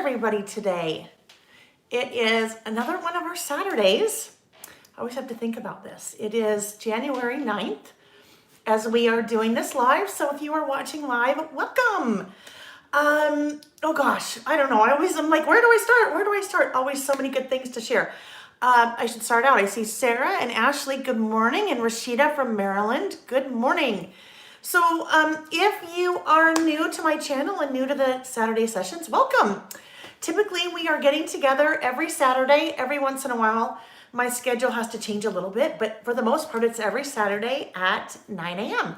everybody today? It is another one of our Saturdays. I always have to think about this. It is January 9th as we are doing this live. So if you are watching live, welcome. Oh gosh, I don't know. I'm like, where do I start? Where do I start? Always so many good things to share. I should start out. I see Sarah and Ashley, good morning, and Rashida from Maryland, good morning. So if you are new to my channel and new to the Saturday sessions, welcome. Typically, we are getting together every Saturday. Every once in a while, my schedule has to change a little bit, but for the most part, it's every Saturday at 9 a.m.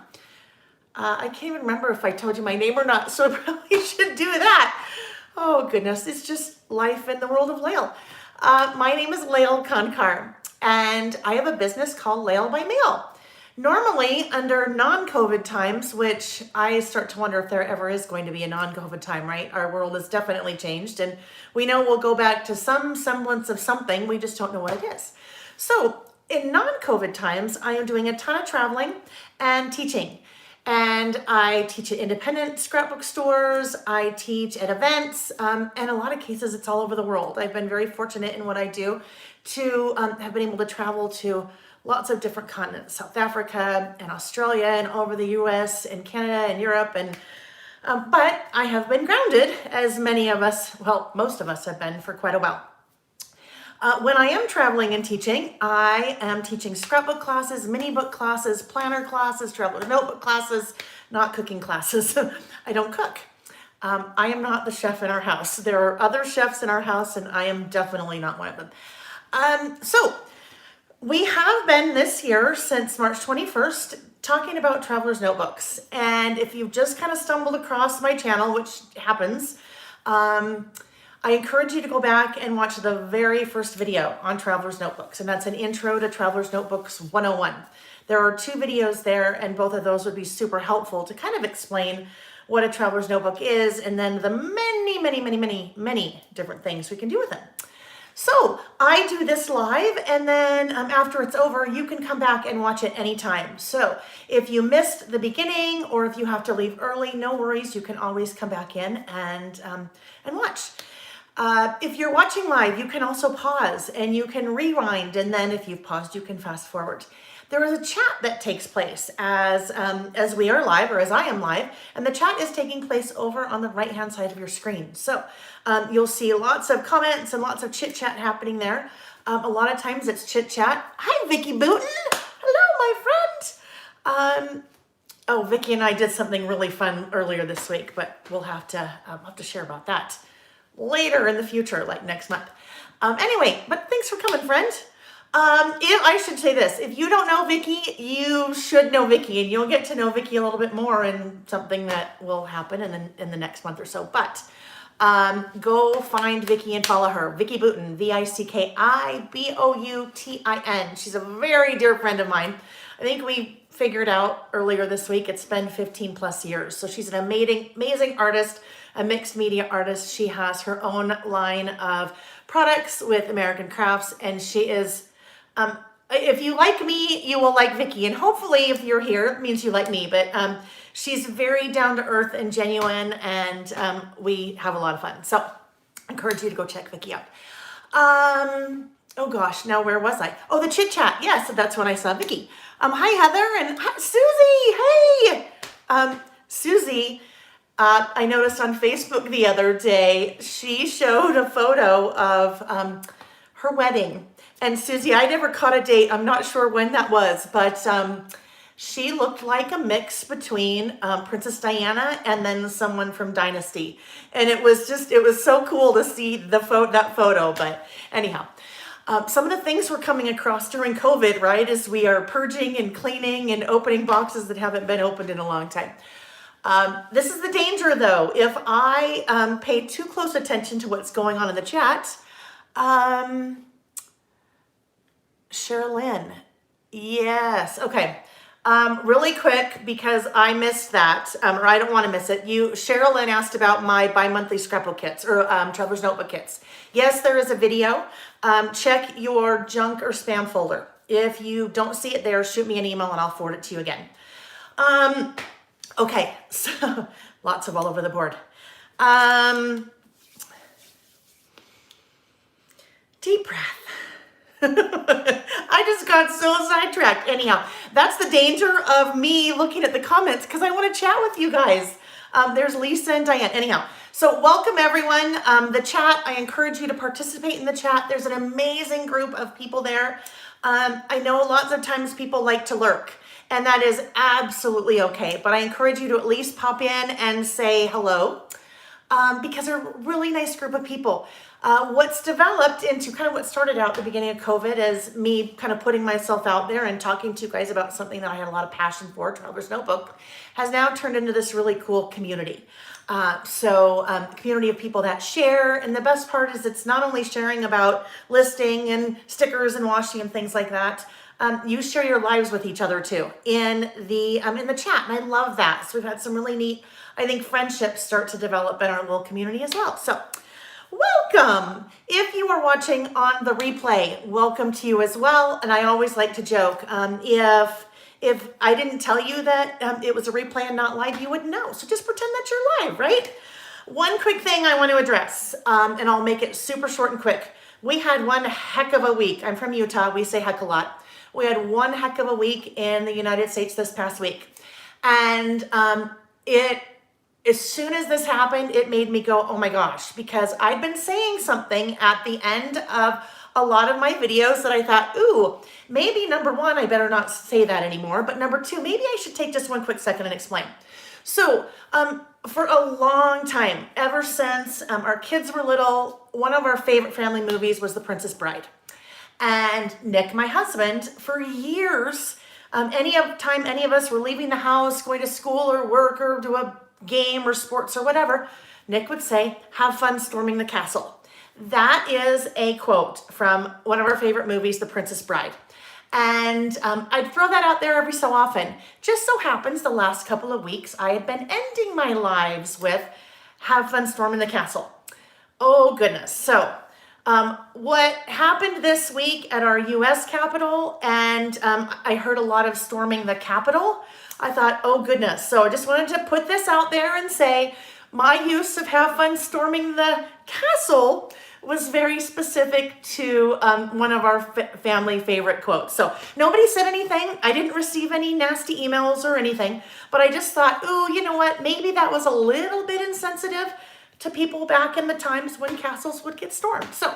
I can't even remember if I told you my name or not, so I probably should do that. Oh goodness, it's just life in the world of Lael. My name is Lael Kankar, and I have a business called Lael by Mail. Normally, under non-COVID times, which I start to wonder if there ever is going to be a non-COVID time, right? Our world has definitely changed, and we know we'll go back to some semblance of something. We just don't know what it is. So in non-COVID times, I am doing a ton of traveling and teaching. And I teach at independent scrapbook stores, I teach at events, and in a lot of cases, it's all over the world. I've been very fortunate in what I do to have been able to travel to lots of different continents, South Africa and Australia and all over the US and Canada and Europe. And but I have been grounded, as many of us, well, most of us have been for quite a while. When I am traveling and teaching, I am teaching scrapbook classes, mini book classes, planner classes, traveler notebook classes, not cooking classes. I don't cook. I am not the chef in our house. There are other chefs in our house, and I am definitely not one of them. So we have been this year since March 21st talking about traveler's notebooks. And if you've just kind of stumbled across my channel, which happens, I encourage you to go back and watch the very first video on Traveler's Notebooks, and that's an intro to Traveler's Notebooks 101. There are 2 videos there, and both of those would be super helpful to kind of explain what a Traveler's Notebook is, and then the many different things we can do with it. So I do this live, and then after it's over, you can come back and watch it anytime. So if you missed the beginning, or if you have to leave early, no worries. You can always come back in and watch. If you're watching live, you can also pause and you can rewind, and then if you've paused, you can fast forward. There is a chat that takes place as we are live, or as I am live, and the chat is taking place over on the right-hand side of your screen. So you'll see lots of comments and lots of chit-chat happening there. A lot of times it's chit-chat. Hi, Vicki Booten. Hello, my friend. Oh, Vicki and I did something really fun earlier this week, but we'll have to share about that later in the future, like next month. Anyway, but thanks for coming, friend. If I should say this, if you don't know Vicki, you should know Vicki, and you'll get to know Vicki a little bit more in something that will happen in the next month or so. But go find Vicki and follow her. Vicki Booten, VICKIBOUTIN. She's a very dear friend of mine. I think we figured out earlier this week, it's been 15 plus years. So she's an amazing artist, a mixed media artist. She has her own line of products with American Crafts, and she is, if you like me, you will like Vicki, and hopefully if you're here, it means you like me, but she's very down to earth and genuine, and we have a lot of fun. So I encourage you to go check Vicki out. Oh gosh, now where was I? Oh, the chit chat. Yes, that's when I saw Vicki. Hi Heather, and hi, Susie. Hey, Susie. I noticed on Facebook the other day, she showed a photo of her wedding. And Susie, I never caught a date. I'm not sure when that was, but she looked like a mix between Princess Diana and then someone from Dynasty. And it was so cool to see that photo. But anyhow, some of the things we're coming across during COVID, right, is we are purging and cleaning and opening boxes that haven't been opened in a long time. This is the danger, though. If I pay too close attention to what's going on in the chat, Sherilyn, yes, okay. Really quick, because I missed that, or I don't want to miss it. Sherilyn asked about my bi-monthly scrapbook kits, or Traveler's Notebook kits. Yes, there is a video. Check your junk or spam folder. If you don't see it there, shoot me an email and I'll forward it to you again. Okay, so lots of all over the board. Deep breath. I just got so sidetracked. Anyhow, that's the danger of me looking at the comments because I want to chat with you guys. There's Lisa and Diane. Anyhow, so welcome everyone. The chat, I encourage you to participate in the chat. There's an amazing group of people there. I know lots of times people like to lurk, and that is absolutely okay. But I encourage you to at least pop in and say hello. Because they're a really nice group of people. What's developed into kind of what started out at the beginning of COVID is me kind of putting myself out there and talking to you guys about something that I had a lot of passion for, Traveler's Notebook, has now turned into this really cool community. Community of people that share, and the best part is it's not only sharing about listing and stickers and washing and things like that. You share your lives with each other too in the chat, and I love that. So we've had some really neat, I think, friendships start to develop in our little community as well. So welcome. If you are watching on the replay, welcome to you as well. And I always like to joke, if I didn't tell you that it was a replay and not live, you wouldn't know. So just pretend that you're live, right? One quick thing I want to address, and I'll make it super short and quick. We had one heck of a week. I'm from Utah. We say heck a lot. We had one heck of a week in the United States this past week. And as soon as this happened, it made me go, oh my gosh, because I'd been saying something at the end of a lot of my videos that I thought, ooh, maybe number one, I better not say that anymore. But number two, maybe I should take just one quick second and explain. So for a long time, ever since our kids were little, one of our favorite family movies was The Princess Bride. And Nick, my husband, for years, any of us were leaving the house, going to school or work or to a game or sports or whatever, Nick would say, have fun storming the castle. That is a quote from one of our favorite movies, The Princess Bride. And I'd throw that out there every so often. Just so happens the last couple of weeks, I had been ending my lives with have fun storming the castle. Oh goodness. So what happened this week at our U.S. Capitol, and I heard a lot of storming the Capitol. I thought, oh goodness. So I just wanted to put this out there and say my use of have fun storming the castle was very specific to one of our family favorite quotes. So nobody said anything. I didn't receive any nasty emails or anything, but I just thought, ooh, you know what? Maybe that was a little bit insensitive to people back in the times when castles would get stormed. So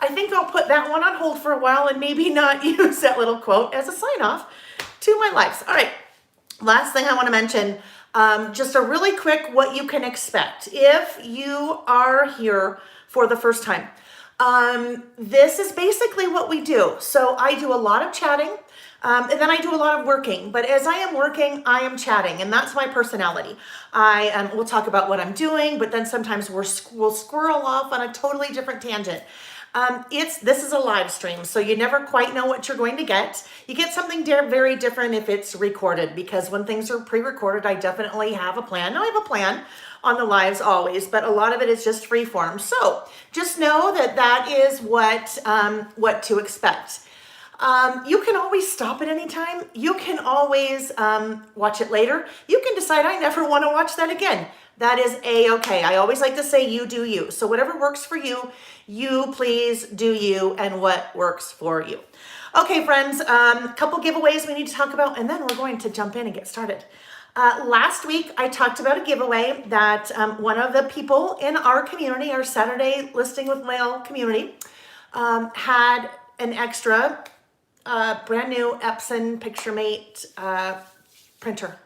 I think I'll put that one on hold for a while and maybe not use that little quote as a sign off to my lives. All right, last thing I want to mention, just a really quick what you can expect if you are here for the first time. This is basically what we do. So I do a lot of chatting. And then I do a lot of working, but as I am working, I am chatting, and that's my personality. We'll talk about what I'm doing, but then sometimes we'll squirrel off on a totally different tangent. This is a live stream, so you never quite know what you're going to get. You get something very different if it's recorded, because when things are pre-recorded, I definitely have a plan. Now I have a plan on the lives always, but a lot of it is just free form. So just know that that is what to expect. You can always stop at any time. You can always watch it later. You can decide, I never want to watch that again. That is A-okay. I always like to say, you do you. So whatever works for you, you please do you, and what works for you. Okay, friends, couple giveaways we need to talk about, and then we're going to jump in and get started. Last week, I talked about a giveaway that one of the people in our community, our Saturday Listing with Mail community, had an extra brand new Epson PictureMate printer,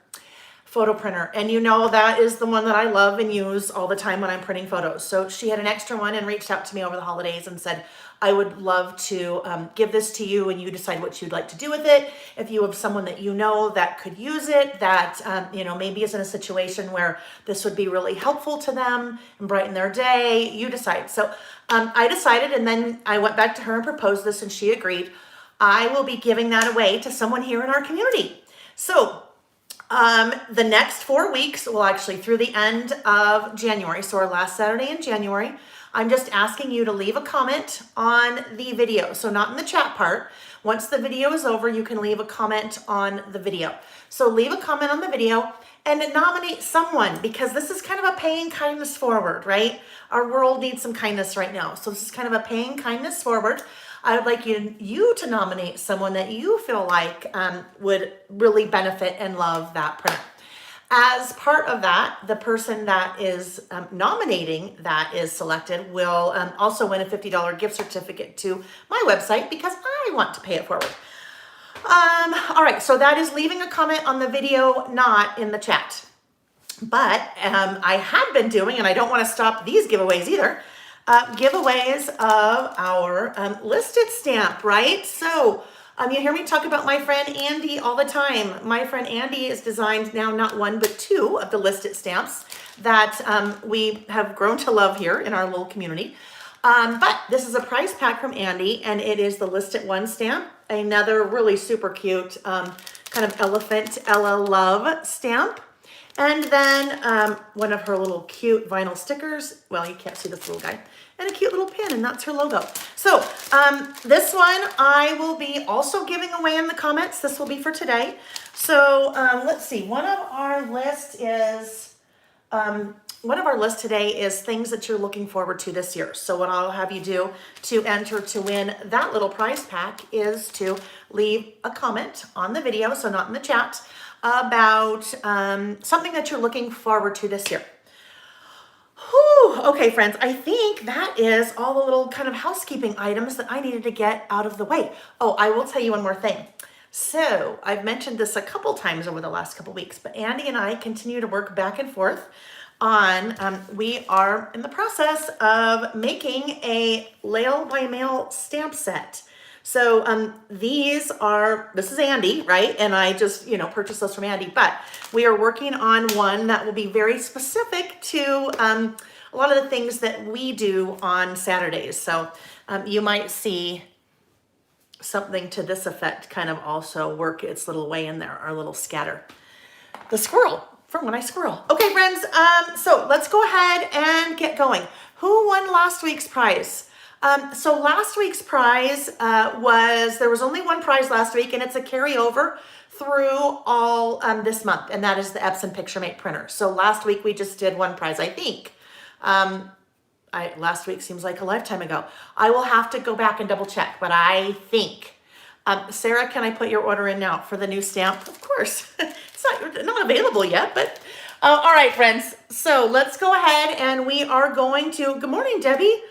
photo printer. And you know that is the one that I love and use all the time when I'm printing photos. So she had an extra one and reached out to me over the holidays and said, I would love to give this to you, and you decide what you'd like to do with it. If you have someone that you know that could use it, that maybe is in a situation where this would be really helpful to them and brighten their day, you decide. So I decided, and then I went back to her and proposed this, and she agreed. I will be giving that away to someone here in our community. So the next 4 weeks, well, actually through the end of January, so our last Saturday in January, I'm just asking you to leave a comment on the video. So not in the chat part. Once the video is over, you can leave a comment on the video. So leave a comment on the video and nominate someone, because this is kind of a paying kindness forward, right? Our world needs some kindness right now. So this is kind of a paying kindness forward. I would like you to nominate someone that you feel like would really benefit and love that printer. As part of that, the person that is nominating that is selected will also win a $50 gift certificate to my website, because I want to pay it forward. All right, so that is leaving a comment on the video, not in the chat. But I have been doing, and I don't want to stop these giveaways either, giveaways of our listed stamp, right? So you hear me talk about my friend Andy all the time. My friend Andy has designed now not one, but two of the listed stamps that we have grown to love here in our little community. But this is a prize pack from Andy, and it is the listed one stamp, another really super cute kind of elephant Ella Love stamp. And then one of her little cute vinyl stickers. Well, you can't see this little guy. And a cute little pin, and that's her logo. So this one I will be also giving away in the comments. This will be for today. So let's see. One of our lists today is things that you're looking forward to this year. So what I'll have you do to enter to win that little prize pack is to leave a comment on the video, so not in the chat, about something that you're looking forward to this year. Whew. Okay, friends, I think that is all the little kind of housekeeping items that I needed to get out of the way. Oh, I will tell you one more thing. So I've mentioned this a couple times over the last couple weeks, but Andy and I continue to work back and forth on, we are in the process of making a Lail by Mail stamp set. So this is Andy, right? And I just, purchased those from Andy, but we are working on one that will be very specific to a lot of the things that we do on Saturdays. So you might see something to this effect kind of also work its little way in there, our little scatter. The squirrel, from when I squirrel. Okay, friends, so let's go ahead and get going. Who won last week's prize? So last week's prize there was only one prize last week, and it's a carryover through all this month, and that is the Epson PictureMate printer. So last week we just did one prize, I think. Last week seems like a lifetime ago. I will have to go back and double check, but I think. Sarah, can I put your order in now for the new stamp? Of course. It's not available yet, but all right, friends. So let's go ahead, and we are going to, good morning, Debbie.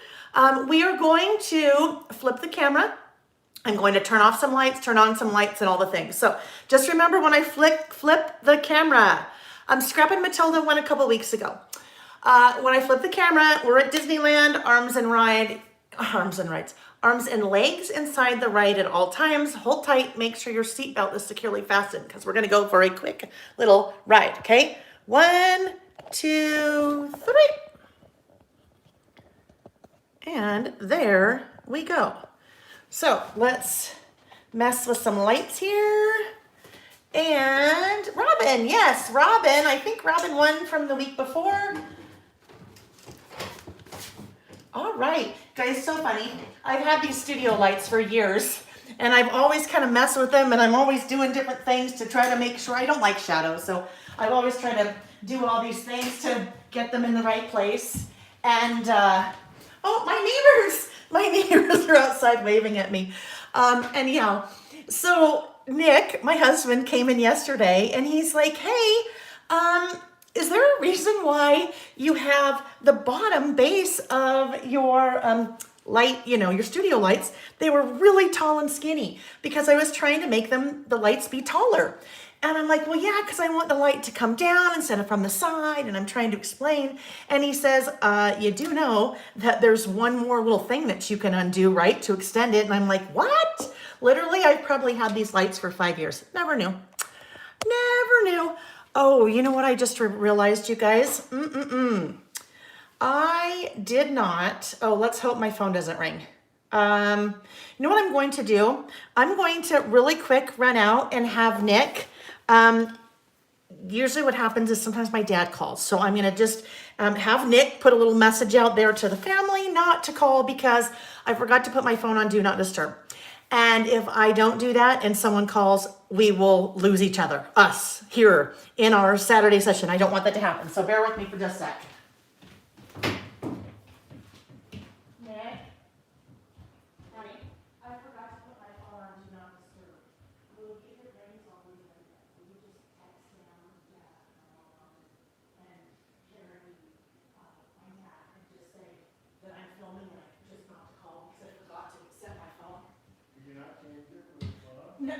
We are going to flip the camera. I'm going to turn off some lights, turn on some lights, and all the things. So just remember, when I flip the camera, Scrap and Matilda went a couple weeks ago. When I flip the camera, we're at Disneyland, arms and legs inside the ride at all times. Hold tight, make sure your seatbelt is securely fastened, because we're going to go for a quick little ride, okay? 1, 2, 3. And there we go. So let's mess with some lights here. And Robin, yes, Robin. I think Robin won from the week before. All right, guys, so funny. I've had these studio lights for years, and I've always kind of messed with them, and I'm always doing different things to try to make sure I don't like shadows. So I've always tried to do all these things to get them in the right place. And oh, my neighbors are outside waving at me. Anyhow, so Nick, my husband, came in yesterday, and he's like, hey, is there a reason why you have the bottom base of your light, your studio lights? They were really tall and skinny, because I was trying to make the lights be taller. And I'm like, well, yeah, because I want the light to come down instead of from the side. And I'm trying to explain. And he says, you do know that there's one more little thing that you can undo, right, to extend it. And I'm like, what? Literally, I've probably had these lights for 5 years. Never knew. Oh, you know what I just realized, you guys? I did not. Oh, let's hope my phone doesn't ring. You know what I'm going to do? I'm going to really quick run out and have Nick usually what happens is sometimes my dad calls. So I'm going to just have Nick put a little message out there to the family not to call because I forgot to put my phone on Do Not Disturb. And if I don't do that and someone calls, we will lose each other, us, here in our Saturday session. I don't want that to happen. So bear with me for just a sec.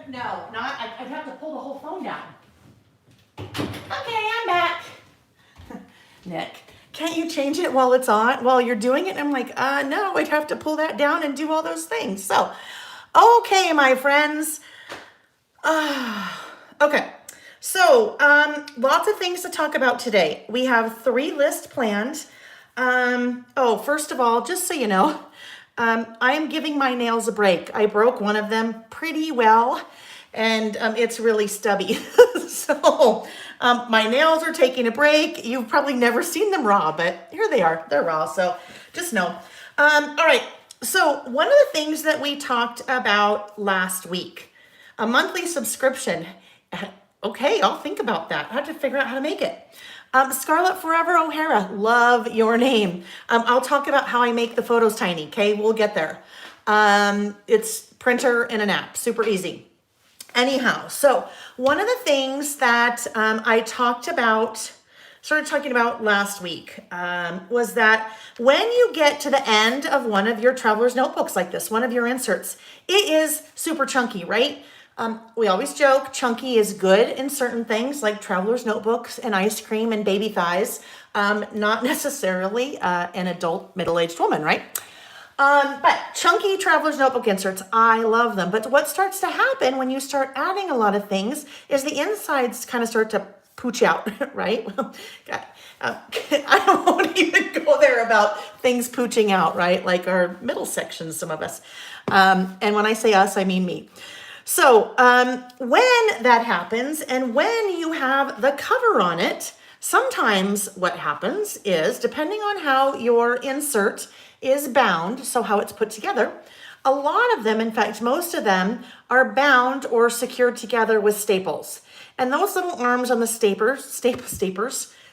No, not. I'd have to pull the whole phone down. Okay, I'm back. Nick, can't you change it while it's on, while you're doing it? And I'm like, no, I'd have to pull that down and do all those things. So, okay, my friends. Okay, so lots of things to talk about today. We have 3 lists planned. First of all, just so you know, I am giving my nails a break. I broke one of them pretty well, and it's really stubby. So my nails are taking a break. You've probably never seen them raw, but here they are. They're raw, so just know. All right, so one of the things that we talked about last week, a monthly subscription. Okay, I'll think about that. I have to figure out how to make it. Scarlett Forever O'Hara, love your name. I'll talk about how I make the photos tiny, okay? We'll get there. It's printer and an app, super easy. Anyhow, so one of the things that I started talking about last week was that when you get to the end of one of your traveler's notebooks like this, one of your inserts, it is super chunky, right? We always joke chunky is good in certain things like traveler's notebooks and ice cream and baby thighs, not necessarily an adult middle-aged woman, right? But chunky traveler's notebook inserts, I love them. But what starts to happen when you start adding a lot of things is the insides kind of start to pooch out, right? I don't want to even go there about things pooching out, right? Like our middle sections, some of us. And when I say us, I mean me. So when that happens and when you have the cover on it, sometimes what happens is, depending on how your insert is bound, so how it's put together, a lot of them, in fact, most of them are bound or secured together with staples. And those little arms on the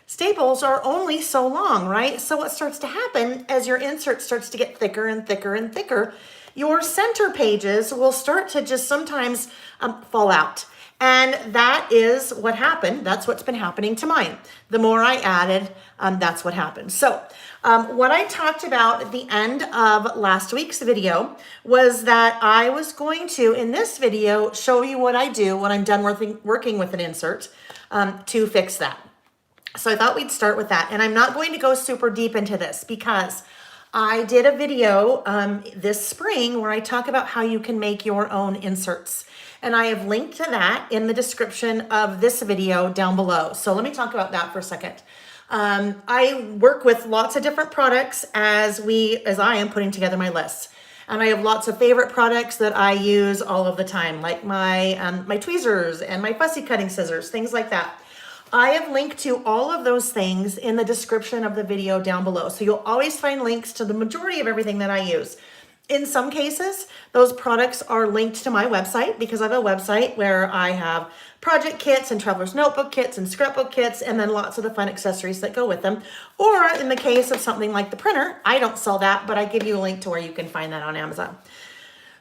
staples are only so long, right? So what starts to happen as your insert starts to get thicker and thicker and thicker, your center pages will start to just sometimes fall out. And that is what happened. That's what's been happening to mine. The more I added, that's what happened. So what I talked about at the end of last week's video was that I was going to, in this video, show you what I do when I'm done working with an insert to fix that. So I thought we'd start with that. And I'm not going to go super deep into this because I did a video this spring where I talk about how you can make your own inserts. And I have linked to that in the description of this video down below. So let me talk about that for a second. I work with lots of different products as I am putting together my lists. And I have lots of favorite products that I use all of the time, like my tweezers and my fussy cutting scissors, things like that. I have linked to all of those things in the description of the video down below. So you'll always find links to the majority of everything that I use. In some cases, those products are linked to my website because I have a website where I have project kits and traveler's notebook kits and scrapbook kits and then lots of the fun accessories that go with them. Or in the case of something like the printer, I don't sell that, but I give you a link to where you can find that on Amazon.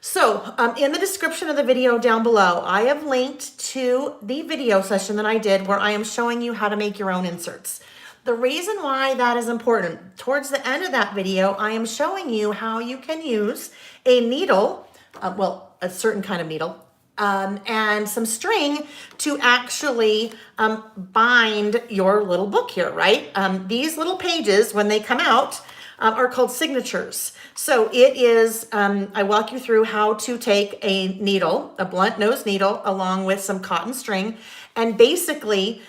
So in the description of the video down below, I have linked to the video session that I did where I am showing you how to make your own inserts. The reason why that is important, towards the end of that video, I am showing you how you can use a needle, a certain kind of needle, and some string to actually bind your little book here, right? These little pages, when they come out, are called signatures. So it is, I walk you through how to take a needle, a blunt nose needle, along with some cotton string, and basically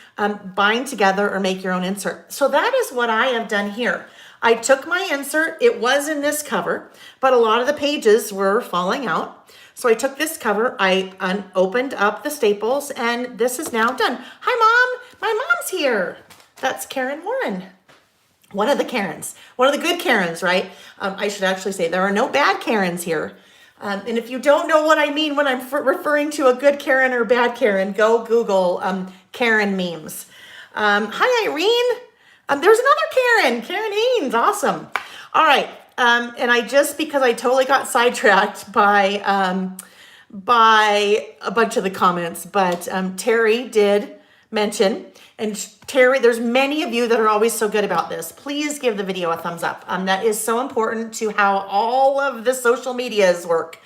bind together or make your own insert. So that is what I have done here. I took my insert, it was in this cover, but a lot of the pages were falling out. So I took this cover, I opened up the staples, and this is now done. Hi, Mom. My mom's here. That's Karen Warren. One of the Karens. One of the good Karens, right? I should actually say there are no bad Karens here. And if you don't know what I mean when I'm referring to a good Karen or bad Karen, go Google Karen memes. Hi, Irene. There's another Karen. Karen Haynes. Awesome. All right. And because I totally got sidetracked by a bunch of the comments, but Terry did mention, and Terry, there's many of you that are always so good about this. Please give the video a thumbs up. That is so important to how all of the social medias work.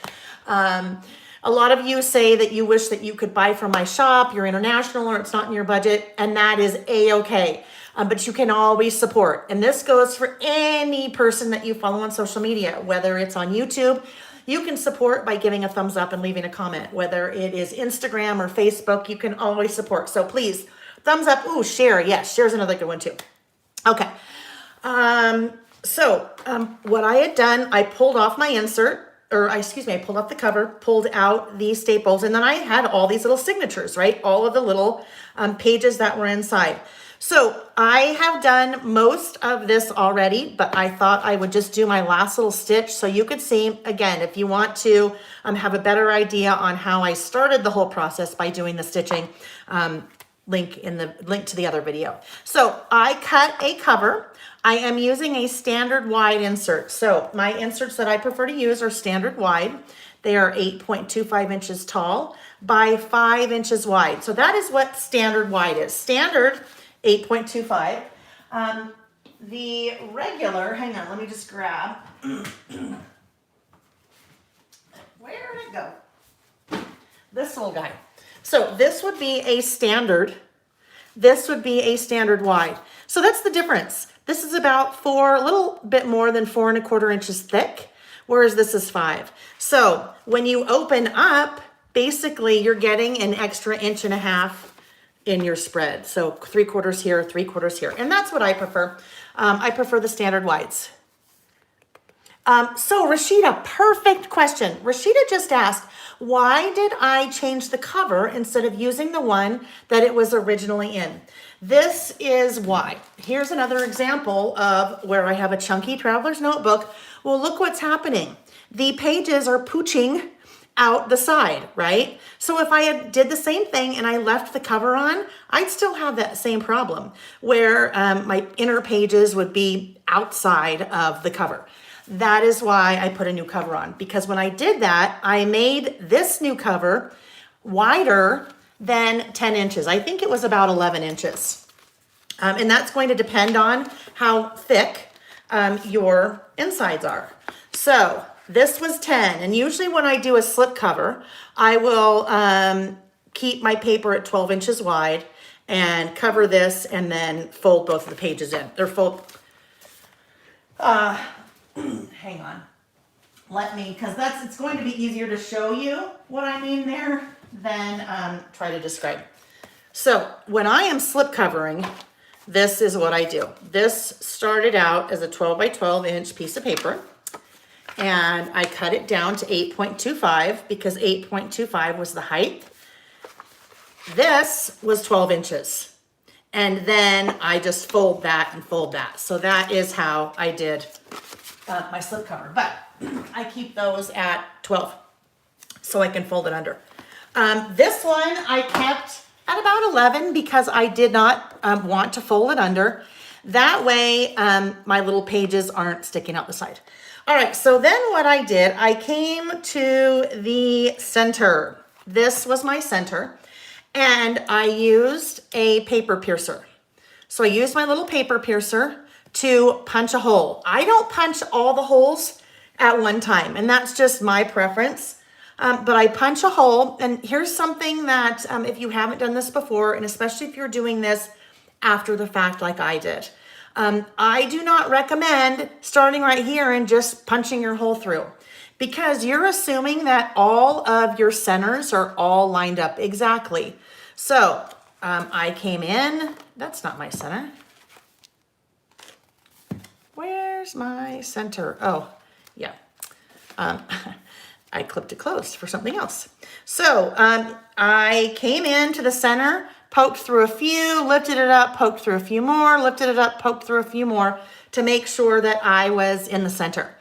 A lot of you say that you wish that you could buy from my shop, you're international, or it's not in your budget, and that is a-okay. But you can always support. And this goes for any person that you follow on social media, whether it's on YouTube. You can support by giving a thumbs up and leaving a comment. Whether it is Instagram or Facebook, you can always support. So please, thumbs up. Ooh, share. Yes, share's another good one too. Okay. What I had done, I pulled off my insert, I pulled off the cover, pulled out the staples, and then I had all these little signatures, right? All of the little pages that were inside. So I have done most of this already, but I thought I would just do my last little stitch so you could see, again, if you want to have a better idea on how I started the whole process by doing the stitching, link to the other video. So I cut a cover. I am using a standard wide insert. So my inserts that I prefer to use are standard wide. They are 8.25 inches tall by 5 inches wide. So that is what standard wide is. Standard 8.25. The regular, hang on, let me just grab. Where did it go? This little guy. So this would be a standard. This would be a standard wide. So that's the difference. This is about a little bit more than 4¼ inches thick, whereas this is 5. So when you open up, basically you're getting an extra 1.5 inches in your spread. So 3/4 here, 3/4 here. And that's what I prefer. I prefer the standard wides. So Rashida, perfect question. Rashida just asked, why did I change the cover instead of using the one that it was originally in? This is why. Here's another example of where I have a chunky traveler's notebook. Well, look what's happening. The pages are pooching out the side, right? So if I had did the same thing and I left the cover on, I'd still have that same problem where my inner pages would be outside of the cover. That is why I put a new cover on, because when I did that, I made this new cover wider than 10 inches. I think it was about 11 inches. And that's going to depend on how thick your insides are. So this was 10, and usually when I do a slip cover, I will keep my paper at 12 inches wide and cover this and then fold both of the pages in. Or fold, hang on. Because it's going to be easier to show you what I mean there than try to describe. So when I am slip covering, this is what I do. This started out as a 12 by 12 inch piece of paper. And I cut it down to 8.25 because 8.25 was the height. This was 12 inches. And then I just fold that and fold that. So that is how I did my slip cover. But I keep those at 12 so I can fold it under. This one I kept at about 11 because I did not want to fold it under. That way my little pages aren't sticking out the side. All right, so then what I did, I came to the center. This was my center, and I used a paper piercer. So I used my little paper piercer to punch a hole. I don't punch all the holes at one time, and that's just my preference. But I punch a hole, and here's something that if you haven't done this before, and especially if you're doing this after the fact like I did, I do not recommend starting right here and just punching your hole through, because you're assuming that all of your centers are all lined up exactly. So I came in, that's not my center. Where's my center? Oh, yeah. I clipped it closed for something else. So I came into the center, poked through a few, lifted it up, poked through a few more, lifted it up, poked through a few more to make sure that I was in the center.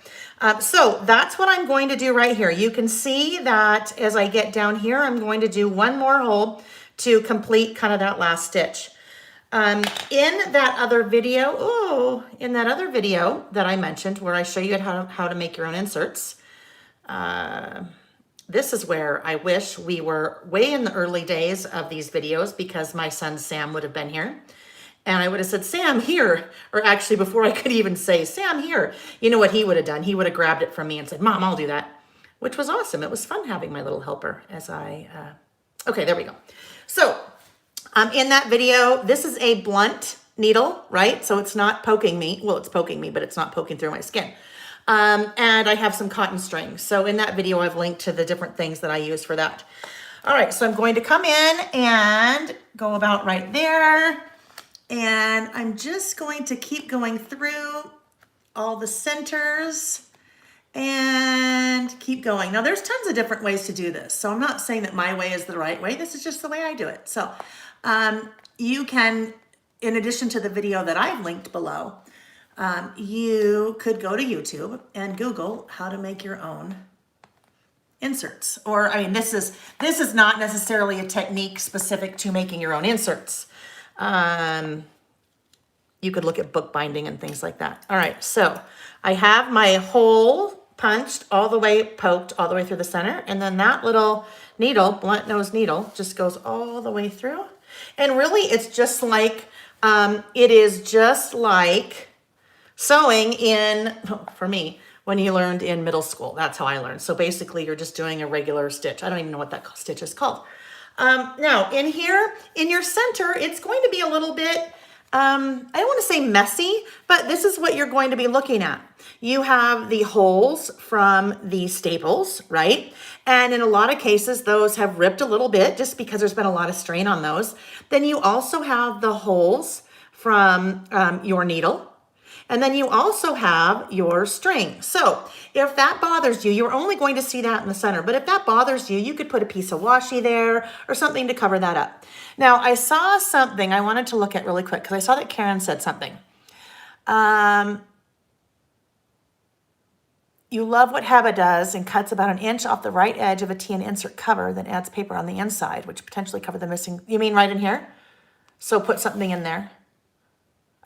So that's what I'm going to do right here. You can see that as I get down here, I'm going to do one more hole to complete kind of that last stitch. In that other video, that I mentioned where I show you how to make your own inserts, this is where I wish we were way in the early days of these videos, because my son Sam would have been here. And I would have said, Sam, here. Or actually, before I could even say, Sam, here. You know what he would have done? He would have grabbed it from me and said, Mom, I'll do that. Which was awesome. It was fun having my little helper as okay, there we go. So in that video, this is a blunt needle, right? So it's not poking me. Well, it's poking me, but it's not poking through my skin. And I have some cotton strings. So in that video, I've linked to the different things that I use for that. All right, so I'm going to come in and go about right there. And I'm just going to keep going through all the centers and keep going. Now there's tons of different ways to do this. So I'm not saying that my way is the right way. This is just the way I do it. So you can, in addition to the video that I've linked below, you could go to YouTube and Google how to make your own inserts. Or, I mean, this is not necessarily a technique specific to making your own inserts. You could look at bookbinding and things like that. All right, so I have my hole punched all the way, poked all the way through the center. And then that little needle, blunt nose needle, just goes all the way through. And really it's just like, it is just like sewing in, for me, when you learned in middle school. That's how I learned. So basically you're just doing a regular stitch. I don't even know what that stitch is called. Now in here, in your center, it's going to be a little bit, I don't want to say messy, but this is what you're going to be looking at. You have the holes from the staples, right? And in a lot of cases, those have ripped a little bit just because there's been a lot of strain on those. Then you also have the holes from your needle. And then you also have your string. So if that bothers you, you're only going to see that in the center. But if that bothers you, you could put a piece of washi there or something to cover that up. Now, I saw something I wanted to look at really quick because I saw that Karen said something. You love what Heba does and cuts about 1 inch off the right edge of a T and insert cover, then adds paper on the inside, which potentially cover the missing. You mean right in here? So put something in there.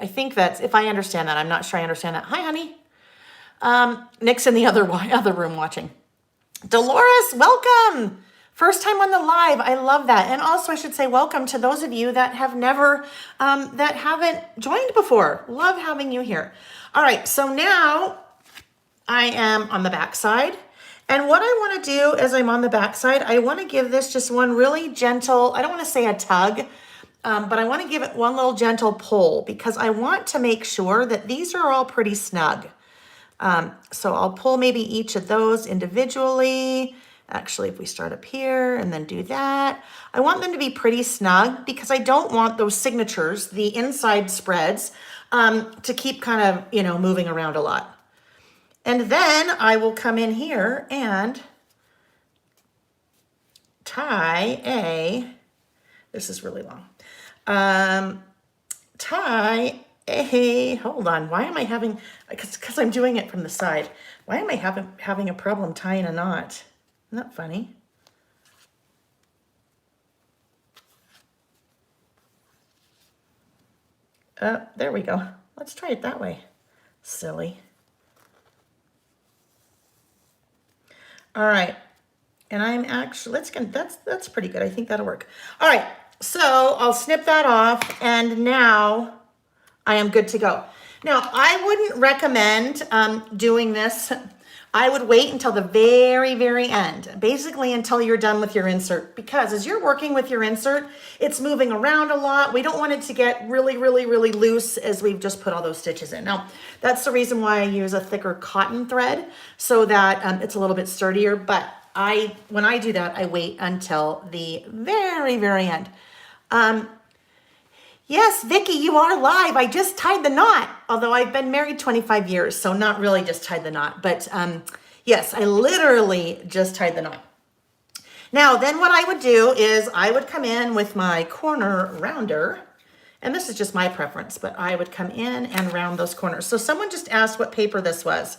I think that's, if I understand that, I'm not sure I understand that. Hi, honey. Nick's in the other room watching. Dolores, welcome. First time on the live. I love that. And also I should say welcome to those of you that have never, that haven't joined before. Love having you here. All right, so now I am on the back side. And what I want to do as I'm on the back side, I want to give this just one really gentle, I don't want to say a tug, but I want to give it one little gentle pull because I want to make sure that these are all pretty snug. So I'll pull maybe each of those individually. Actually, if we start up here and then do that, I want them to be pretty snug because I don't want those signatures, the inside spreads, to keep kind of, you know, moving around a lot. And then I will come in here and tie a, this is really long, tie a, hold on, why am I having, because I'm doing it from the side, why am I having a problem tying a knot? Isn't that funny? There we go. Let's try it that way. Silly. All right. And I'm actually, that's pretty good. I think that'll work. All right. So I'll snip that off and now I am good to go. Now I wouldn't recommend doing this. I would wait until the very, very end, basically until you're done with your insert, because as you're working with your insert, it's moving around a lot. We don't want it to get really, really, really loose as we've just put all those stitches in. Now, that's the reason why I use a thicker cotton thread so that it's a little bit sturdier. But when I do that, I wait until the very, very end. Yes, Vicki, you are live. I just tied the knot, although I've been married 25 years, so not really just tied the knot. But yes, I literally just tied the knot. Now, then what I would do is I would come in with my corner rounder, and this is just my preference, but I would come in and round those corners. So someone just asked what paper this was.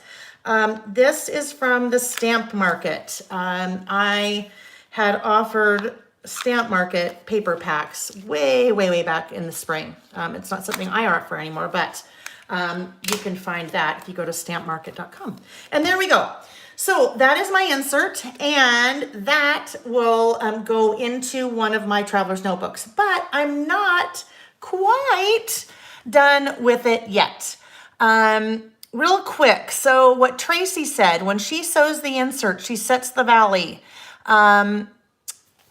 This is from the Stamp Market. I had offered Stamp Market paper packs way back in the spring. It's not something I offer anymore, but you can find that if you go to stampmarket.com. And there we go. So that is my insert, and that will go into one of my traveler's notebooks. But I'm not quite done with it yet. Real quick, so what Tracy said, when she sews the insert, she sets the valley. And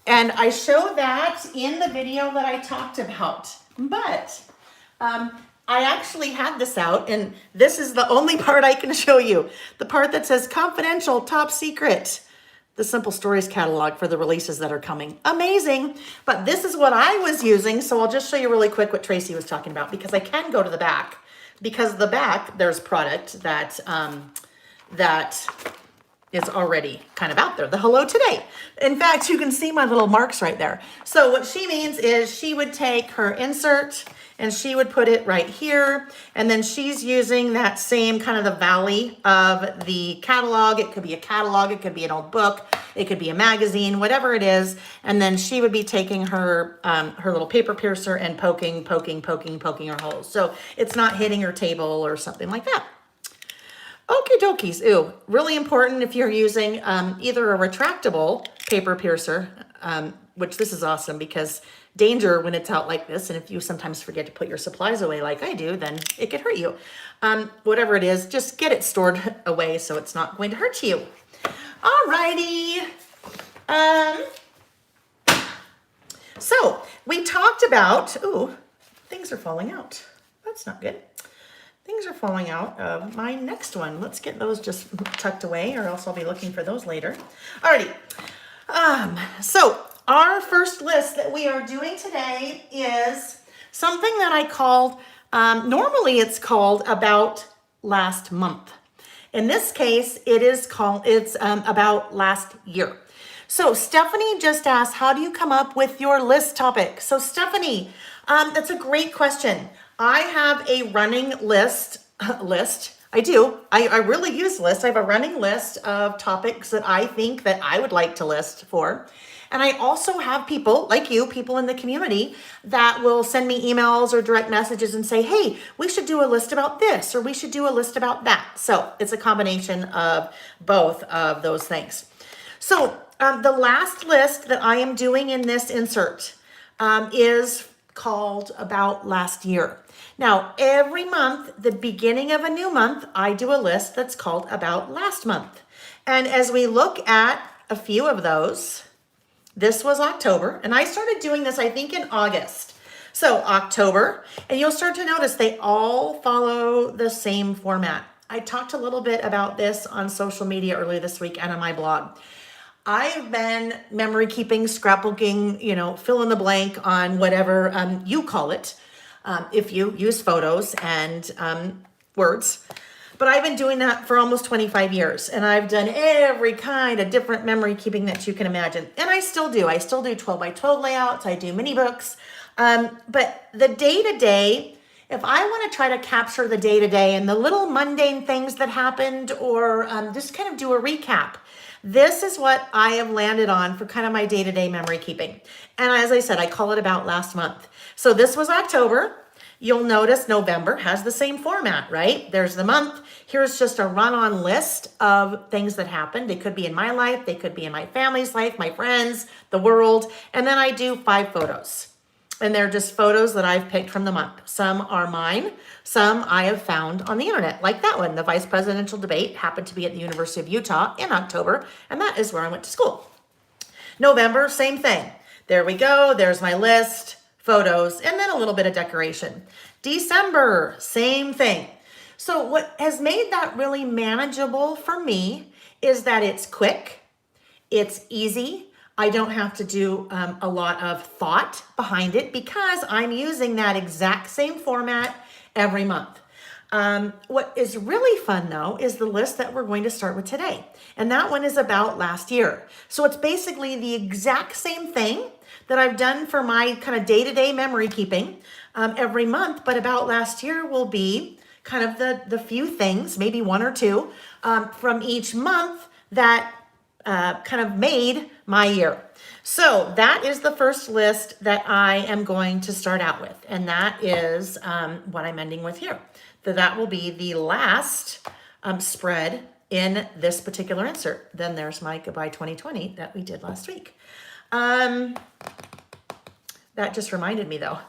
I show that in the video that I talked about. But I actually had this out, and this is the only part I can show you. The part that says confidential, top secret. The Simple Stories catalog for the releases that are coming. Amazing. But this is what I was using, so I'll just show you really quick what Tracy was talking about, because I can go to the back. Because the back, there's product that that is already kind of out there. The Hello Today. In fact, you can see my little marks right there. So what she means is she would take her insert and she would put it right here. And then she's using that same kind of the valley of the catalog. It could be a catalog, it could be an old book, it could be a magazine, whatever it is. And then she would be taking her her little paper piercer and poking her holes. So it's not hitting her table or something like that. Okie dokies. Ooh, really important if you're using either a retractable paper piercer, which this is awesome because danger when it's out like this, and if you sometimes forget to put your supplies away like I do, then it could hurt you. Whatever it is, just get it stored away so it's not going to hurt you. Alrighty. So we talked about, ooh, things are falling out. That's not good. Things are falling out of my next one. Let's get those just tucked away, or else I'll be looking for those later. Alrighty. So our first list that we are doing today is something that I called, normally it's called about last month. In this case, it's about last year. So Stephanie just asked, how do you come up with your list topic? So Stephanie, that's a great question. I have a running list. I do. I really use lists. I have a running list of topics that I think that I would like to list for. And I also have people like you, people in the community that will send me emails or direct messages and say, hey, we should do a list about this, or we should do a list about that. So it's a combination of both of those things. So the last list that I am doing in this insert is called About Last Year. Now, every month, the beginning of a new month, I do a list that's called About Last Month. And as we look at a few of those, this was October, and I started doing this, I think, in August. So October, and you'll start to notice they all follow the same format. I talked a little bit about this on social media earlier this week and on my blog. I've been memory keeping, scrapbooking, fill in the blank on whatever you call it, if you use photos and words. But I've been doing that for almost 25 years, and I've done every kind of different memory keeping that you can imagine. And I still do. I still do 12 by 12 layouts. I do mini books. But the day-to-day, if I want to try to capture the day-to-day and the little mundane things that happened, or just kind of do a recap, this is what I have landed on for kind of my day-to-day memory keeping. And as I said, I call it About Last Month. So this was October. You'll notice November has the same format, right? There's the month. Here's just a run-on list of things that happened. They could be in my life. They could be in my family's life, my friends, the world. And then I do 5 photos. And they're just photos that I've picked from the month. Some are mine. Some I have found on the internet, like that one. The vice presidential debate happened to be at the University of Utah in October, and that is where I went to school. November, same thing. There we go. There's my list, photos, and then a little bit of decoration. December, same thing. So what has made that really manageable for me is that it's quick, it's easy. I don't have to do a lot of thought behind it because I'm using that exact same format every month. What is really fun though is the list that we're going to start with today. And that one is about last year. So it's basically the exact same thing that I've done for my kind of day-to-day memory keeping every month, but about last year will be kind of the few things, maybe one or two from each month that kind of made my year. So that is the first list that I am going to start out with. And that is what I'm ending with here. So that will be the last spread in this particular insert. Then there's my Goodbye 2020 that we did last week. That just reminded me though.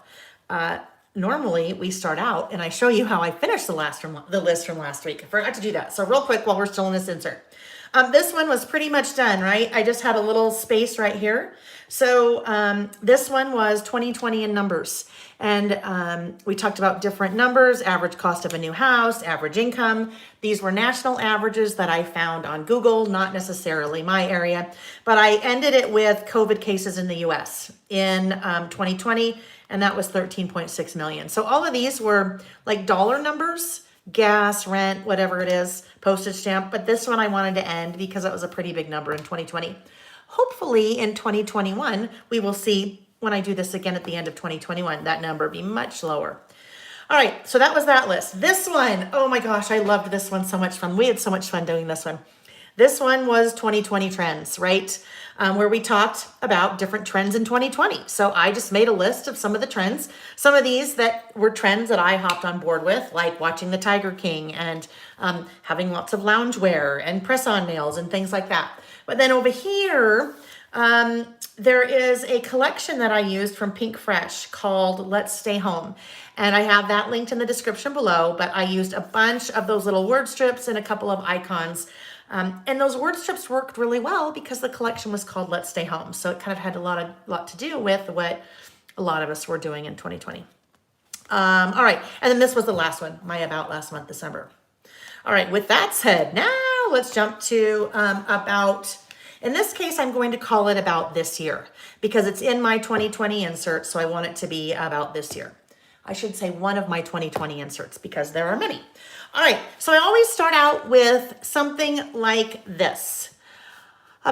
Normally we start out and I show you how I finished the list from last week. I forgot to do that. So real quick while we're still in this insert. This one was pretty much done, right? I just had a little space right here. So this one was 2020 in numbers. And we talked about different numbers, average cost of a new house, average income. These were national averages that I found on Google, not necessarily my area. But I ended it with COVID cases in the US in 2020, and that was 13.6 million. So all of these were like dollar numbers, gas, rent, whatever it is, postage stamp. But this one I wanted to end because it was a pretty big number in 2020. Hopefully in 2021, we will see when I do this again at the end of 2021, that number be much lower. All right, so that was that list. This one, oh my gosh, I loved this one so much fun. We had so much fun doing this one. This one was 2020 trends, right? Where we talked about different trends in 2020. So I just made a list of some of the trends. Some of these that were trends that I hopped on board with, like watching the Tiger King and having lots of loungewear and press-on nails and things like that. But then over here, there is a collection that I used from Pink Fresh called Let's Stay Home. And I have that linked in the description below, but I used a bunch of those little word strips and a couple of icons. And those word strips worked really well because the collection was called Let's Stay Home. So it kind of had a lot to do with what a lot of us were doing in 2020. All right, and then this was the last one, my about last month, December. All right, with that said, now let's jump to about, in this case, I'm going to call it about this year because it's in my 2020 insert, so I want it to be about this year. I should say one of my 2020 inserts because there are many. All right, so I always start out with something like this.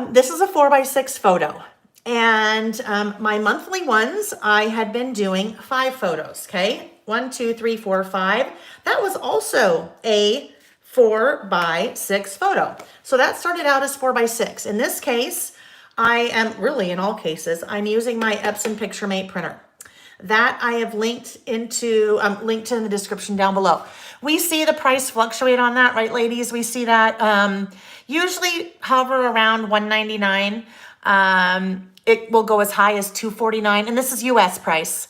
This is a 4x6 photo. And my monthly ones, I had been doing 5 photos, okay? 1, 2, 3, 4, 5. That was also a 4x6 photo. So that started out as 4x6. In this case, I am really, in all cases, I'm using my Epson PictureMate printer. That I have linked into, linked in the description down below. We see the price fluctuate on that, right, ladies? We see that usually hover around $199. It will go as high as $249, and this is US price.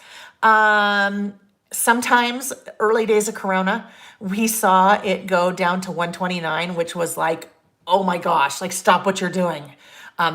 Sometimes, early days of Corona, we saw it go down to $129, which was like, oh my gosh, like stop what you're doing.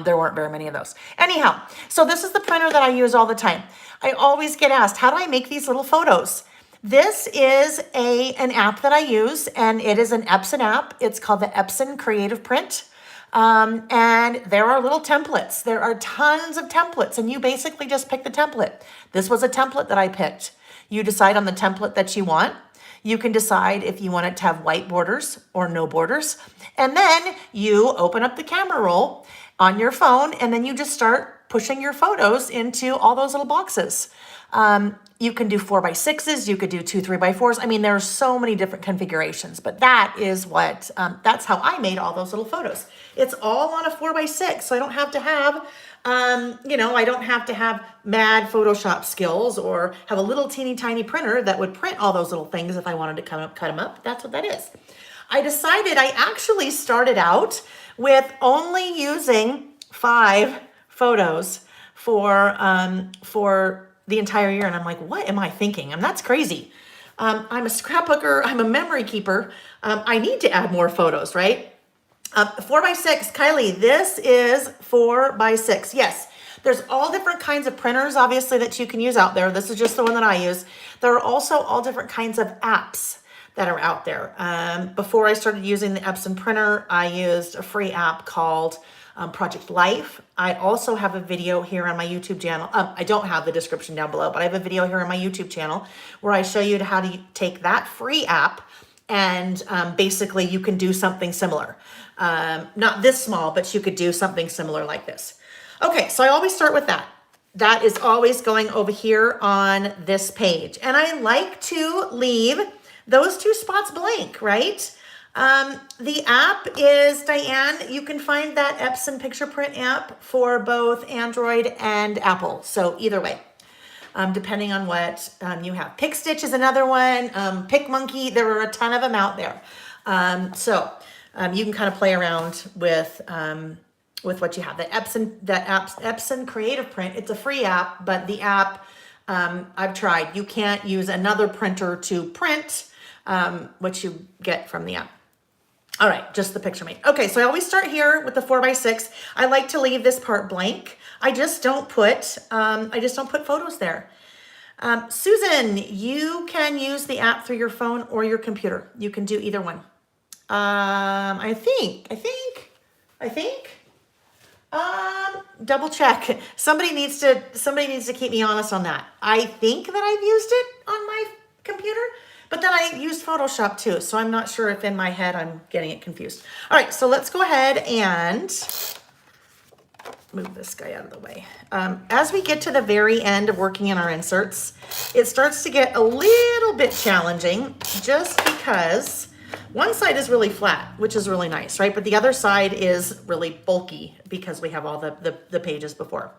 There weren't very many of those. Anyhow, so this is the printer that I use all the time. I always get asked, how do I make these little photos? This is an app that I use, and it is an Epson app. It's called the Epson Creative Print. And there are little templates. There are tons of templates, and you basically just pick the template. This was a template that I picked. You decide on the template that you want. You can decide if you want it to have white borders or no borders. And then you open up the camera roll on your phone, and then you just start pushing your photos into all those little boxes. You can do 4x6s, you could do 2 3x4s. I mean, there are so many different configurations, but that is what, that's how I made all those little photos. It's all on a 4x6, so I don't have to have, I don't have to have mad Photoshop skills or have a little teeny tiny printer that would print all those little things if I wanted to cut them up. That's what that is. I actually started out with only using 5 photos for the entire year. And I'm like, what am I thinking? And that's crazy. I'm a scrapbooker. I'm a memory keeper. I need to add more photos, right? 4x6, Kylie, this is 4x6. Yes, there's all different kinds of printers, obviously, that you can use out there. This is just the one that I use. There are also all different kinds of apps that are out there. Before I started using the Epson printer, I used a free app called Project Life. I also have a video here on my YouTube channel. I don't have the description down below, but I have a video here on my YouTube channel where I show you how to take that free app And basically you can do something similar. Not this small, but you could do something similar like this. Okay, so I always start with that. That is always going over here on this page. And I like to leave those two spots blank, right? The app is, Diane, you can find that Epson picture print app for both Android and Apple. So either way, depending on what you have. PicStitch is another one. PicMonkey, there are a ton of them out there. So you can kind of play around with what you have. Epson Creative Print, it's a free app, but the app, I've tried. You can't use another printer to print what you get from the app. All right, just the picture made. Okay, so I always start here with the 4x6. I like to leave this part blank. I just don't put photos there. Susan, you can use the app through your phone or your computer. You can do either one. I think. Double check. Somebody needs to keep me honest on that. I think that I've used it on my computer, but then I used Photoshop too. So I'm not sure if in my head I'm getting it confused. All right, so let's go ahead and move this guy out of the way. As we get to the very end of working in our inserts, it starts to get a little bit challenging just because one side is really flat, which is really nice, right? But the other side is really bulky because we have all the pages before.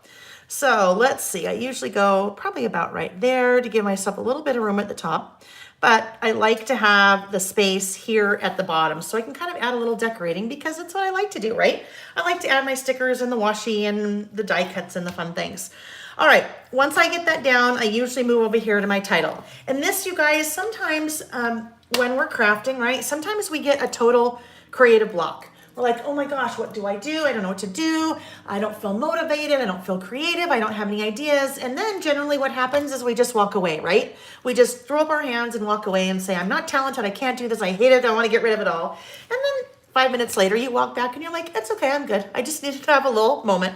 So let's see, I usually go probably about right there to give myself a little bit of room at the top. But I like to have the space here at the bottom so I can kind of add a little decorating because it's what I like to do, right? I like to add my stickers and the washi and the die cuts and the fun things. All right, once I get that down, I usually move over here to my title. And this, you guys, sometimes when we're crafting, right, sometimes we get a total creative block. We're like, oh my gosh, what do? I don't know what to do. I don't feel motivated. I don't feel creative. I don't have any ideas. And then generally what happens is we just walk away, right? We just throw up our hands and walk away and say, I'm not talented. I can't do this. I hate it. I want to get rid of it all. And then 5 minutes later, you walk back and you're like, it's okay. I'm good. I just needed to have a little moment.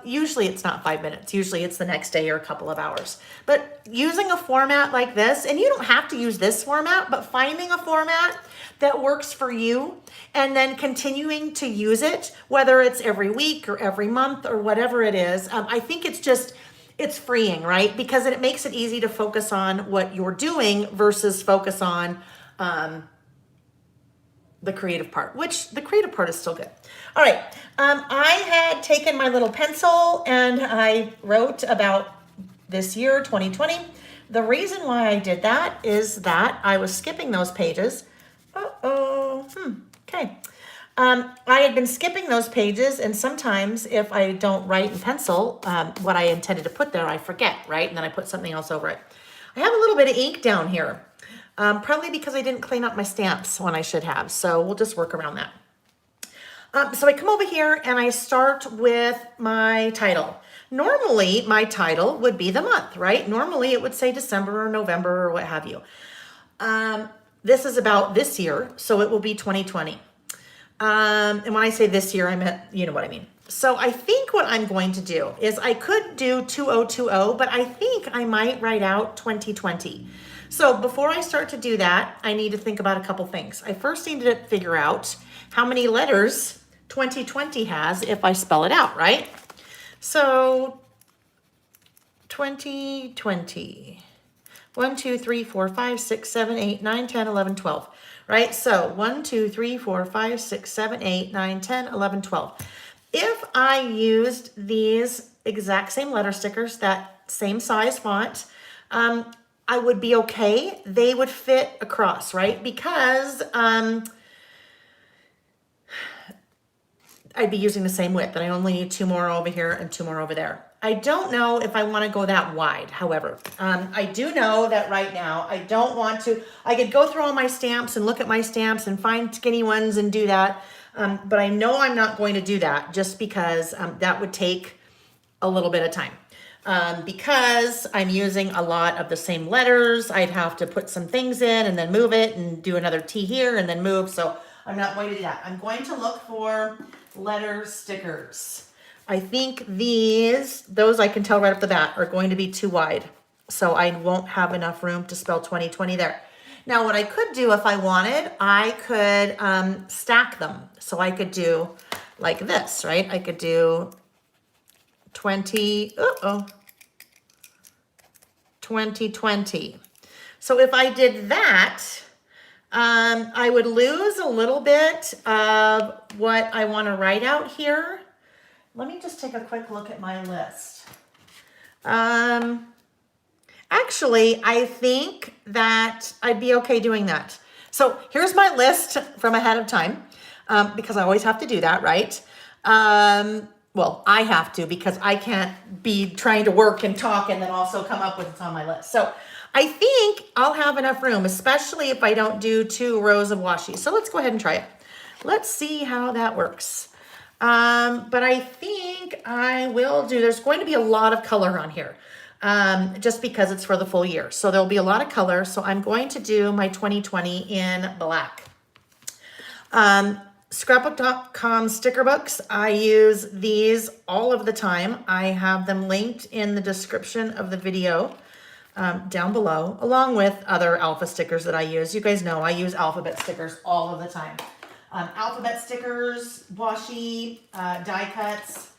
Usually it's not 5 minutes. Usually it's the next day or a couple of hours. But using a format like this, and you don't have to use this format, but finding a format that works for you and then continuing to use it, whether it's every week or every month or whatever it is, I think it's freeing, right? Because it makes it easy to focus on what you're doing versus focus on the creative part, which the creative part is still good. All right, I had taken my little pencil and I wrote about this year, 2020. The reason why I did that is that I was skipping those pages. Okay. I had been skipping those pages, and sometimes if I don't write in pencil what I intended to put there, I forget, right? And then I put something else over it. I have a little bit of ink down here, probably because I didn't clean up my stamps when I should have, so we'll just work around that. So I come over here and I start with my title. Normally, my title would be the month, right? Normally, it would say December or November or what have you. This is about this year, so it will be 2020. And when I say this year, I meant, you know what I mean. So I think what I'm going to do is I could do 2020, but I think I might write out 2020. So before I start to do that, I need to think about a couple things. I first need to figure out how many letters 2020 has if I spell it out, right? So 2020. 1, 2, 3, 4, 5, 6, 7, 8, 9, 10, 11, 12, right? So 1, 2, 3, 4, 5, 6, 7, 8, 9, 10, 11, 12. If I used these exact same letter stickers, that same size font, I would be okay. They would fit across, right? Because I'd be using the same width, and I only need 2 more over here and 2 more over there. I don't know if I want to go that wide, however. I do know that right now I don't want to. I could go through all my stamps and look at my stamps and find skinny ones and do that, but I know I'm not going to do that just because that would take a little bit of time. Because I'm using a lot of the same letters, I'd have to put some things in and then move it and do another T here and then move, so I'm not going to do that. I'm going to look for letter stickers. I think those I can tell right off the bat are going to be too wide. So I won't have enough room to spell 2020 there. Now what I could do if I wanted, I could stack them. So I could do like this, right? I could do 20, 20, 20. So if I did that, I would lose a little bit of what I want to write out here. Let me just take a quick look at my list. Actually, I think that I'd be okay doing that. So here's my list from ahead of time, because I always have to do that, right? Well, I have to, because I can't be trying to work and talk and then also come up with what's on my list. So I think I'll have enough room, especially if I don't do 2 rows of washi. So let's go ahead and try it. Let's see how that works. But I think I will do, there's going to be a lot of color on here, just because it's for the full year. So there'll be a lot of color. So I'm going to do my 2020 in black. Scrapbook.com sticker books. I use these all of the time. I have them linked in the description of the video down below, along with other alpha stickers that I use. You guys know I use alphabet stickers all of the time. Alphabet stickers, washi, die cuts.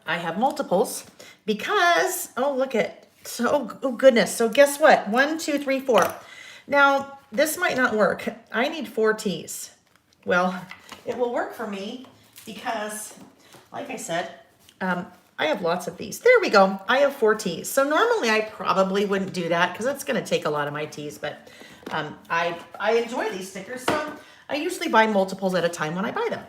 I have multiples because, oh, look at, so, oh goodness. So guess what? 1, 2, 3, 4. Now, this might not work. I need 4 T's. Well, it will work for me because, like I said, I have lots of these. There we go. I have 4 T's. So normally I probably wouldn't do that because it's going to take a lot of my T's, but I enjoy these stickers. So I usually buy multiples at a time when I buy them.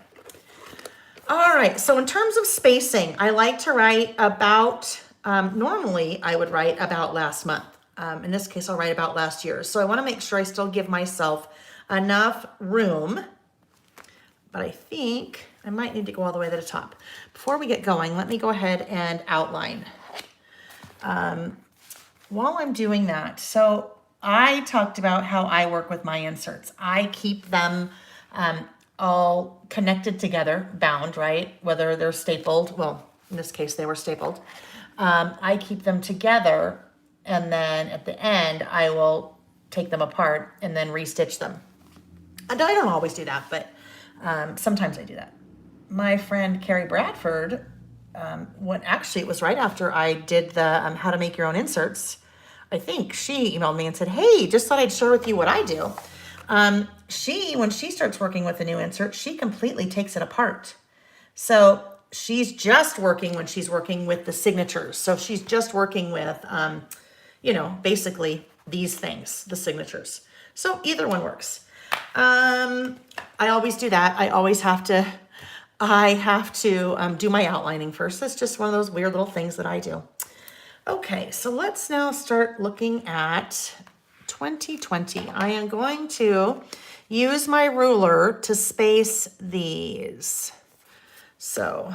All right. So in terms of spacing, I like to write about, normally I would write about last month. In this case, I'll write about last year. So I want to make sure I still give myself enough room. But I think I might need to go all the way to the top. Before we get going, let me go ahead and outline. While I'm doing that, so I talked about how I work with my inserts. I keep them all connected together, bound, right? Whether they're stapled, well, in this case, they were stapled. I keep them together, and then at the end, I will take them apart and then restitch them. And I don't always do that, but sometimes I do that. My friend Carrie Bradford, actually it was right after I did the how to make your own inserts. I think she emailed me and said, hey, just thought I'd share with you what I do. When she starts working with a new insert, she completely takes it apart. So she's just working when she's working with the signatures. So she's just working with, basically these things, the signatures. So either one works. I always do that. I always have to, do my outlining first. That's just one of those weird little things that I do. Okay, so let's now start looking at 2020. I am going to use my ruler to space these. So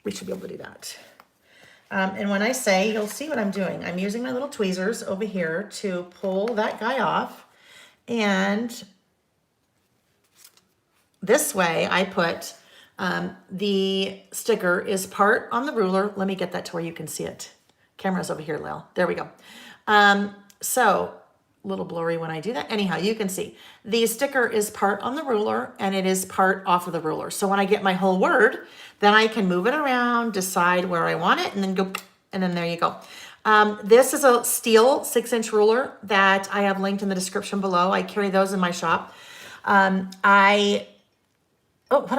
we should be able to do that. And when I say, you'll see what I'm doing. I'm using my little tweezers over here to pull that guy off. And this way I put the sticker is part on the ruler. Let me get that to where you can see it. Camera's over here, Lil. There we go. So a little blurry when I do that. Anyhow, you can see the sticker is part on the ruler and it is part off of the ruler. So when I get my whole word, then I can move it around, decide where I want it, and then go, and then there you go. This is a steel 6-inch ruler that I have linked in the description below. I carry those in my shop. What am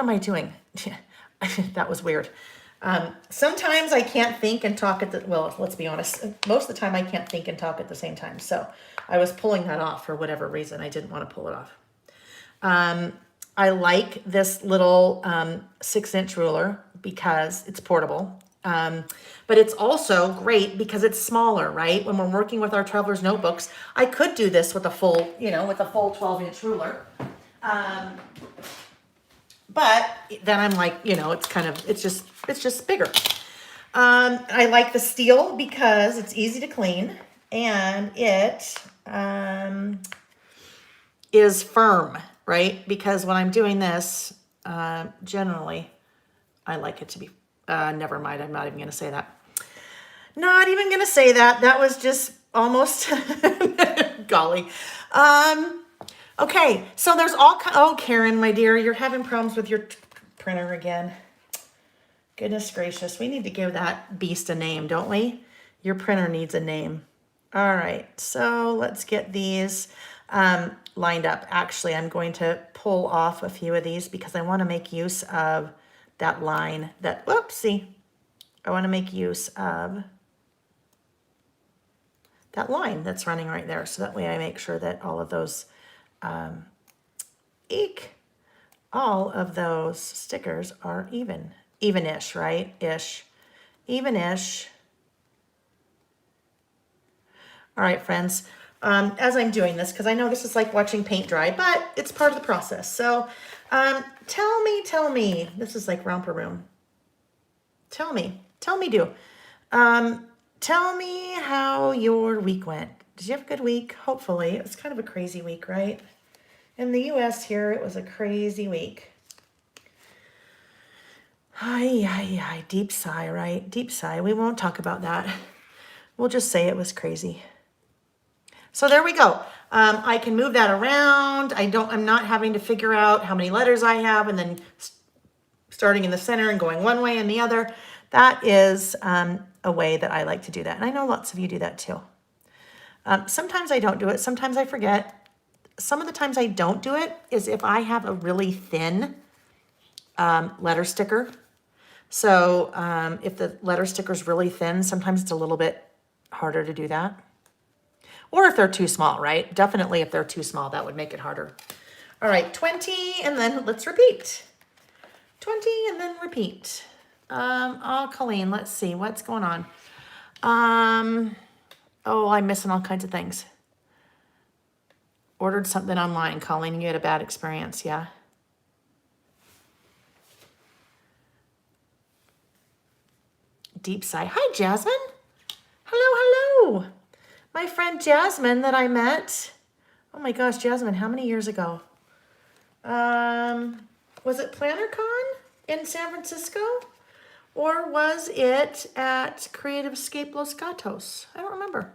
I doing? That was weird. Sometimes I can't think and talk well, let's be honest. Most of the time I can't think and talk at the same time. So I was pulling that off for whatever reason. I didn't want to pull it off. I like this little 6-inch ruler because it's portable. But it's also great because it's smaller, right? When we're working with our traveler's notebooks, I could do this with a full, with a full 12-inch ruler. But then I'm like, it's just bigger. I like the steel because it's easy to clean and it is firm, right? Because when I'm doing this, generally, I like it to be, never mind, I'm not even going to say that. Not even going to say that. That was just almost Golly. Okay, so there's oh, Karen, my dear, you're having problems with your printer again. Goodness gracious, we need to give that beast a name, don't we? Your printer needs a name. All right, so let's get these lined up. Actually, I'm going to pull off a few of these because I want to make use of that line that, whoopsie. I want to make use of that line that's running right there. So that way I make sure that all of those, all of those stickers are even-ish, right? Even-ish. All right, friends, as I'm doing this, because I know this is like watching paint dry, but it's part of the process. So tell me, this is like romper room. Tell me, do. Tell me how your week went. Did you have a good week? Hopefully. It was kind of a crazy week, right? In the US here, it was a crazy week. Hi, deep sigh, right? Deep sigh. We won't talk about that. We'll just say it was crazy. So there we go. I can move that around. I'm not having to figure out how many letters I have and then starting in the center and going one way and the other. That is a way that I like to do that. And I know lots of you do that too. Sometimes I don't do it. Sometimes I forget. Some of the times I don't do it is if I have a really thin letter sticker. So if the letter sticker is really thin, sometimes it's a little bit harder to do that. Or if they're too small, right? Definitely if they're too small, that would make it harder. All right, 20, and then let's repeat. 20, and then repeat. Oh, Colleen, let's see, what's going on? Oh, I'm missing all kinds of things. Ordered something online, Colleen, and you had a bad experience, yeah? Deep sigh. Hi, Jasmine. Hello. My friend Jasmine that I met. Oh my gosh, Jasmine, how many years ago? Was it PlannerCon in San Francisco? Or was it at Creative Escape Los Gatos? I don't remember.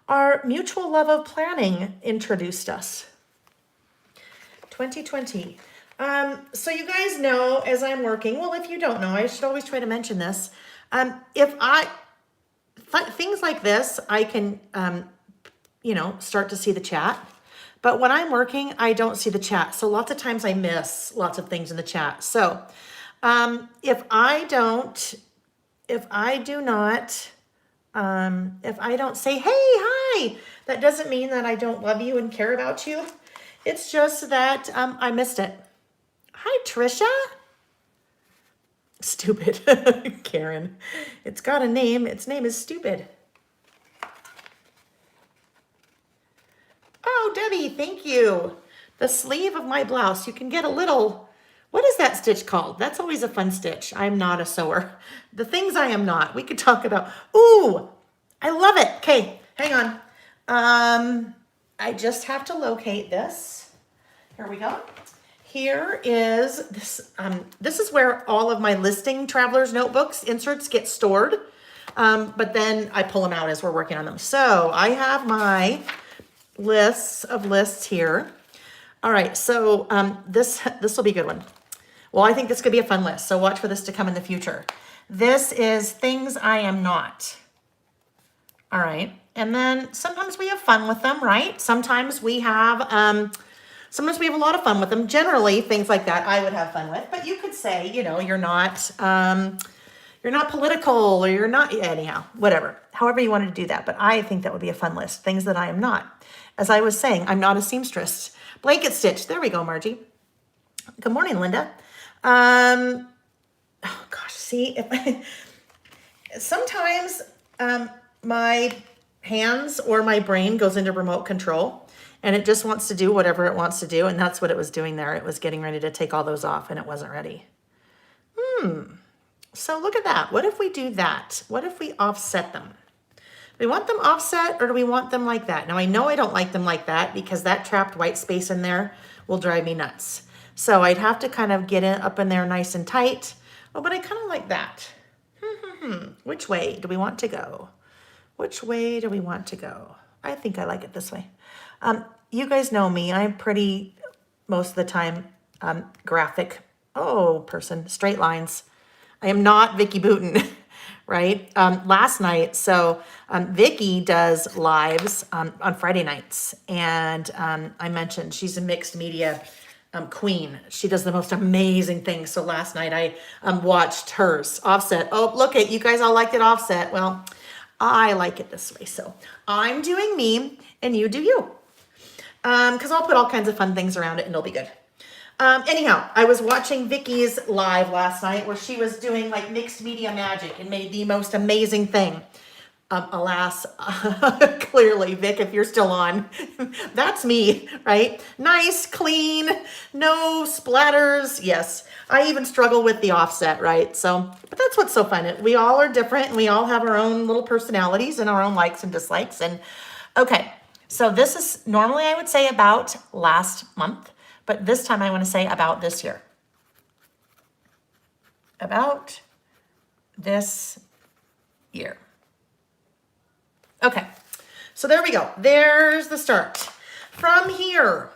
Our mutual love of planning introduced us. 2020. So you guys know as I'm working, well, if you don't know, I should always try to mention this. Things like this, I can, start to see the chat. But when I'm working, I don't see the chat. So lots of times I miss lots of things in the chat. So if I don't say, hey, hi, that doesn't mean that I don't love you and care about you. It's just that I missed it. Hi, Trisha. Stupid. Karen. It's got a name. Its name is Stupid. Oh, Debbie, thank you. The sleeve of my blouse. You can get a little, what is that stitch called? That's always a fun stitch. I'm not a sewer. The things I am not. We could talk about. Ooh, I love it. Okay, hang on. I just have to locate this. Here we go. Here is this. This is where all of my listing travelers notebooks inserts get stored. But then I pull them out as we're working on them. So I have my lists of lists here. All right, so this will be a good one. Well, I think this could be a fun list. So watch for this to come in the future. This is things I am not. All right, and then sometimes we have fun with them, right? Sometimes we have a lot of fun with them. Generally, things like that I would have fun with. But you could say, you're not political, or you're not, anyhow, whatever. However you wanted to do that. But I think that would be a fun list. Things that I am not. As I was saying, I'm not a seamstress. Blanket stitch. There we go, Margie. Good morning, Linda. Oh gosh, see, sometimes my hands or my brain goes into remote control. And it just wants to do whatever it wants to do. And that's what it was doing there. It was getting ready to take all those off and it wasn't ready. So look at that. What if we do that? What if we offset them? Do we want them offset or do we want them like that? Now I know I don't like them like that because that trapped white space in there will drive me nuts. So I'd have to kind of get it up in there nice and tight. Oh, but I kind of like that. Which way do we want to go? Which way do we want to go? I think I like it this way. You guys know me. I'm pretty, most of the time, graphic, person, straight lines. I am not Vicky Booten, right? Last night, Vicky does lives on Friday nights. And I mentioned she's a mixed media queen. She does the most amazing things. So last night I watched hers, Offset. Oh, look at, you guys all liked it Offset. Well, I like it this way. So I'm doing me and you do you. Because I'll put all kinds of fun things around it and it'll be good. Anyhow, I was watching Vicky's live last night where she was doing like mixed media magic and made the most amazing thing. Alas, clearly, Vic, if you're still on, that's me, right? Nice, clean, no splatters. Yes, I even struggle with the offset, right? So, but that's what's so fun. We all are different and we all have our own little personalities and our own likes and dislikes. And okay, so this is normally I would say about last month, but this time I want to say about this year. About this year. Okay, so there we go. There's the start. From here,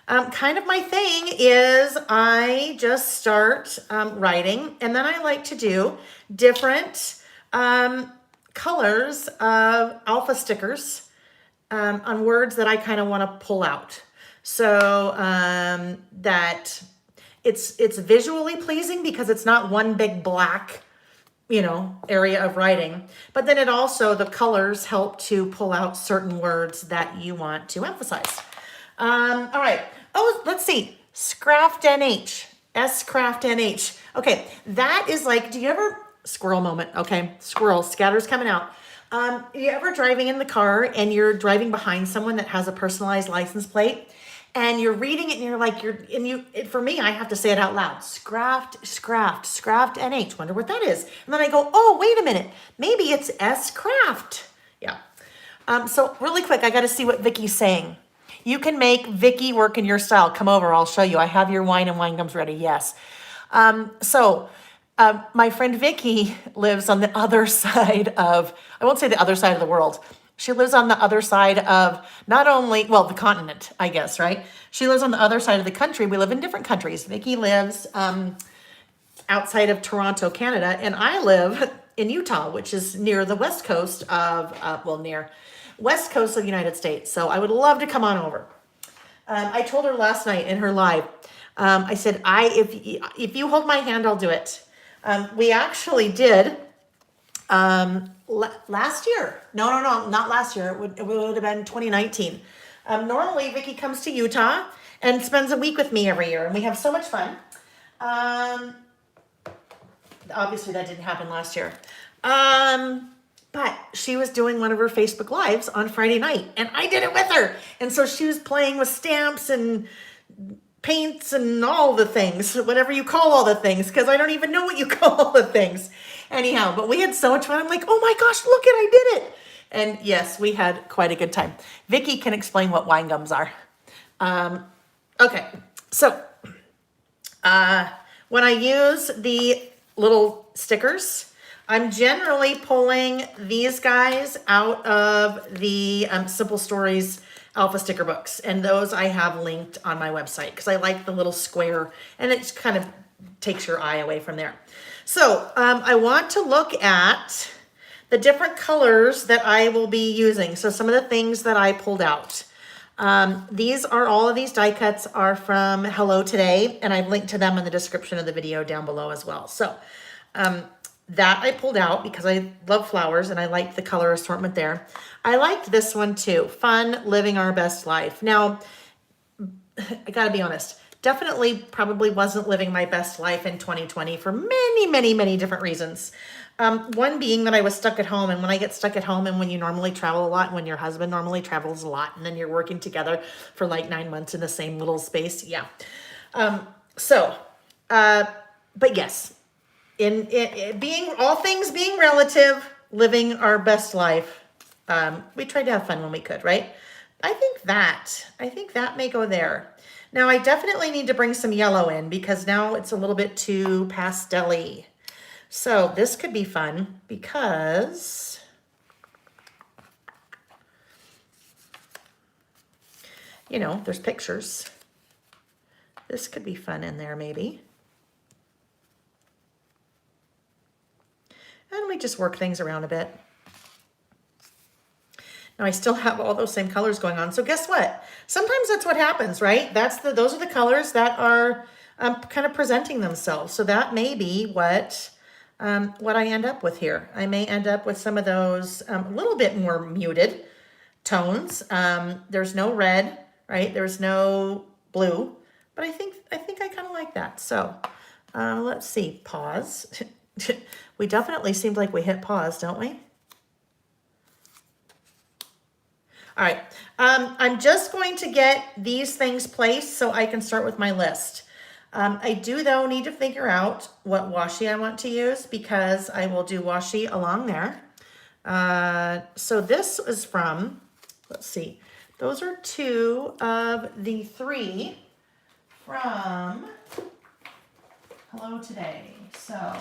kind of my thing is I just start writing, and then I like to do different colors of alpha stickers on words that I kind of want to pull out. So that it's visually pleasing because it's not one big black area of writing, but then it also, the colors help to pull out certain words that you want to emphasize. All right. Oh, let's see. Scraft NH, S-Craft NH. Okay. That is like, do you ever, squirrel moment. Okay. Squirrel, scatter's coming out. You ever driving in the car and you're driving behind someone that has a personalized license plate? And you're reading it and you're like, for me, I have to say it out loud. Scraft NH. Wonder what that is. And then I go, oh, wait a minute. Maybe it's S-Craft. Yeah. So really quick, I got to see what Vicky's saying. You can make Vicky work in your style. Come over, I'll show you. I have your wine and wine gums ready. Yes. My friend Vicky lives on the other side of, I won't say the other side of the world. She lives on the other side of not only, well, the continent, I guess, right? She lives on the other side of the country. We live in different countries. Vicky lives outside of Toronto, Canada, and I live in Utah, which is near the west coast of, near west coast of the United States. So I would love to come on over. I told her last night in her live, I said, if you hold my hand, I'll do it. We actually did last year. No, not last year. It would have been 2019. Normally, Vicky comes to Utah and spends a week with me every year, and we have so much fun. Obviously, that didn't happen last year. But she was doing one of her Facebook Lives on Friday night, and I did it with her. And so she was playing with stamps and paints and all the things, whatever you call all the things, because I don't even know what you call all the things. Anyhow, but we had so much fun. I'm like, oh my gosh, look it, I did it. And yes, we had quite a good time. Vicky can explain what wine gums are. Okay, so when I use the little stickers, I'm generally pulling these guys out of the Simple Stories alpha sticker books. And those I have linked on my website because I like the little square and it just kind of takes your eye away from there. So I want to look at the different colors that I will be using. So some of the things that I pulled out. All of these die cuts are from Hello Today, and I've linked to them in the description of the video down below as well. So that I pulled out because I love flowers and I liked the color assortment there. I liked this one too. Fun, living our best life. Now, I gotta be honest. Definitely probably wasn't living my best life in 2020 for many, many, many different reasons. One being that I was stuck at home, and when I get stuck at home and when you normally travel a lot, when your husband normally travels a lot, and then you're working together for like 9 months in the same little space. Yeah. But yes, in being all things being relative, living our best life, we tried to have fun when we could, right? I think that may go there. Now, I definitely need to bring some yellow in because now it's a little bit too pastel-y. So this could be fun because you know, there's pictures. This could be fun in there maybe. And we just work things around a bit. Now I still have all those same colors going on. So guess what? Sometimes that's what happens, right? Those are the colors that are kind of presenting themselves. So that may be what I end up with here. I may end up with some of those a little bit more muted tones. There's no red, right? There's no blue, but I think I kind of like that. So let's see, pause. We definitely seemed like we hit pause, don't we? All right, I'm just going to get these things placed so I can start with my list. I do, though, need to figure out what washi I want to use because I will do washi along there. So this is from, let's see, those are 2 of the 3 from Hello Today. So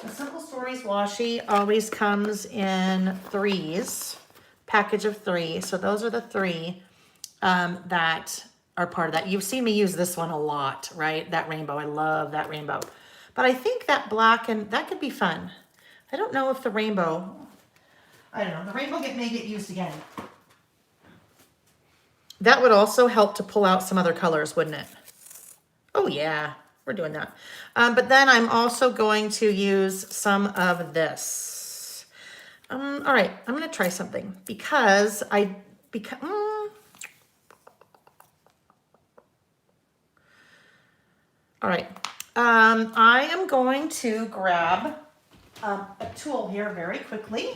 the Simple Stories washi always comes in 3s. Package of 3. So those are the 3 that are part of that. You've seen me use this one a lot, right? That rainbow. I love that rainbow. But I think that black and that could be fun. I don't know if the rainbow, I don't know, the rainbow may get used again. That would also help to pull out some other colors, wouldn't it? Oh yeah, we're doing that. But then I'm also going to use some of this. All right, I'm going to try something because all right, I am going to grab a tool here very quickly.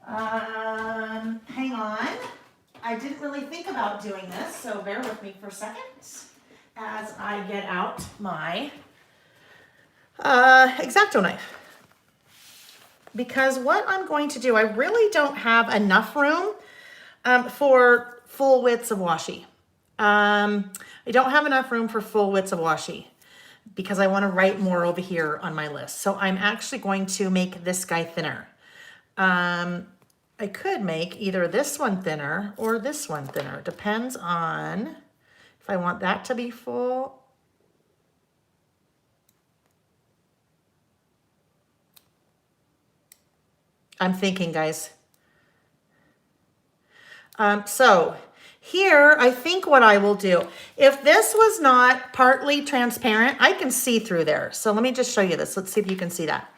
Hang on. I didn't really think about doing this, so bear with me for a second as I get out my X-Acto knife. Because what I'm going to do, I really don't have enough room for full widths of washi. I don't have enough room for full widths of washi because I want to write more over here on my list. So I'm actually going to make this guy thinner. I could make either this one thinner or this one thinner. Depends on if I want that to be full. I'm thinking, guys. So here, I think what I will do, if this was not partly transparent, I can see through there. So let me just show you this. Let's see if you can see that.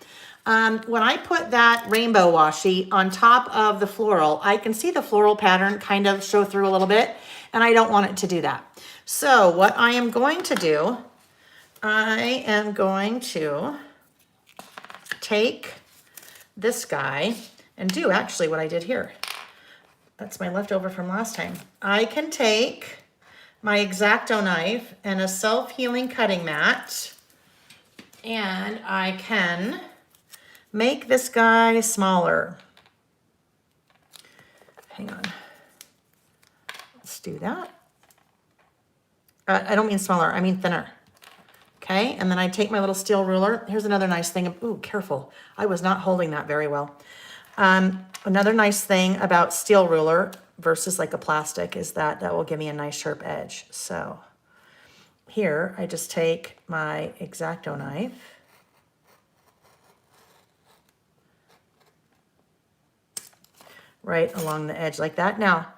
When I put that rainbow washi on top of the floral, I can see the floral pattern kind of show through a little bit, and I don't want it to do that. So what I am going to do, I am going to take this guy and do actually what I did here. That's my leftover from last time. I can take my X-Acto knife and a self-healing cutting mat, and I can make this guy smaller. Hang on. Let's do that. I don't mean smaller, I mean thinner. Okay, and then I take my little steel ruler. Here's another nice thing. Ooh, careful. I was not holding that very well. Another nice thing about steel ruler versus like a plastic is that will give me a nice sharp edge. So here, I just take my X-Acto knife. Right along the edge like that. Now,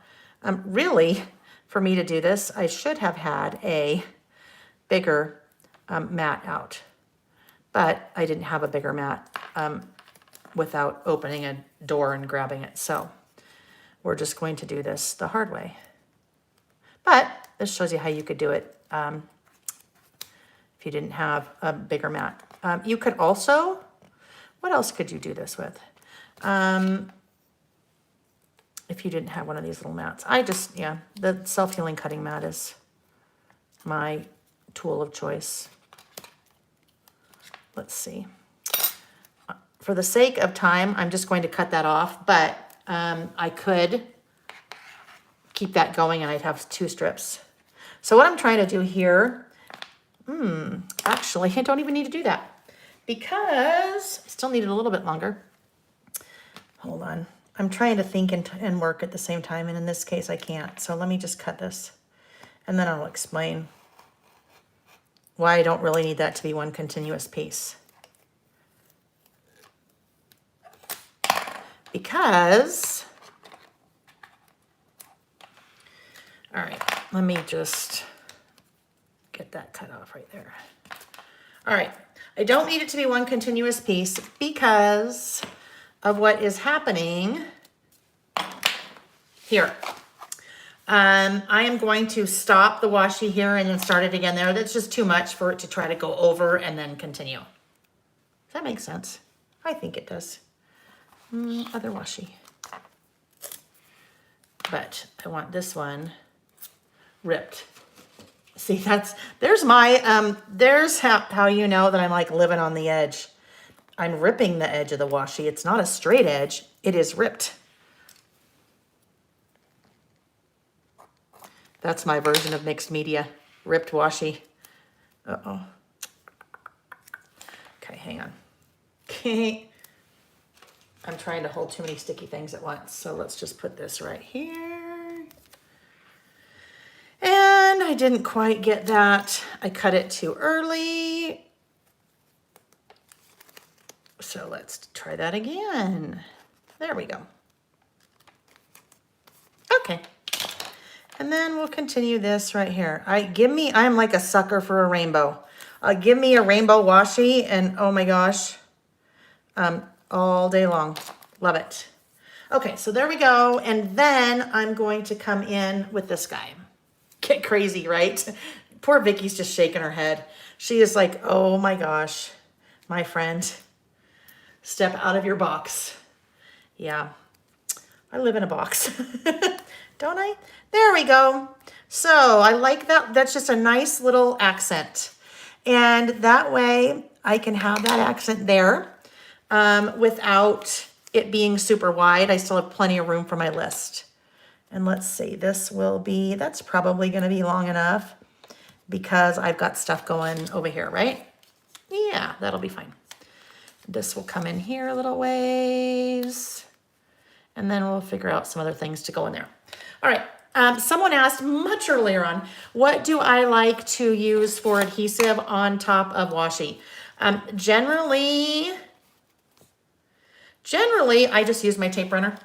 really, for me to do this, I should have had a bigger mat out, but I didn't have a bigger mat without opening a door and grabbing it. So we're just going to do this the hard way. But this shows you how you could do it if you didn't have a bigger mat. You could also, what else could you do this with? If you didn't have one of these little mats. Yeah, the self-healing cutting mat is my tool of choice. Let's see. For the sake of time, I'm just going to cut that off, but I could keep that going and I'd have 2 strips. So what I'm trying to do here, actually, I don't even need to do that because I still need it a little bit longer. Hold on. I'm trying to think and work at the same time, and in this case I can't. So let me just cut this, and then I'll explain why I don't really need that to be one continuous piece. Because, all right, let me just get that cut off right there. All right, I don't need it to be one continuous piece because of what is happening here. I am going to stop the washi here and then start it again there. That's just too much for it to try to go over and then continue. Does that make sense? I think it does. Other washi. But I want this one ripped. See, there's my, there's how you know that I'm like living on the edge. I'm ripping the edge of the washi. It's not a straight edge. It is ripped. That's my version of mixed media. Ripped washi. Uh-oh. Okay, hang on. Okay. I'm trying to hold too many sticky things at once. So let's just put this right here. And I didn't quite get that. I cut it too early. So let's try that again. There we go. Okay. And then we'll continue this right here. I'm like a sucker for a rainbow. Give me a rainbow washi and oh my gosh, all day long. Love it. Okay, so there we go. And then I'm going to come in with this guy. Get crazy, right? Poor Vicky's just shaking her head. She is like, oh my gosh, my friend, step out of your box. Yeah, I live in a box, don't I? There we go. So I like that. That's just a nice little accent. And that way I can have that accent there without it being super wide. I still have plenty of room for my list. And let's see, that's probably going to be long enough because I've got stuff going over here, right? Yeah, that'll be fine. This will come in here a little ways. And then we'll figure out some other things to go in there. All right. Someone asked much earlier on, what do I like to use for adhesive on top of washi? Generally, I just use my tape runner.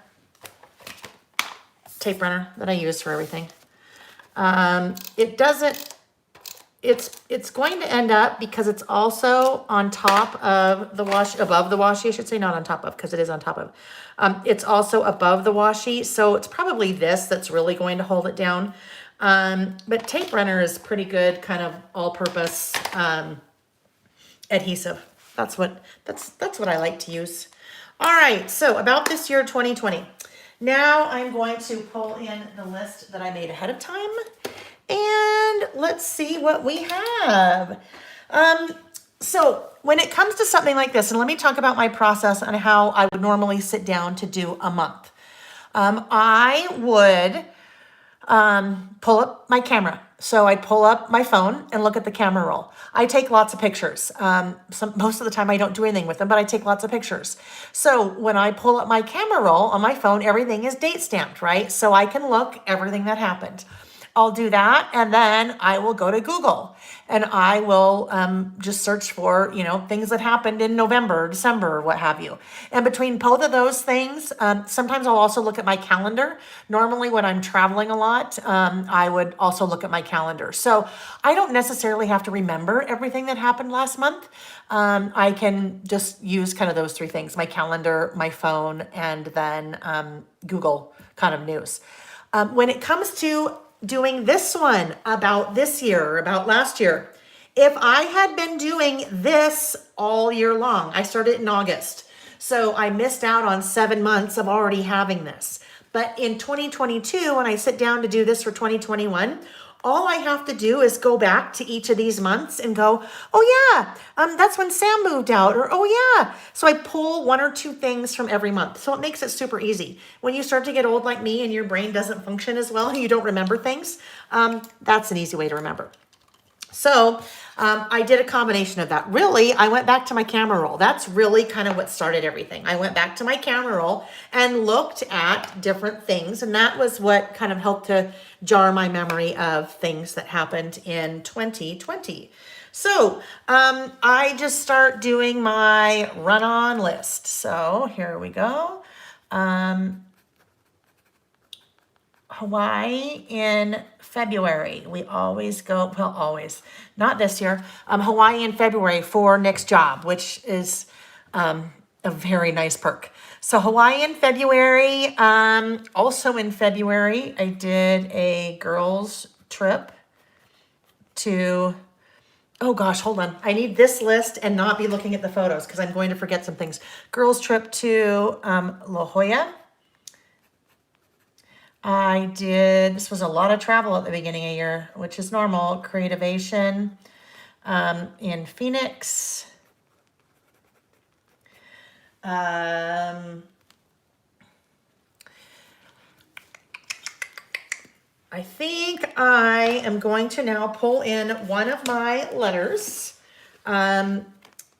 Tape runner that I use for everything. It's going to end up because it's also on top of the washi, above the washi, I should say, not on top of, because it is on top of. It's also above the washi, so it's probably this that's really going to hold it down. But tape runner is pretty good, kind of all-purpose adhesive. That's what I like to use. All right, so about this year 2020. Now I'm going to pull in the list that I made ahead of time. And let's see what we have. So when it comes to something like this, and let me talk about my process and how I would normally sit down to do a month. I would pull up my camera. So I'd pull up my phone and look at the camera roll. I take lots of pictures. Most of the time I don't do anything with them, but I take lots of pictures. So when I pull up my camera roll on my phone, everything is date stamped, right? So I can look everything that happened. I'll do that, and then I will go to Google, and I will just search for, things that happened in November, December, or what have you. And between both of those things, sometimes I'll also look at my calendar. Normally when I'm traveling a lot, I would also look at my calendar. So I don't necessarily have to remember everything that happened last month. I can just use kind of those three things: my calendar, my phone, and then Google kind of news. When it comes to doing this one about this year, about last year, if I had been doing this all year long, I started in August, so I missed out on 7 months of already having this. But in 2022, when I sit down to do this for 2021, all I have to do is go back to each of these months and go, oh yeah, that's when Sam moved out, or oh yeah. So I pull one or two things from every month. So it makes it super easy. When you start to get old like me and your brain doesn't function as well and you don't remember things, that's an easy way to remember. So I did a combination of that. Really, I went back to my camera roll. That's really kind of what started everything. I went back to my camera roll and looked at different things. And that was what kind of helped to jar my memory of things that happened in 2020. So I just start doing my run-on list. So here we go. Hawaii in February. We always go, well, always, not this year. Hawaii in February for next job, which is a very nice perk. So Hawaii in February. Also in February, I did a girls trip to, oh gosh, hold on. I need this list and not be looking at the photos because I'm going to forget some things. Girls trip to La Jolla. I did, this was a lot of travel at the beginning of the year, which is normal. Creativation in Phoenix. I think I am going to now pull in one of my letters. And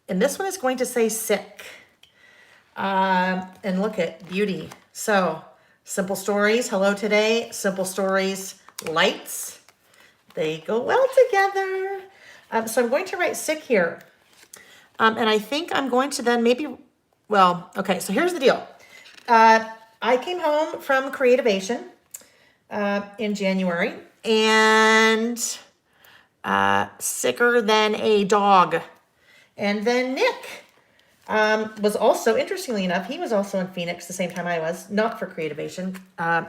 this one is going to say sick. And look at beauty. So, simple stories, hello today. Simple stories, lights. They go well together. So I'm going to write sick here. And I think I'm going to then maybe, well, okay, so here's the deal. I came home from Creativation in January and sicker than a dog. And then Nick was also, interestingly enough, he was also in Phoenix the same time I was, not for Creativation.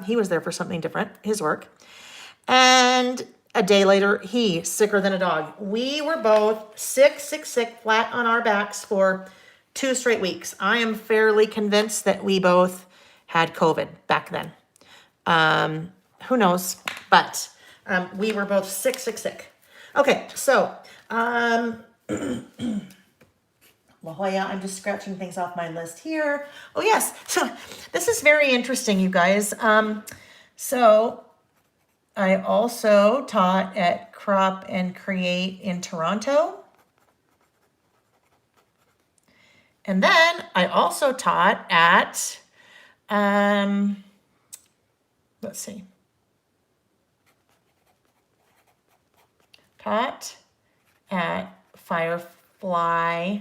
He was there for something different, his work. And a day later, he, sicker than a dog. We were both sick, flat on our backs for 2 straight weeks. I am fairly convinced that we both had COVID back then. Who knows? But we were both sick. Okay, so La Jolla, I'm just scratching things off my list here. Oh yes, so this is very interesting, you guys. So I also taught at Crop and Create in Toronto. And then I also taught at, let's see. Taught at Firefly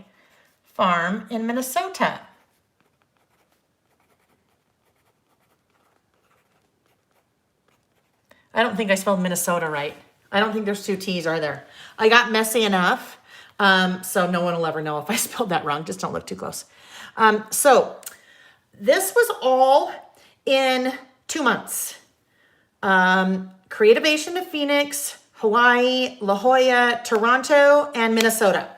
Farm in Minnesota. I don't think I spelled Minnesota right. I don't think there's 2 T's, are there? I got messy enough, so no one will ever know if I spelled that wrong. Just don't look too close. So this was all in 2 months. Creativation to Phoenix, Hawaii, La Jolla, Toronto, and Minnesota.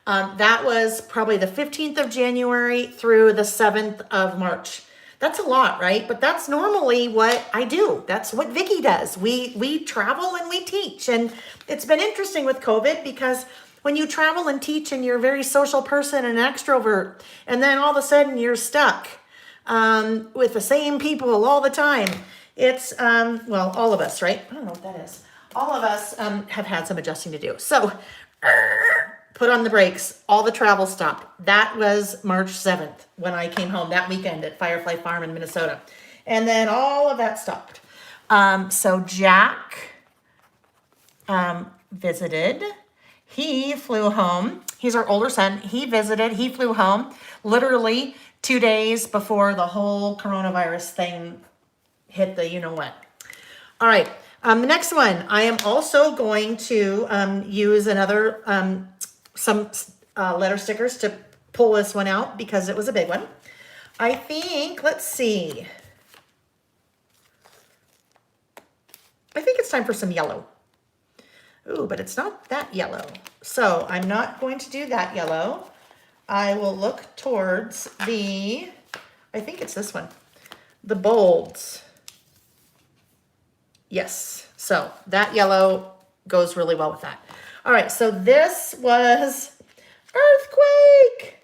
That was probably the 15th of January through the 7th of March. That's a lot, right? But that's normally what I do. That's what Vicky does. We travel and we teach. And it's been interesting with COVID because when you travel and teach and you're a very social person and an extrovert, and then all of a sudden you're stuck with the same people all the time. It's, well, all of us, right? I don't know what that is. All of us have had some adjusting to do. So, put on the brakes, all the travel stopped. That was March 7th when I came home that weekend at Firefly Farm in Minnesota. And then all of that stopped. So Jack visited. He flew home. He's our older son. He visited. He flew home literally 2 days before the whole coronavirus thing hit the you-know-what. All right. The next one, I am also going to use another some letter stickers to pull this one out because it was a big one. I think, let's see. I think it's time for some yellow. Ooh, but it's not that yellow. So I'm not going to do that yellow. I will look towards the, I think it's this one, the bolds. Yes, so that yellow goes really well with that. All right, so this was earthquake.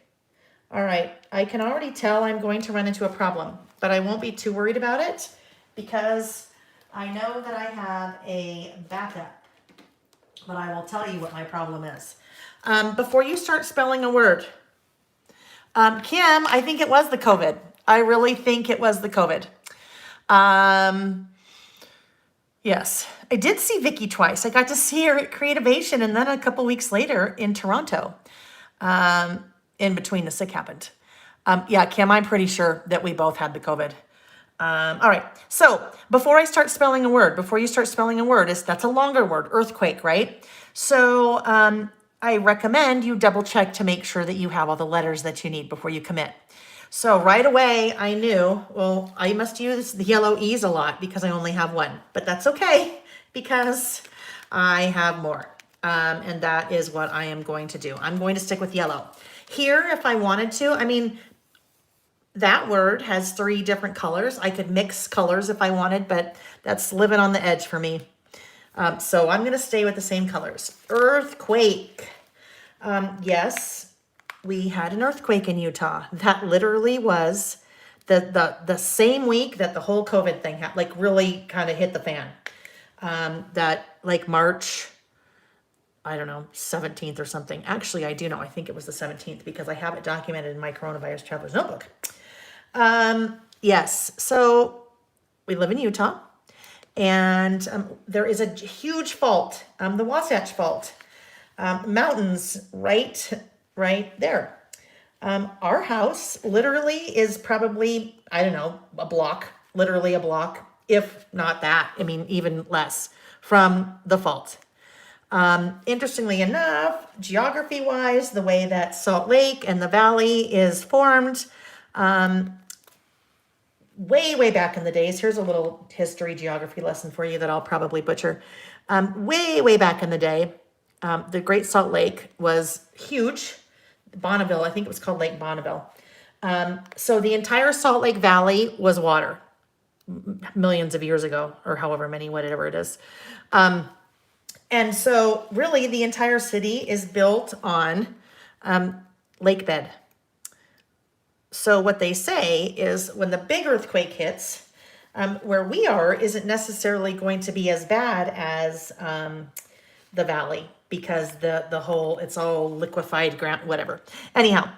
All right, I can already tell I'm going to run into a problem, but I won't be too worried about it because I know that I have a backup. but I will tell you what my problem is. Before you start spelling a word, Kim, I think it was the COVID. I really think it was the COVID. Yes, I did see Vicky twice. I got to see her at Creativation and then a couple weeks later in Toronto, in between the sick happened. Yeah, Kim, I'm pretty sure that we both had the COVID. All right, so before I start spelling a word, before you start spelling a word, that's a longer word, earthquake, right? So I recommend you double check to make sure that you have all the letters that you need before you commit. So right away, I knew, well, I must use the yellow E's a lot because I only have one, but that's okay because I have more. And that is what I am going to do. I'm going to stick with yellow. Here, if I wanted to, I mean, that word has 3 different colors. I could mix colors if I wanted, but that's living on the edge for me. So I'm going to stay with the same colors. Earthquake. Yes, we had an earthquake in Utah. That literally was the same week that the whole COVID thing happened, like really kind of hit the fan. That like March, I don't know, 17th or something. Actually, I do know. I think it was the 17th because I have it documented in my Coronavirus Traveler's Notebook. Yes, so we live in Utah, and there is a huge fault, the Wasatch Fault, mountains right there. Our house literally is probably, I don't know, a block, literally a block, if not that, I mean, even less from the fault. Interestingly enough, geography-wise, the way that Salt Lake and the valley is formed, way back in the days, here's a little history geography lesson for you that I'll probably butcher. Way back in the day, the Great Salt Lake was huge. Bonneville, I think it was called Lake Bonneville. So the entire Salt Lake Valley was water millions of years ago, or however many, whatever it is. And so really the entire city is built on lake bed. So what they say is when the big earthquake hits, where we are isn't necessarily going to be as bad as the valley because the whole, it's all liquefied ground, whatever. Anyhow,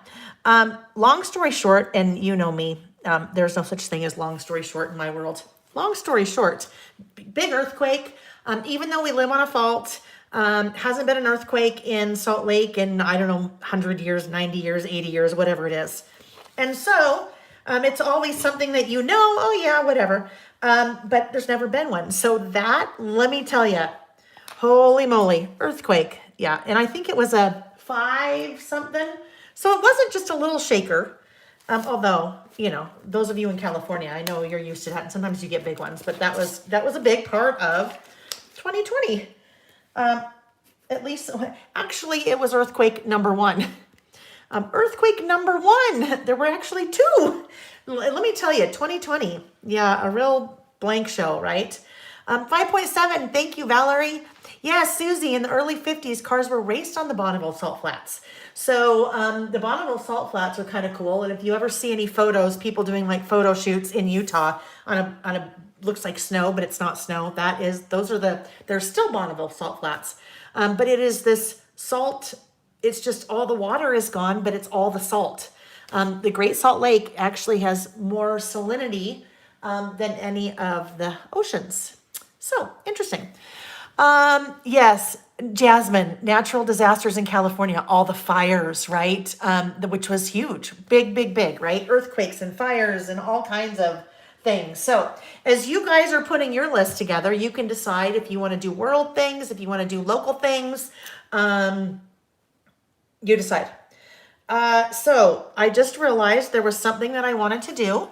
long story short, and you know me, there's no such thing as long story short in my world. Long story short, big earthquake, even though we live on a fault, hasn't been an earthquake in Salt Lake in, I don't know, 100 years, 90 years, 80 years, whatever it is. And so it's always something that you know, oh yeah, whatever. But there's never been one. So that, let me tell you, holy moly, earthquake. Yeah, and I think it was a 5 something. So it wasn't just a little shaker. Although, you know, those of you in California, I know you're used to that. And sometimes you get big ones, but that was a big part of 2020. At least, actually, it was earthquake number 1. Earthquake number 1. There were actually 2. Let me tell you, 2020. Yeah, a real blank show, right? 5.7. Thank you, Valerie. Yeah, Susie, in the early 50s, cars were raced on the Bonneville Salt Flats. So the Bonneville Salt Flats are kind of cool. And if you ever see any photos, people doing like photo shoots in Utah on a looks like snow, but it's not snow. They're still Bonneville Salt Flats. But it is this salt. It's just all the water is gone, but it's all the salt. The Great Salt Lake actually has more salinity than any of the oceans. So interesting. Yes, Jasmine, natural disasters in California, all the fires, right? Which was huge, big, right? Earthquakes and fires and all kinds of things. So as you guys are putting your list together, you can decide if you want to do world things, if you want to do local things. You decide. So I just realized there was something that I wanted to do.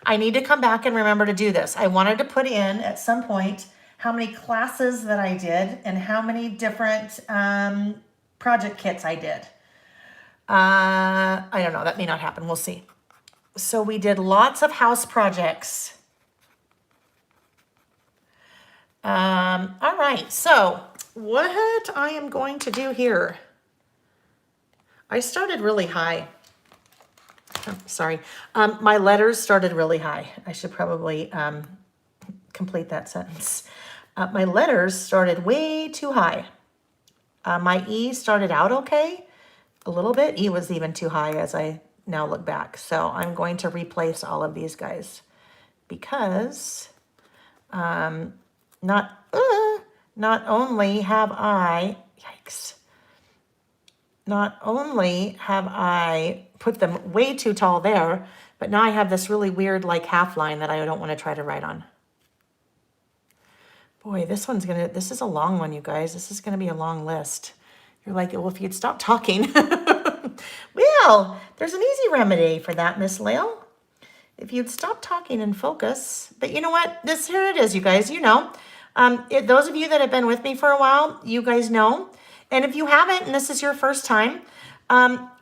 I need to come back and remember to do this. I wanted to put in at some point how many classes that I did and how many different project kits I did. I don't know. That may not happen. We'll see. So we did lots of house projects. All right. So what I am going to do here, I started really high. Oh, sorry. My letters started really high. I should probably complete that sentence. My letters started way too high. My E started out okay, a little bit. E was even too high as I now look back. So I'm going to replace all of these guys because not only have I, yikes, not only have I put them way too tall there, but now I have this really weird like half line that I don't want to try to write on. Boy, this is a long one, you guys. This is gonna be a long list. You're like, well, if you'd stop talking. Well, there's an easy remedy for that, Miss Lael. If you'd stop talking and focus. But you know what? Here it is, you guys, you know. Those of you that have been with me for a while, you guys know. And if you haven't, and this is your first time,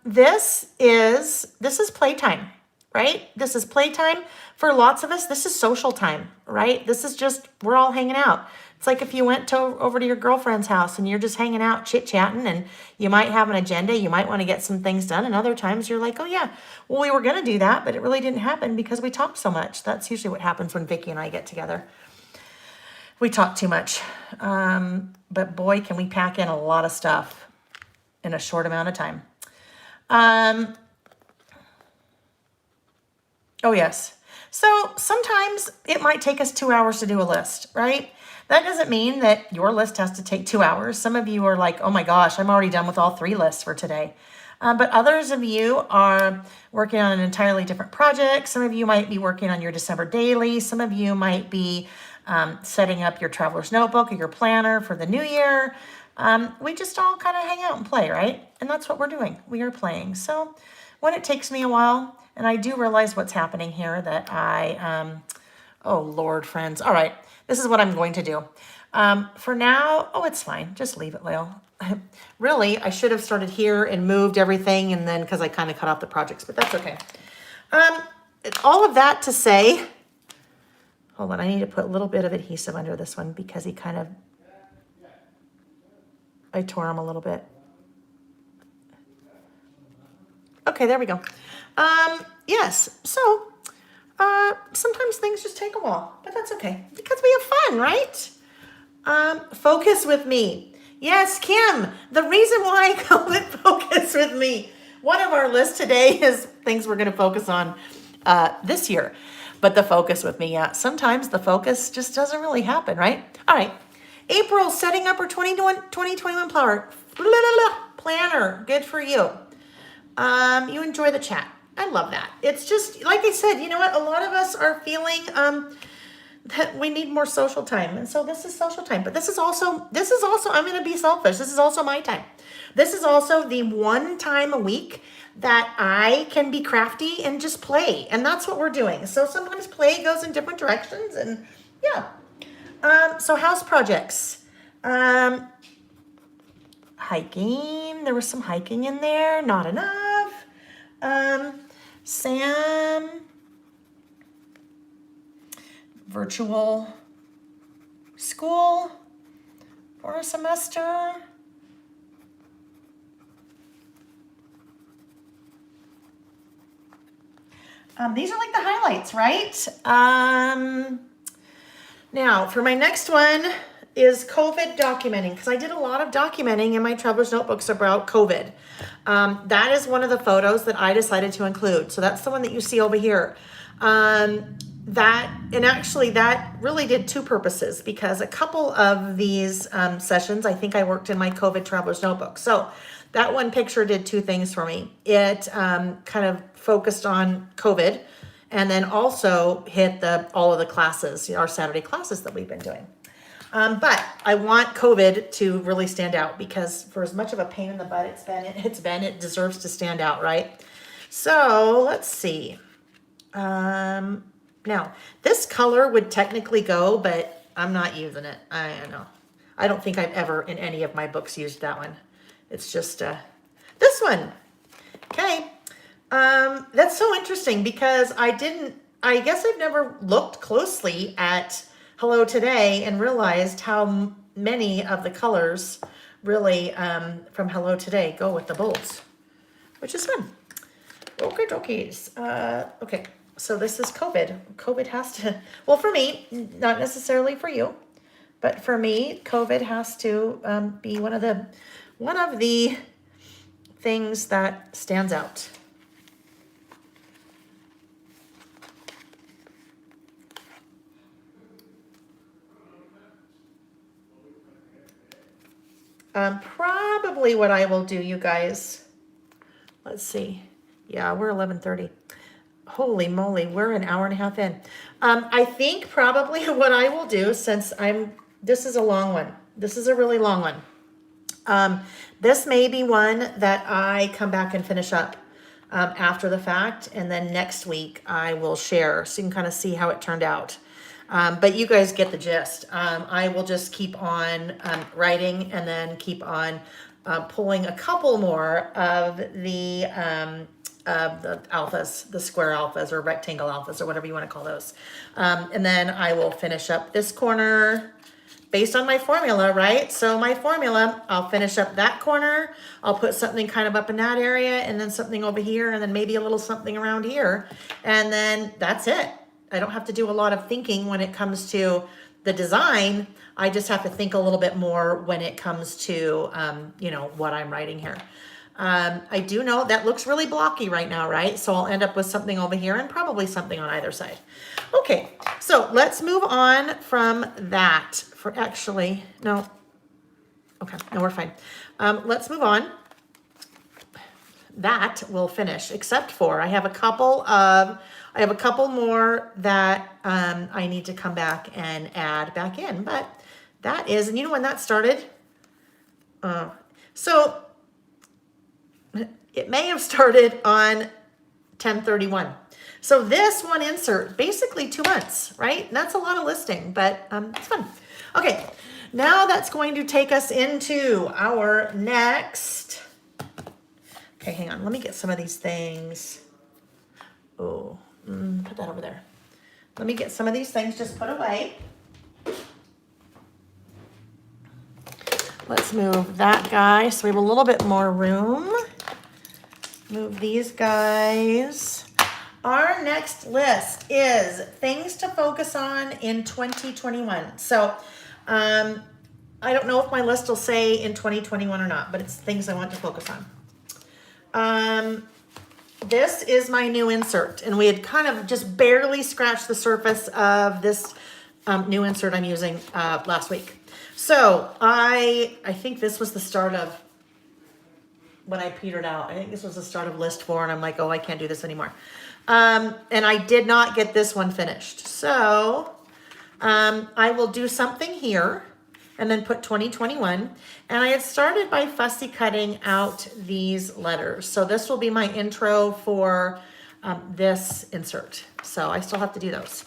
this is playtime, right? This is playtime. For lots of us, this is social time, right? This is just, we're all hanging out. It's like if you went over to your girlfriend's house and you're just hanging out, chit-chatting, and you might have an agenda, you might want to get some things done, and other times you're like, oh yeah, well, we were going to do that, but it really didn't happen because we talked so much. That's usually what happens when Vicki and I get together. We talk too much. But boy, can we pack in a lot of stuff in a short amount of time. Oh, yes. So sometimes it might take us 2 hours to do a list, right? That doesn't mean that your list has to take 2 hours. Some of you are like, oh my gosh, I'm already done with all 3 lists for today. But others of you are working on an entirely different project. Some of you might be working on your December daily. Some of you might be setting up your traveler's notebook or your planner for the new year. We just all kind of hang out and play, right? And that's what we're doing. We are playing. So when it takes me a while, and I do realize what's happening here, that oh Lord, friends. All right, this is what I'm going to do. For now, oh, it's fine. Just leave it, Leo. Really, I should have started here and moved everything, and then because I kind of cut off the projects, but that's okay. All of that to say, hold on, I need to put a little bit of adhesive under this one because he kind of, I tore him a little bit. Okay, there we go. Yes, so sometimes things just take a while, but that's okay because we have fun, right? Focus with me. Yes, Kim, the reason why I call it focus with me. One of our lists today is things we're going to focus on this year, but the focus with me, yeah, sometimes the focus just doesn't really happen, right? All right, April, setting up her 2021 planner. Good for you. You enjoy the chat. I love that. It's just, like I said, you know what? A lot of us are feeling that we need more social time. And so this is social time. But this is also, I'm going to be selfish. This is also my time. This is also the one time a week that I can be crafty and just play. And that's what we're doing. So sometimes play goes in different directions. And yeah. So house projects. Hiking. There was some hiking in there. Not enough. Sam. Virtual school for a semester. These are like the highlights, right? Now for my next one is COVID documenting, because I did a lot of documenting in my traveler's notebooks about COVID. That is one of the photos that I decided to include. So that's the one that you see over here. That really did 2 purposes, because a couple of these sessions, I think I worked in my COVID traveler's notebook. So that one picture did 2 things for me. It kind of focused on COVID, and then also hit all of the classes, our Saturday classes that we've been doing. But I want COVID to really stand out, because for as much of a pain in the butt it deserves to stand out, right? So let's see. Now, this color would technically go, but I'm not using it. I know. I don't think I've ever in any of my books used that one. It's just this one. Okay. That's so interesting, because I guess I've never looked closely at Hello Today and realized how many of the colors really from Hello Today go with the bolts, which is fun. Okay. Okay. So this is COVID. COVID has to, well, for me, not necessarily for you, but for me, COVID has to be one of one of the things that stands out. Probably what I will do, you guys. Let's see. Yeah, we're 11:30. Holy moly, we're an hour and a half in. I think probably what I will do, since this is a long one. This is a really long one. This may be one that I come back and finish up after the fact, and then next week I will share so you can kind of see how it turned out. But you guys get the gist. I will just keep on writing and then keep on pulling a couple more of the alphas, the square alphas or rectangle alphas or whatever you want to call those. And then I will finish up this corner based on my formula, right? So my formula, I'll finish up that corner. I'll put something kind of up in that area and then something over here and then maybe a little something around here. And then that's it. I don't have to do a lot of thinking when it comes to the design. I just have to think a little bit more when it comes to, what I'm writing here. I do know that looks really blocky right now, right? So I'll end up with something over here and probably something on either side. Okay, so let's move on from that. No, we're fine. Let's move on. That will finish, except for I have a couple more that I need to come back and add back in, but that is, and you know when that started? So it may have started on 10/31. So this one insert, basically 2 months, right? And that's a lot of listing, but it's fun. Okay, now that's going to take us into our next. Okay, hang on. Let me get some of these things. Oh, put that over there. Let me get some of these things just put away. Let's move that guy so we have a little bit more room. Move these guys. Our next list is things to focus on in 2021. So I don't know if my list will say in 2021 or not, but it's things I want to focus on. This is my new insert, and we had kind of just barely scratched the surface of this new insert I'm using last week. So I think this was the start of when I petered out. I think this was the start of list 4, and I'm like, oh, I can't do this anymore. And I did not get this one finished. So I will do something here and then put 2021. And I had started by fussy cutting out these letters. So this will be my intro for this insert. So I still have to do those.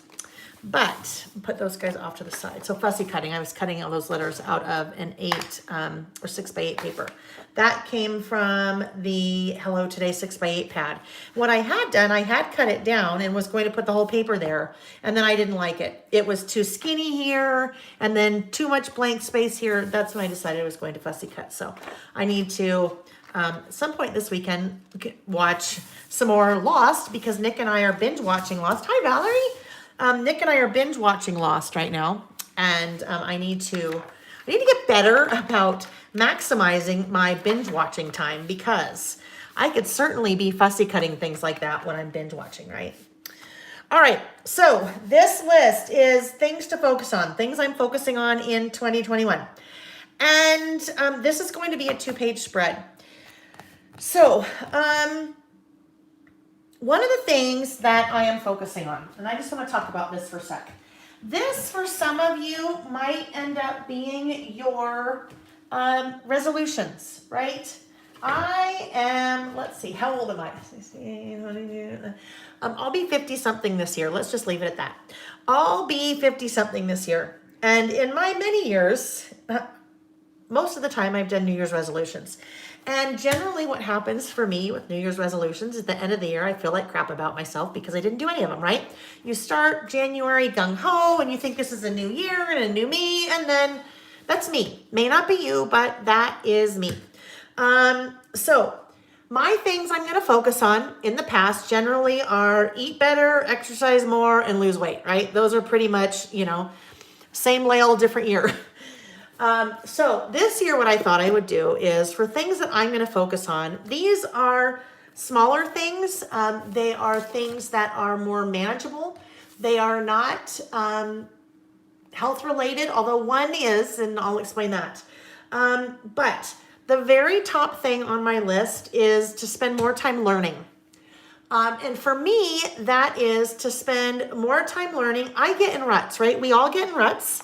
But put those guys off to the side. So fussy cutting, I was cutting all those letters out of an 8 or 6x8 paper. That came from the Hello Today 6x8 pad. What I had done, I had cut it down and was going to put the whole paper there, and then I didn't like it. It was too skinny here, and then too much blank space here. That's when I decided I was going to fussy cut. So I need to, at some point this weekend, watch some more Lost, because Nick and I are binge watching Lost. Hi, Valerie. Nick and I are binge watching Lost right now, and I need to get better about maximizing my binge watching time, because I could certainly be fussy cutting things like that when I'm binge watching, right? All right, so this list is things to focus on, things I'm focusing on in 2021. And this is going to be a 2-page spread. So, one of the things that I am focusing on, and I just want to talk about this for a sec. This, for some of you, might end up being your resolutions, right? I am, let's see, how old am I? I'll be 50-something this year. Let's just leave it at that. I'll be 50-something this year. And in my many years, most of the time I've done New Year's resolutions. And generally what happens for me with New Year's resolutions is at the end of the year, I feel like crap about myself because I didn't do any of them, right? You start January gung-ho and you think this is a new year and a new me, and then that's me. May not be you, but that is me. So my things I'm going to focus on in the past generally are eat better, exercise more, and lose weight, right? Those are pretty much, same layout, different year. So this year, what I thought I would do is for things that I'm going to focus on, these are smaller things. They are things that are more manageable. They are not health related, although one is, and I'll explain that. But the very top thing on my list is to spend more time learning. And for me, that is to spend more time learning. I get in ruts, right? We all get in ruts.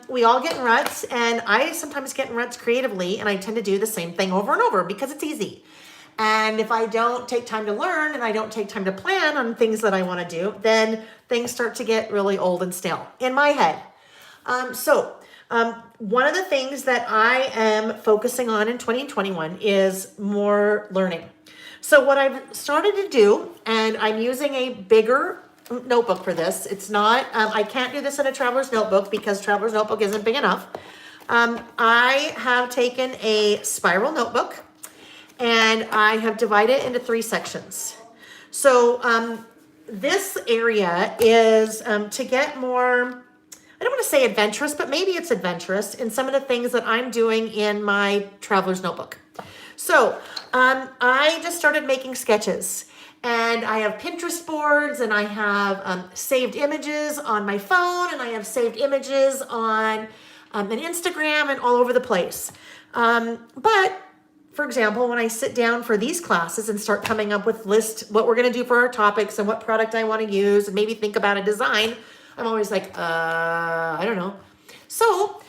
We all get in ruts, and I sometimes get in ruts creatively, and I tend to do the same thing over and over because it's easy. And if I don't take time to learn and I don't take time to plan on things that I want to do, then things start to get really old and stale in my head. One of the things that I am focusing on in 2021 is more learning. So what I've started to do, and I'm using a bigger notebook for this. It's not, I can't do this in a traveler's notebook because traveler's notebook isn't big enough. I have taken a spiral notebook and I have divided it into 3 sections. So this area is to get more, I don't want to say adventurous, but maybe it's adventurous in some of the things that I'm doing in my traveler's notebook. So I just started making sketches, and I have Pinterest boards, and I have saved images on my phone, and I have saved images on an Instagram and all over the place. But for example, when I sit down for these classes and start coming up with what we're going to do for our topics and what product I want to use and maybe think about a design, I'm always like, I don't know. So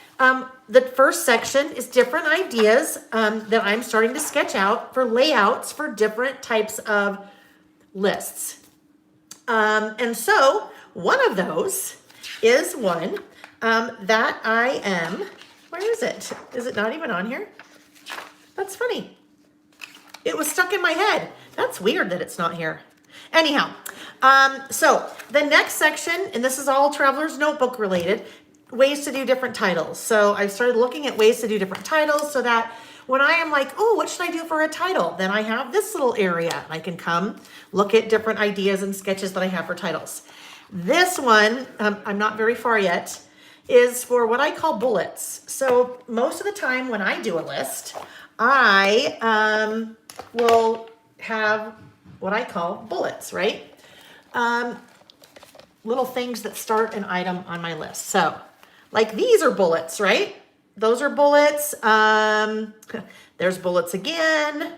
the first section is different ideas that I'm starting to sketch out for layouts for different types of lists. And so one of those is one that I am, where is it? Is it not even on here? That's funny. It was stuck in my head. That's weird that it's not here. Anyhow, so the next section, and this is all Traveler's Notebook related, ways to do different titles. So I started looking at ways to do different titles so that when I am like, oh, what should I do for a title? Then I have this little area. I can come look at different ideas and sketches that I have for titles. This one, I'm not very far yet, is for what I call bullets. So most of the time when I do a list, I will have what I call bullets, right? Little things that start an item on my list. So like these are bullets, right? Those are bullets. There's bullets again.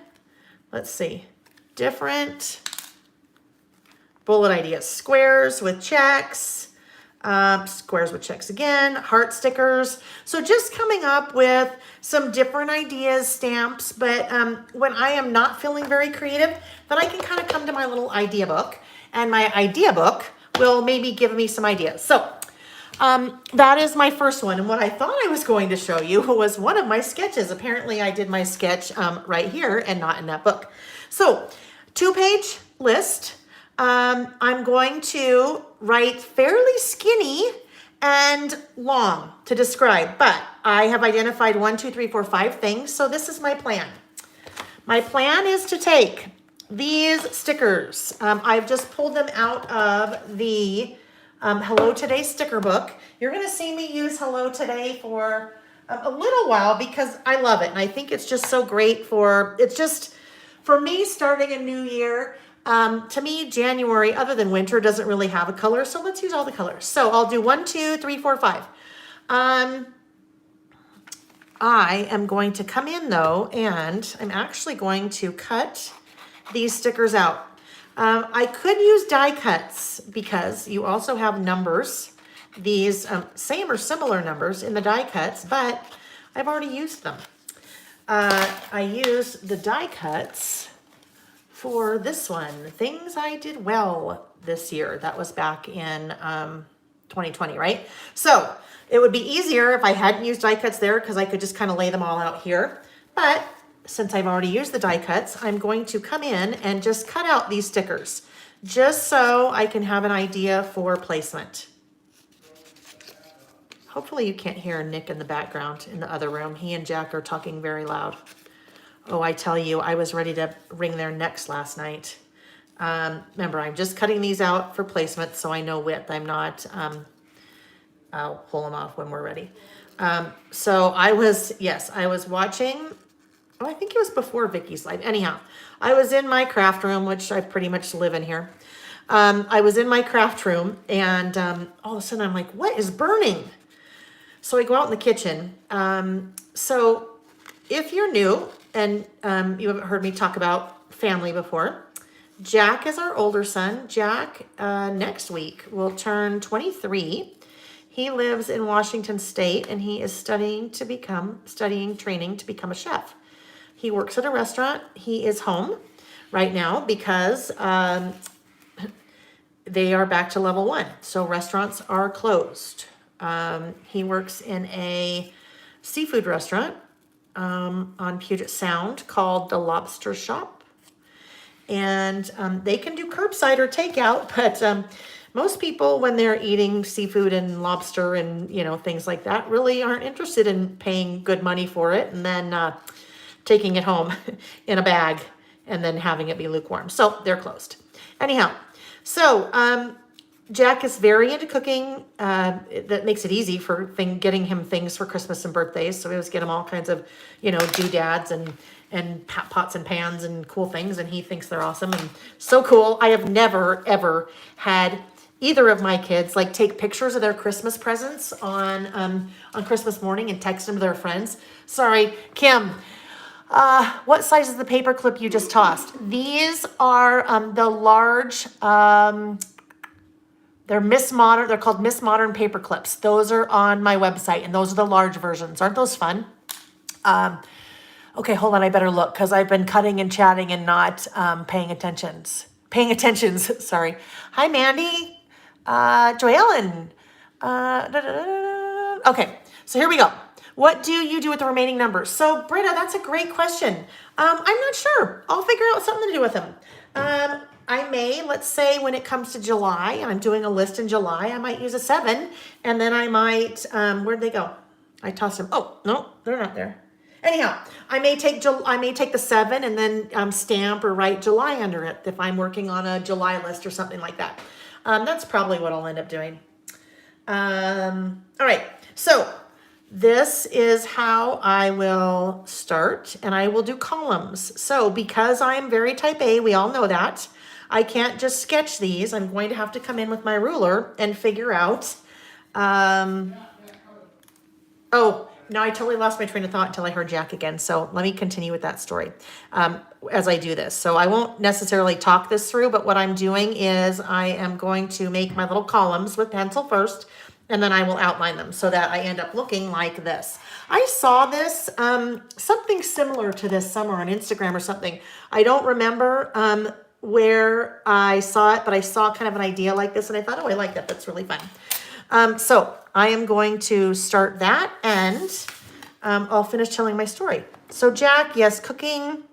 Let's see. Different bullet ideas. Squares with checks. Squares with checks again. Heart stickers. So just coming up with some different ideas, stamps. But when I am not feeling very creative, then I can kind of come to my little idea book. And my idea book will maybe give me some ideas. So that is my first one. And what I thought I was going to show you was one of my sketches. Apparently I did my sketch right here and not in that book. So 2-page list. I'm going to write fairly skinny and long to describe, but I have identified 1, 2, 3, 4, 5 things. So this is my plan. My plan is to take these stickers. I've just pulled them out of the Hello Today sticker book. You're going to see me use Hello Today for a little while because I love it. And I think it's just so great for me starting a new year. To me, January, other than winter, doesn't really have a color. So let's use all the colors. So I'll do 1, 2, 3, 4, 5. I am going to come in though, and I'm actually going to cut these stickers out. I could use die cuts because you also have numbers, these same or similar numbers in the die cuts, but I've already used them. I used the die cuts for this one, things I did well this year. That was back in 2020, right? So it would be easier if I hadn't used die cuts there because I could just kind of lay them all out here. But since I've already used the die cuts, I'm going to come in and just cut out these stickers just so I can have an idea for placement. Hopefully you can't hear Nick in the background in the other room. He and Jack are talking very loud. Oh, I tell you, I was ready to wring their necks last night. Remember, I'm just cutting these out for placement so I know width. I'm not, I'll pull them off when we're ready. So I was, yes, I was watching, oh, I think it was before Vicky's live. Anyhow, I was in my craft room, which I pretty much live in here. I was in my craft room and all of a sudden I'm like, what is burning? So I go out in the kitchen. So if you're new and you haven't heard me talk about family before, Jack is our older son. Jack next week will turn 23. He lives in Washington State and he is training to become a chef. He works at a restaurant. He is home right now because they are back to level 1. So restaurants are closed. He works in a seafood restaurant on Puget Sound called the Lobster Shop. And they can do curbside or takeout, but most people, when they're eating seafood and lobster and, things like that, really aren't interested in paying good money for it and then taking it home in a bag and then having it be lukewarm. So they're closed. Anyhow, so Jack is very into cooking. That makes it easy for getting him things for Christmas and birthdays. So we always get him all kinds of, doodads and pots and pans and cool things. And he thinks they're awesome and so cool. I have never, ever had either of my kids take pictures of their Christmas presents on Christmas morning and text them to their friends. Sorry, Kim. What size is the paper clip you just tossed? These are the large, they're Miss Modern. They're called Miss Modern paper clips. Those are on my website, and those are the large versions. Aren't those fun? Okay, hold on. I better look because I've been cutting and chatting and not paying attentions. Sorry. Hi, Mandy. Joellen. Okay, so here we go. What do you do with the remaining numbers? So, Britta, that's a great question. I'm not sure. I'll figure out something to do with them. I may, let's say when it comes to July, and I'm doing a list in July, I might use a 7, and then I might, where'd they go? I tossed them. Oh, no, they're not there. Anyhow, I may take the 7 and then stamp or write July under it if I'm working on a July list or something like that. That's probably what I'll end up doing. All right, so this is how I will start, and I will do columns. So because I'm very type A, we all know that, I can't just sketch these. I'm going to have to come in with my ruler and figure out. Oh, no, I totally lost my train of thought until I heard Jack again. So let me continue with that story as I do this. So I won't necessarily talk this through, but what I'm doing is I am going to make my little columns with pencil first, and then I will outline them so that I end up looking like this. I saw this, something similar to this somewhere on Instagram or something. I don't remember where I saw it, but I saw kind of an idea like this, and I thought, oh, I like that. That's really fun. So I am going to start that, and I'll finish telling my story. So Jack, yes, cooking.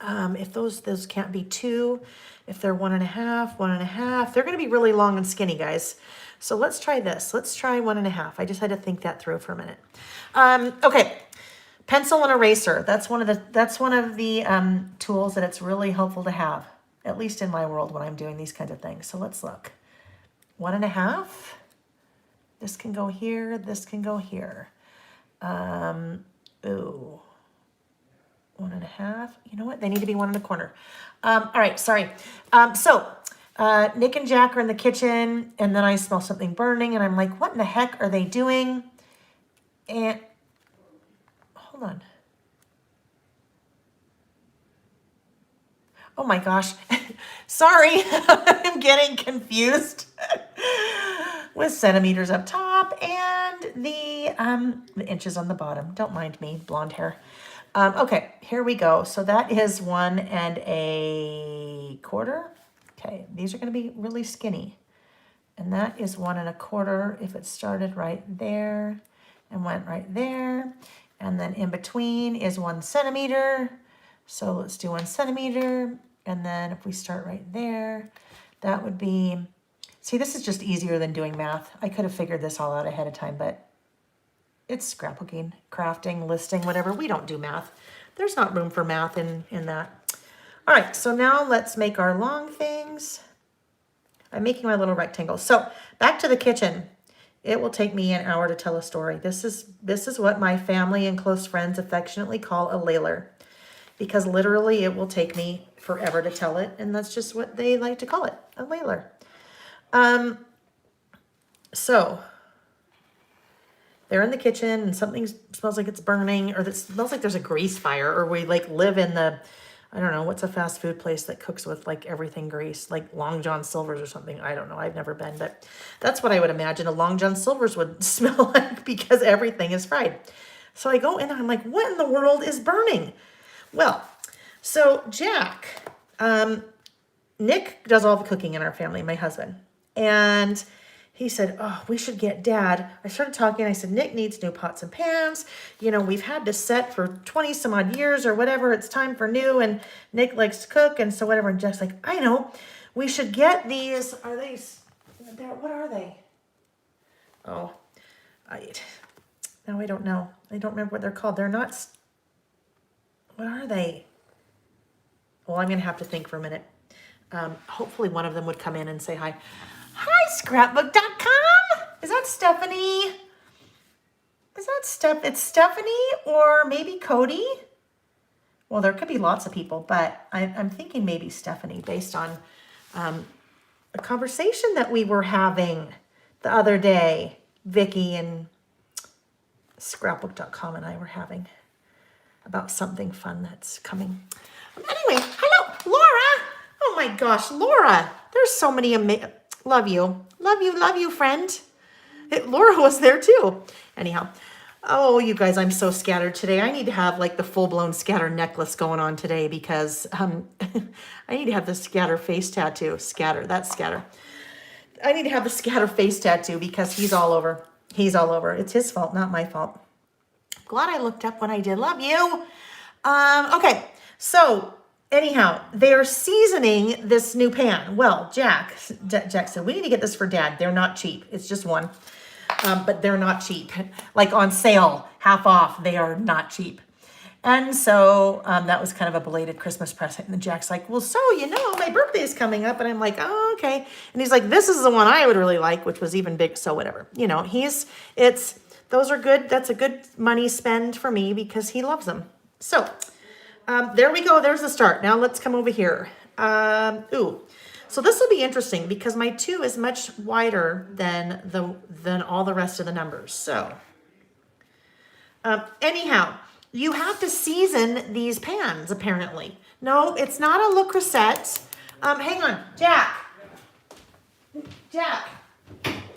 If those can't be 2, if they're 1.5, they're going to be really long and skinny, guys. So let's try this. Let's try 1.5. I just had to think that through for a minute. Okay, pencil and eraser. That's one of the tools that it's really helpful to have, at least in my world when I'm doing these kinds of things. So let's look. 1.5. This can go here. This can go here. Ooh. 1.5. You know what? They need to be 1 in a corner. All right. Sorry. So Nick and Jack are in the kitchen, and then I smell something burning, and I'm like, what in the heck are they doing? And hold on. Oh my gosh. Sorry. I'm getting confused with centimeters up top and the inches on the bottom. Don't mind me, blonde hair. Okay, here we go. So that is 1.25. Okay, these are going to be really skinny. And that is 1.25 if it started right there and went right there. And then in between is 1 centimeter. So let's do 1 centimeter. And then if we start right there, that would be, see, this is just easier than doing math. I could have figured this all out ahead of time, but it's scrapbooking, crafting, listing, whatever. We don't do math. There's not room for math in that. All right, so now let's make our long things. I'm making my little rectangles. So back to the kitchen. It will take me an hour to tell a story. This is what my family and close friends affectionately call a layler, because literally it will take me forever to tell it, and that's just what they like to call it, a layler. So they're in the kitchen and something smells like it's burning, or it smells like there's a grease fire, or we like live in the, I don't know, what's a fast food place that cooks with like everything grease, like Long John Silver's or something. I don't know. I've never been, but that's what I would imagine a Long John Silver's would smell like, because everything is fried. So I go in and I'm like, what in the world is burning? Well, so Jack, Nick does all the cooking in our family, my husband. And he said, oh, we should get Dad. I started talking. I said, Nick needs new pots and pans. You know, we've had this set for 20 some odd years or whatever. It's time for new. And Nick likes to cook. And so whatever. And Jack's like, I know. We should get these. Are these? What are they? Oh, now I don't know. I don't remember what they're called. They're not. What are they? Well, I'm going to have to think for a minute. Hopefully one of them would come in and say hi. Hi, scrapbook.com. Is that Stephanie? It's Stephanie or maybe Cody? Well, there could be lots of people, but I'm thinking maybe Stephanie, based on a conversation that we were having the other day. Vicky and scrapbook.com and I were having about something fun that's coming. Anyway, hello, Laura. Oh my gosh, Laura. There's so many love you, friend. Laura was there too. Anyhow, oh, you guys, I'm so scattered today. I need to have like the full-blown scatter necklace going on today, because I need to have the scatter face tattoo. That's scatter. I need to have the scatter face tattoo because he's all over. He's all over. It's his fault, not my fault. Glad I looked up when I did. Love you. Okay, so anyhow, they're seasoning this new pan. Well, Jack said, we need to get this for Dad. They're not cheap. It's just one, but they're not cheap. Like on sale, half off, they are not cheap. And so that was kind of a belated Christmas present. And Jack's like, well, so, you know, my birthday is coming up. And I'm like, oh, okay. And he's like, this is the one I would really like, which was even big. So whatever, you know, those are good. That's a good money spend for me because he loves them. So there we go. There's the start. Now let's come over here. So this will be interesting because my 2 is much wider than all the rest of the numbers. So anyhow, you have to season these pans, apparently. No, it's not a Le Creuset. Hang on, Jack.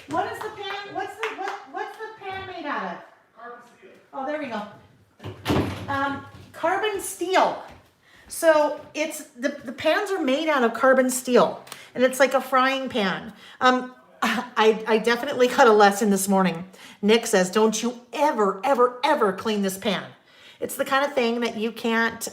What is the pan? What's the pan made out of? Carbon steel. Oh, there we go. Carbon steel. So it's the pans are made out of carbon steel, and it's like a frying pan. I definitely got a lesson this morning. Nick says, don't you ever, ever, ever clean this pan. It's the kind of thing that you can't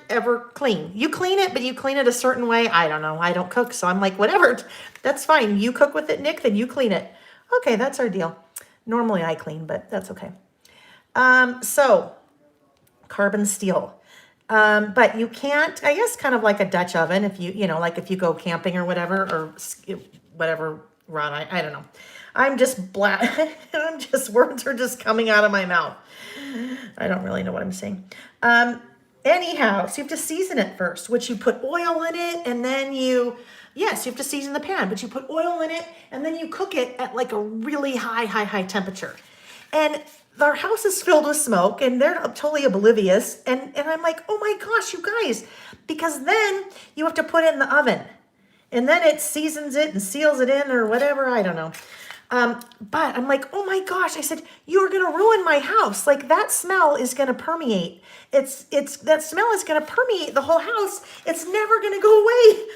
ever clean. You clean it, but you clean it a certain way. I don't know. I don't cook, so I'm like, whatever. That's fine. You cook with it, Nick, then you clean it. Okay, that's our deal. Normally I clean, but that's okay. So carbon steel. But you can't, I guess, kind of like a Dutch oven if you know, like if you go camping or whatever, or whatever, Ron, I don't know. I'm just black. Words are just coming out of my mouth. I don't really know what I'm saying. Anyhow, so you have to season it first, which you put oil in it, and then you have to season the pan, but you put oil in it, and then you cook it at like a really high temperature. And our house is filled with smoke, and they're totally oblivious. And I'm like, oh my gosh, you guys, because then you have to put it in the oven, and then it seasons it and seals it in or whatever. I don't know. But I'm like, oh my gosh, I said, you're going to ruin my house. Like that smell is going to permeate. That smell is going to permeate the whole house. It's never going to go away.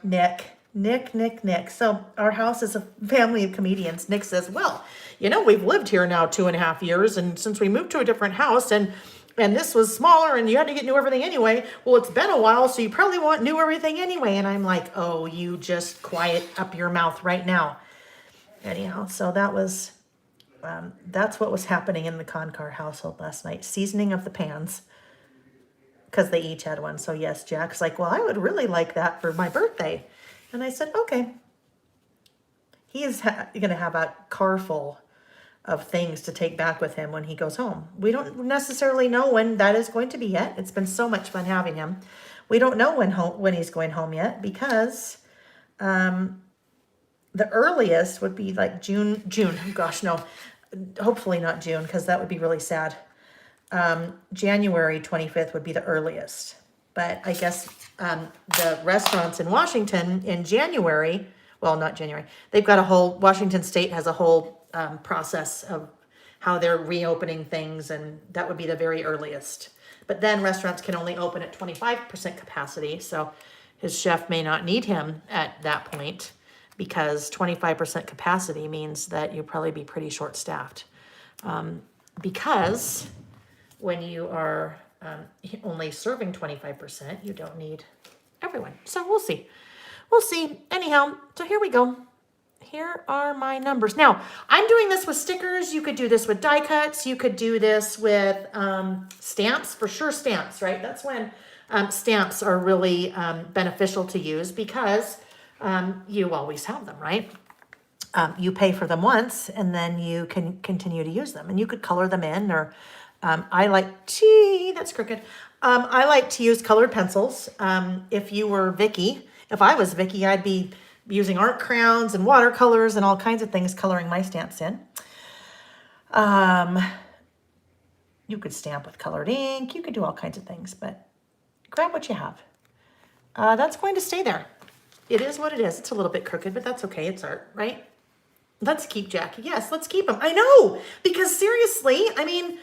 Nick. So our house is a family of comedians. Nick says, well, you know, we've lived here now 2.5 years. And since we moved to a different house and this was smaller and you had to get new everything anyway. Well, it's been a while, so you probably want new everything anyway. And I'm like, oh, you just quiet up your mouth right now. Anyhow, so that's what was happening in the Concar household last night. Seasoning of the pans, because they each had one. So yes, Jack's like, well, I would really like that for my birthday. And I said, okay. he's going to have a car full of things to take back with him when he goes home. We don't necessarily know when that is going to be yet. It's been so much fun having him. We don't know when he's going home yet, because the earliest would be like June. Gosh, no, hopefully not June, because that would be really sad. January 25th would be the earliest. But I guess the restaurants in Washington in January, well, not January, they've got a whole, Washington State has a whole process of how they're reopening things, and that would be the very earliest. But then restaurants can only open at 25% capacity, so his chef may not need him at that point, because 25% capacity means that you'll probably be pretty short-staffed. Because when you are only serving 25%, you don't need everyone. So we'll see. We'll see. Anyhow, so here we go. Here are my numbers. Now, I'm doing this with stickers. You could do this with die cuts. You could do this with stamps, for sure stamps, right? That's when stamps are really beneficial to use, because you always have them, right? You pay for them once, and then you can continue to use them. And you could color them in, or that's crooked. I like to use colored pencils. If you were Vicky, if I was Vicky, I'd be using art crayons and watercolors and all kinds of things, coloring my stamps in. You could stamp with colored ink. You could do all kinds of things, but grab what you have. That's going to stay there. It is what it is. It's a little bit crooked, but that's okay. It's art, right? Let's keep Jackie. Yes, let's keep him. I know, because seriously, I mean,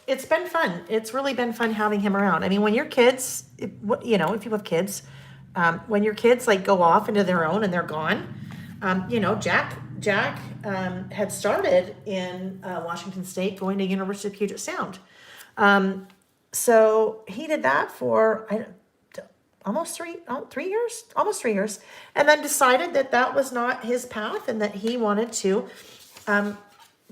it's been fun. It's really been fun having him around. I mean, when your kids, if you have kids, when your kids like go off into their own and they're gone, Jack had started in Washington State, going to University of Puget Sound. So he did that for almost 3 years, and then decided that that was not his path, and that he wanted to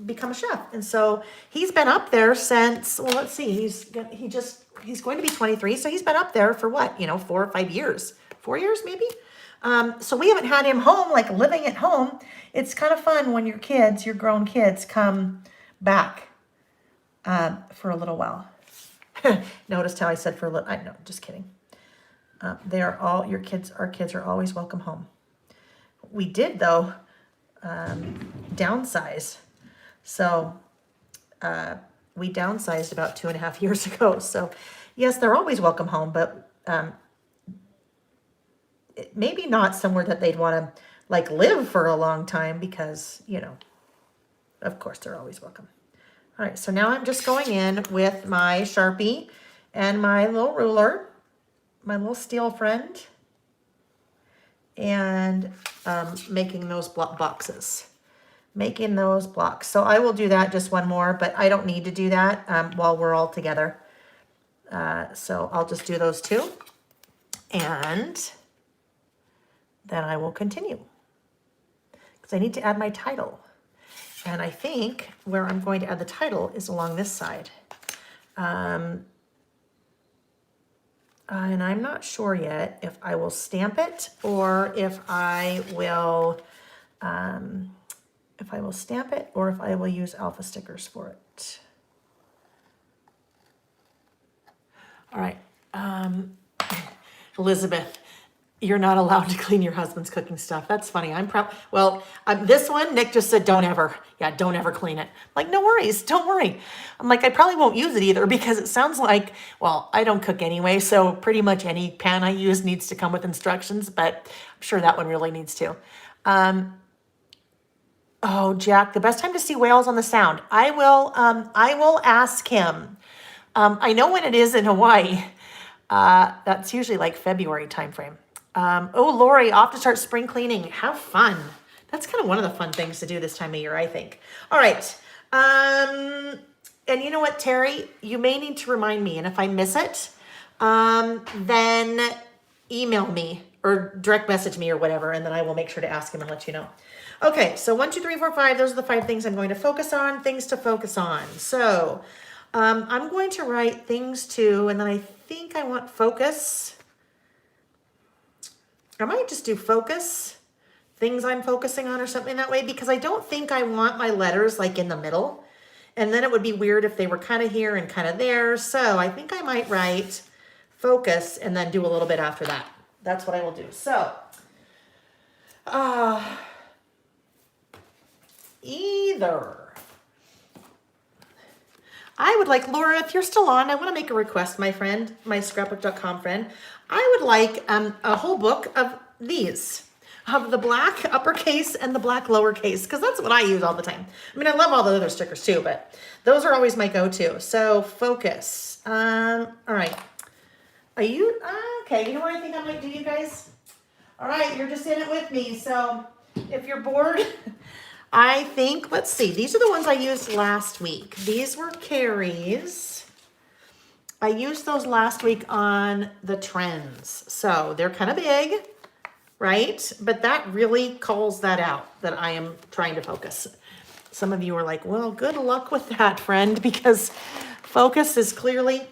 become a chef. And so he's been up there since, well, let's see, he's going to be 23, so he's been up there for what, 4 or 5 years, 4 years maybe. So we haven't had him home, like living at home. It's kind of fun when your grown kids come back for a little while. Noticed how I said for a little, no, just kidding. They are all, our kids are always welcome home. We did, though, downsize. So we downsized about 2.5 years ago. So yes, they're always welcome home, but maybe not somewhere that they'd want to like live for a long time, because, of course they're always welcome. All right, so now I'm just going in with my Sharpie and my little ruler, my little steel friend, and making those boxes. Making those blocks. So I will do that just one more, but I don't need to do that while we're all together. So I'll just do those two, and then I will continue, because I need to add my title. And I think where I'm going to add the title is along this side. And I'm not sure yet if I will stamp it, or if I will stamp it, or if I will use alpha stickers for it. All right, Elizabeth, you're not allowed to clean your husband's cooking stuff. That's funny. This one, Nick just said, don't ever clean it. I'm like, no worries, don't worry. I'm like, I probably won't use it either, because it sounds like, well, I don't cook anyway, so pretty much any pan I use needs to come with instructions, but I'm sure that one really needs to. Oh, Jack, the best time to see whales on the Sound. I will ask him. I know when it is in Hawaii. That's usually like February timeframe. Lori, off to start spring cleaning. Have fun. That's kind of one of the fun things to do this time of year, I think. All right. And you know what, Terry? You may need to remind me, and if I miss it, then email me or direct message me or whatever, and then I will make sure to ask him and let you know. Okay, so 1, 2, 3, 4, 5. Those are the 5 things I'm going to focus on, things to focus on. So I'm going to write things to, and then I think I want focus. I might just do focus, things I'm focusing on or something that way, because I don't think I want my letters like in the middle. And then it would be weird if they were kind of here and kind of there. So I think I might write focus and then do a little bit after that. That's what I will do. So, either I would like, Laura, if you're still on, I want to make a request, my friend, my scrapbook.com friend. I would like a whole book of these, of the black uppercase and the black lowercase, because that's what I use all the time. I mean, I love all the other stickers too, but those are always my go-to. So focus. All right. Are you, okay, you know what I think I might do, you guys? All right, you're just in it with me. So if you're bored, I think, let's see, these are the ones I used last week. These were Carrie's. I used those last week on the trends. So they're kind of big, right? But that really calls that out, that I am trying to focus. Some of you are like, well, good luck with that, friend, because focus is clearly,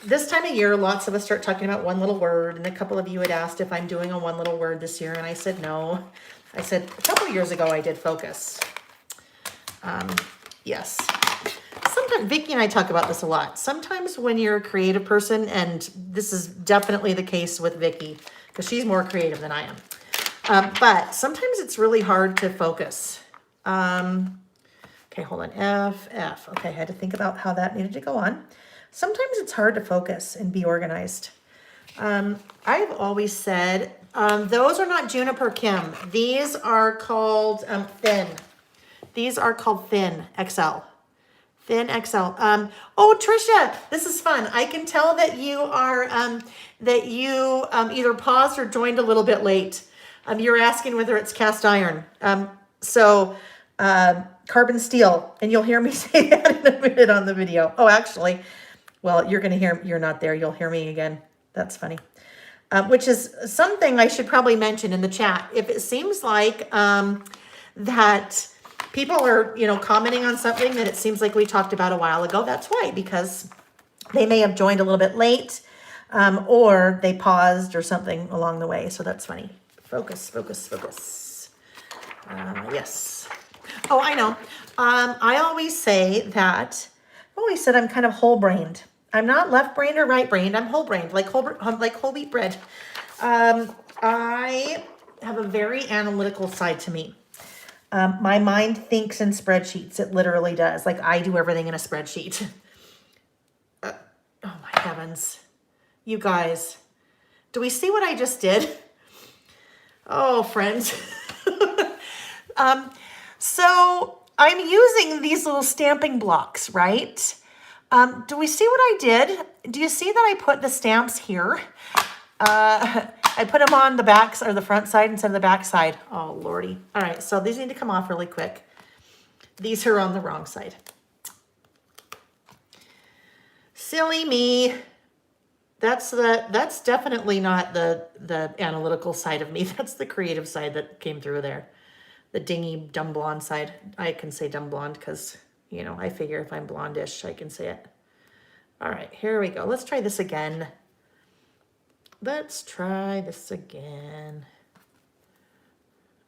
this time of year, lots of us start talking about one little word, and a couple of you had asked if I'm doing a one little word this year, and I said no. I said a couple of years ago I did focus. Yes. Sometimes, Vicki and I talk about this a lot. Sometimes when you're a creative person, and this is definitely the case with Vicki, because she's more creative than I am. But sometimes it's really hard to focus. Okay, hold on. F. Okay, I had to think about how that needed to go on. Sometimes it's hard to focus and be organized. I've always said, those are not Juniper Kim. These are called Thin. These are called Thin XL. Thin XL. Oh, Trisha, this is fun. I can tell that you are, either paused or joined a little bit late. You're asking whether it's cast iron. Carbon steel, and you'll hear me say that in a minute on the video. Oh, actually, well, you're going to hear, you're not there. You'll hear me again. That's funny. Which is something I should probably mention in the chat. If it seems like that people are, commenting on something that it seems like we talked about a while ago, that's why, because they may have joined a little bit late, or they paused or something along the way. So that's funny. Focus. Yes. Oh, I know. I always say that, I've always said I'm kind of whole-brained. I'm not left-brained or right-brained. I'm whole-brained, like whole wheat bread. I have a very analytical side to me. My mind thinks in spreadsheets. It literally does. Like I do everything in a spreadsheet. Oh my heavens. You guys, do we see what I just did? Oh, friends. So I'm using these little stamping blocks, right? Do we see what I did? Do you see that I put the stamps here? I put them on the back or the front side instead of the back side. Oh, Lordy. All right, so these need to come off really quick. These are on the wrong side. Silly me. That's definitely not the analytical side of me. That's the creative side that came through there. The dingy, dumb blonde side. I can say dumb blonde because, I figure if I'm blondish, I can say it. All right, here we go. Let's try this again.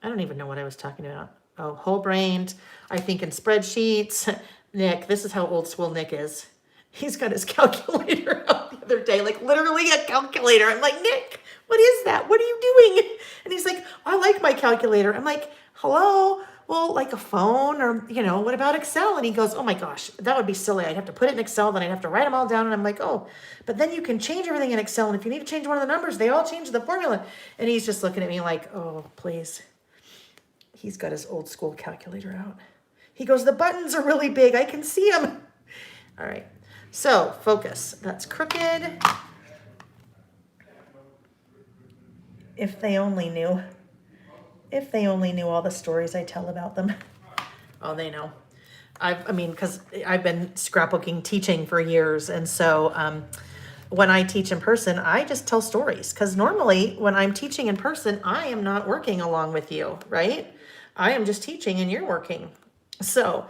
I don't even know what I was talking about. Oh, whole-brained. I think in spreadsheets. Nick, this is how old school Nick is. He's got his calculator out the other day, like literally a calculator. I'm like, Nick, what is that? What are you doing? And he's like, I like my calculator. I'm like, hello? Well, like a phone or, what about Excel? And he goes, oh my gosh, that would be silly. I'd have to put it in Excel, then I'd have to write them all down. And I'm like, oh, but then you can change everything in Excel. And if you need to change one of the numbers, they all change the formula. And he's just looking at me like, oh, please. He's got his old school calculator out. He goes, the buttons are really big. I can see them. All right. So focus. That's crooked. If they only knew. If they only knew all the stories I tell about them. Oh, they know. Because I've been scrapbooking teaching for years. And so when I teach in person, I just tell stories. Because normally when I'm teaching in person, I am not working along with you, right? I am just teaching and you're working. So,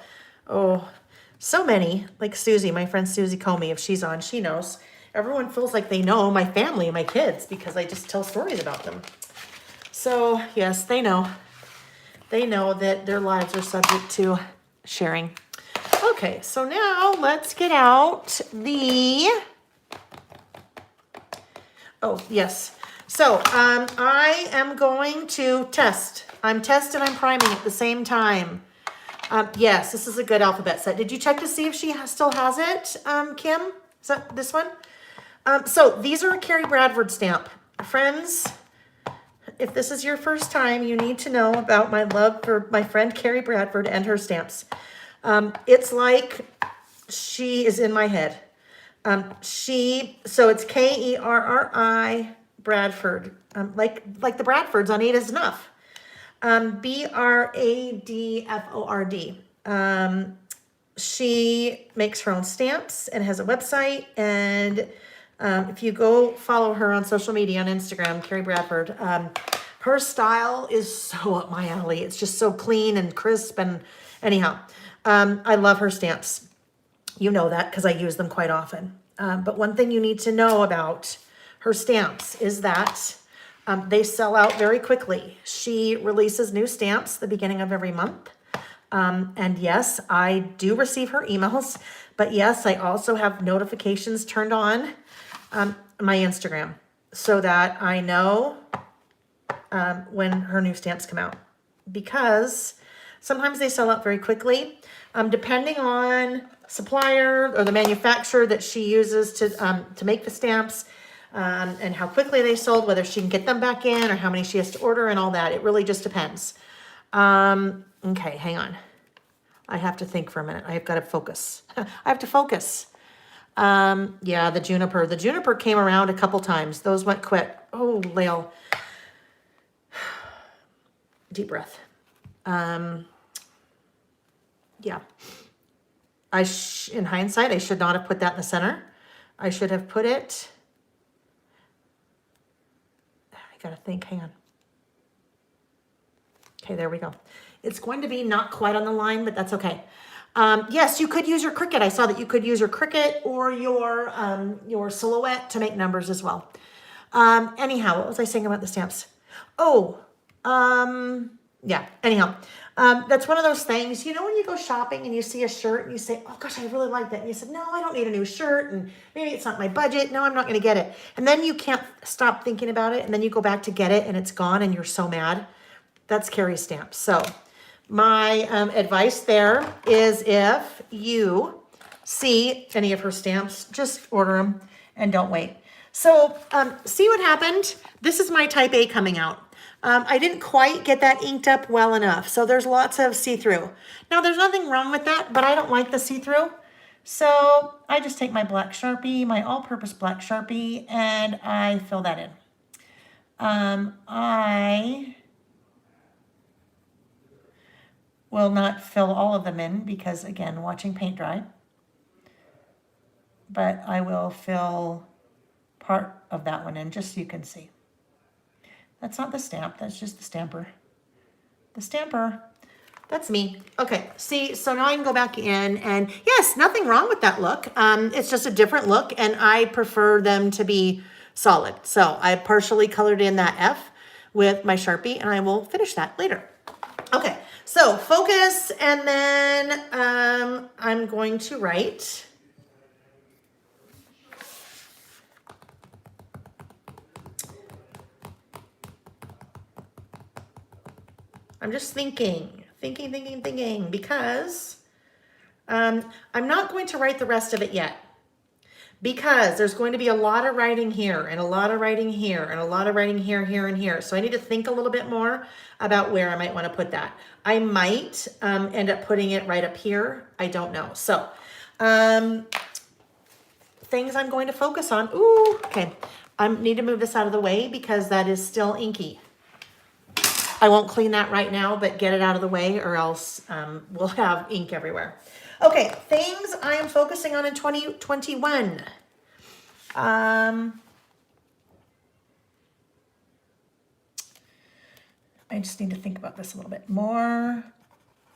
so many, like Susie, my friend Susie Comey, if she's on, she knows. Everyone feels like they know my family, my kids, because I just tell stories about them. So yes, they know. They know that their lives are subject to sharing. Okay, so now let's get out the, oh yes. So I am going to test. I'm testing, I'm priming at the same time. Yes, this is a good alphabet set. Did you check to see if she still has it, Kim? Is that this one? So these are a Carrie Bradford stamp. Friends, if this is your first time, you need to know about my love for my friend Carrie Bradford and her stamps. It's like she is in my head. So it's Kerri Bradford, like the Bradfords on 8 is Enough. Bradford. She makes her own stamps and has a website. And if you go follow her on social media on Instagram, Carrie Bradford, her style is so up my alley. It's just so clean and crisp. And anyhow, I love her stamps. You know that because I use them quite often. But one thing you need to know about her stamps is that they sell out very quickly. She releases new stamps the beginning of every month. And yes, I do receive her emails, but yes, I also have notifications turned on my Instagram so that I know when her new stamps come out, because sometimes they sell out very quickly, depending on supplier or the manufacturer that she uses to make the stamps, and how quickly they sold, whether she can get them back in or how many she has to order and all that. It really just depends. Okay, hang on. I have to think for a minute. I have got to focus. I have to focus. Yeah, the juniper. The juniper came around a couple times. Those went quick. Oh, Lael. Deep breath. Yeah. In hindsight, I should not have put that in the center. I should have put it. I got to think. Hang on. Okay, there we go. It's going to be not quite on the line, but that's okay. Yes, you could use your Cricut. I saw that you could use your Cricut or your Silhouette to make numbers as well. Anyhow, what was I saying about the stamps? Oh, yeah, anyhow. That's one of those things, you know, when you go shopping and you see a shirt and you say, oh gosh, I really like that. And you said, no, I don't need a new shirt. And maybe it's not my budget. No, I'm not going to get it. And then you can't stop thinking about it. And then you go back to get it and it's gone and you're so mad. That's Carrie's stamp. So my advice there is if you see any of her stamps, just order them and don't wait. So see what happened? This is my type A coming out. I didn't quite get that inked up well enough. So there's lots of see-through. Now there's nothing wrong with that, but I don't like the see-through. So I just take my black Sharpie, my all-purpose black Sharpie, and I fill that in. I will not fill all of them in because, again, watching paint dry. But I will fill part of that one in just so you can see. That's not the stamp, that's just the stamper. The stamper, that's me. Okay, see, so now I can go back in and yes, nothing wrong with that look. It's just a different look and I prefer them to be solid. So I partially colored in that F with my Sharpie and I will finish that later. Okay, so focus and then I'm going to write. I'm just thinking, because I'm not going to write the rest of it yet because there's going to be a lot of writing here and a lot of writing here and a lot of writing here, here, and here. So I need to think a little bit more about where I might want to put that. I might end up putting it right up here. I don't know. So things I'm going to focus on. Ooh, okay. I need to move this out of the way because that is still inky. I won't clean that right now, but get it out of the way or else we'll have ink everywhere. Okay, things I am focusing on in 2021. I just need to think about this a little bit more.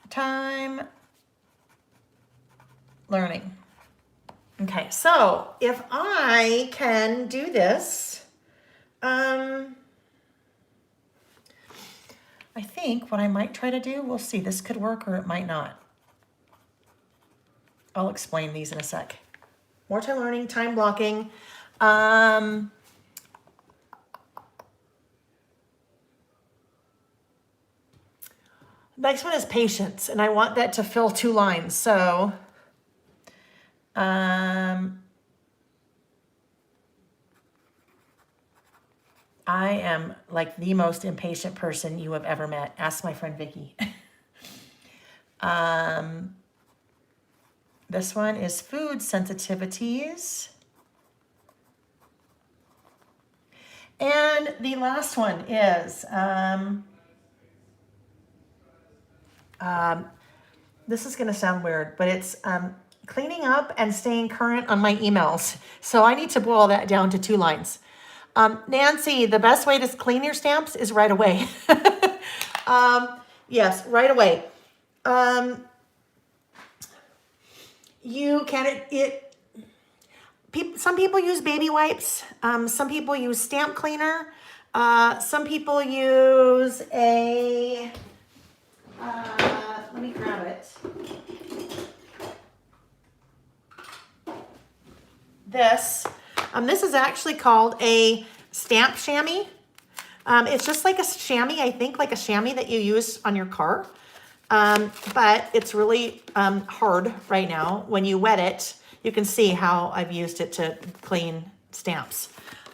Time learning. Okay, so if I can do this, I think what I might try to do, we'll see, this could work or it might not. I'll explain these in a sec. Multi-learning, time blocking. Next one is patience, and I want that to fill 2 lines. So, I am like the most impatient person you have ever met. Ask my friend Vicky. This one is food sensitivities. And the last one is, this is going to sound weird, but it's cleaning up and staying current on my emails. So I need to boil that down to 2 lines. Nancy, the best way to clean your stamps is right away. Yes, right away. You can, some people use baby wipes. Some people use stamp cleaner. Some people use a, let me grab it. This is actually called a stamp chamois. It's just like a chamois, I think, like a chamois that you use on your car. But it's really hard right now. When you wet it, you can see how I've used it to clean stamps.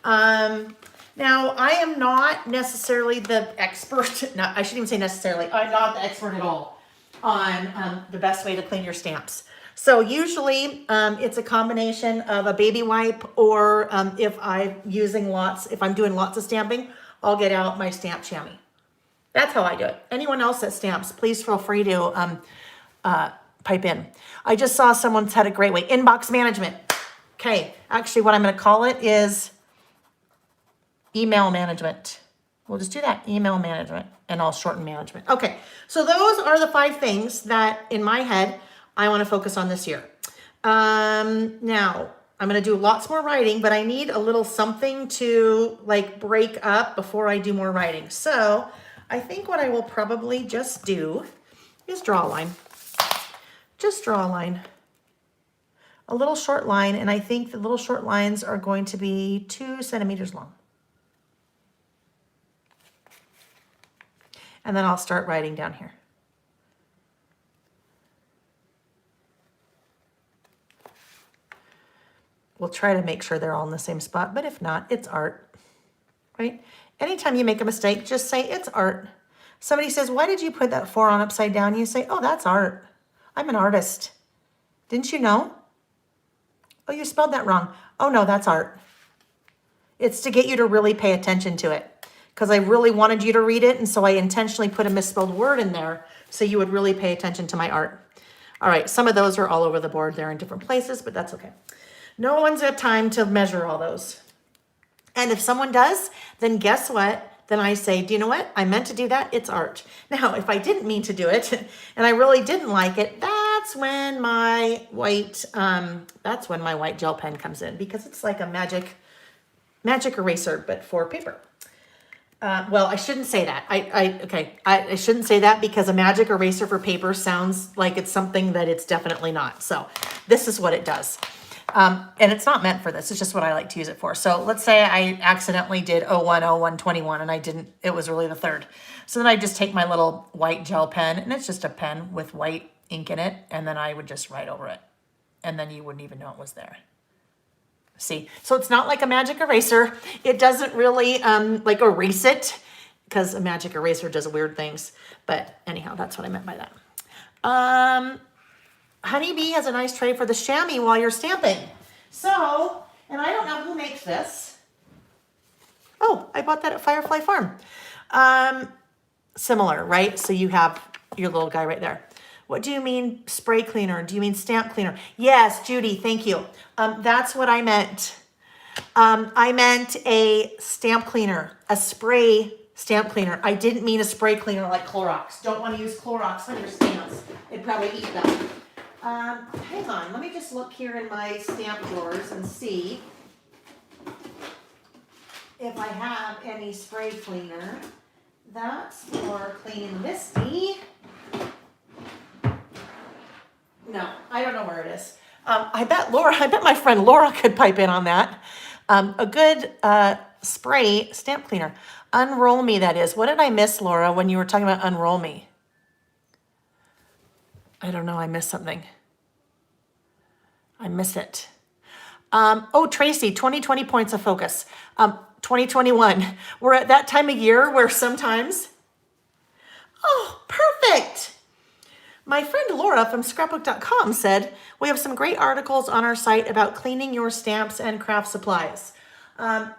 Now, I am not necessarily the expert. No, I shouldn't even say necessarily. I'm not the expert at all on the best way to clean your stamps. So usually it's a combination of a baby wipe, or if I'm doing lots of stamping, I'll get out my stamp chamois. That's how I do it. Anyone else that stamps, please feel free to pipe in. I just saw someone's had a great way. Inbox management. Okay, actually what I'm going to call it is email management. We'll just do that, email management, and I'll shorten management. Okay, so those are the 5 things that in my head I want to focus on this year. Now, I'm going to do lots more writing, but I need a little something to like break up before I do more writing. So I think what I will probably just do is draw a line. Just draw a line. A little short line, and I think the little short lines are going to be 2 centimeters long. And then I'll start writing down here. We'll try to make sure they're all in the same spot, but if not, it's art, right? Anytime you make a mistake, just say it's art. Somebody says, why did you put that 4 on upside down? You say, oh, that's art. I'm an artist. Didn't you know? Oh, you spelled that wrong. Oh no, that's art. It's to get you to really pay attention to it, because I really wanted you to read it, and so I intentionally put a misspelled word in there so you would really pay attention to my art. All right, some of those are all over the board. They're in different places, but that's okay. No one's got time to measure all those. And if someone does, then guess what? Then I say, do you know what? I meant to do that. It's art. Now, if I didn't mean to do it and I really didn't like it, that's when my white gel pen comes in, because it's like a magic eraser, but for paper. Well, I shouldn't say that. I shouldn't say that, because a magic eraser for paper sounds like it's something that it's definitely not. So this is what it does. And it's not meant for this. It's just what I like to use it for. So let's say I accidentally did 01, 01, 21, and I didn't, it was really the 3rd. So then I just take my little white gel pen, and it's just a pen with white ink in it. And then I would just write over it. And then you wouldn't even know it was there. See, so it's not like a magic eraser. It doesn't really like erase it, because a magic eraser does weird things. But anyhow, that's what I meant by that. Honeybee has a nice tray for the chamois while you're stamping. So, and I don't know who makes this. Oh, I bought that at Firefly Farm. Similar, right? So you have your little guy right there. What do you mean spray cleaner? Do you mean stamp cleaner? Yes, Judy, thank you. That's what I meant. I meant a stamp cleaner, a spray stamp cleaner. I didn't mean a spray cleaner like Clorox. Don't want to use Clorox on your stamps. It'd probably eat them. Hang on, let me just look here in my stamp drawers and see if I have any spray cleaner That's for Clean and Misty. No, I don't know where it is. I bet my friend Laura could pipe in on that. A good spray stamp cleaner. Unroll Me, that is. What did I miss, Laura, when you were talking about Unroll Me? I don't know. I missed something. I miss it. Oh, Tracy, 2020 points of focus. 2021. We're at that time of year where sometimes, oh, perfect. My friend Laura from scrapbook.com said, we have some great articles on our site about cleaning your stamps and craft supplies.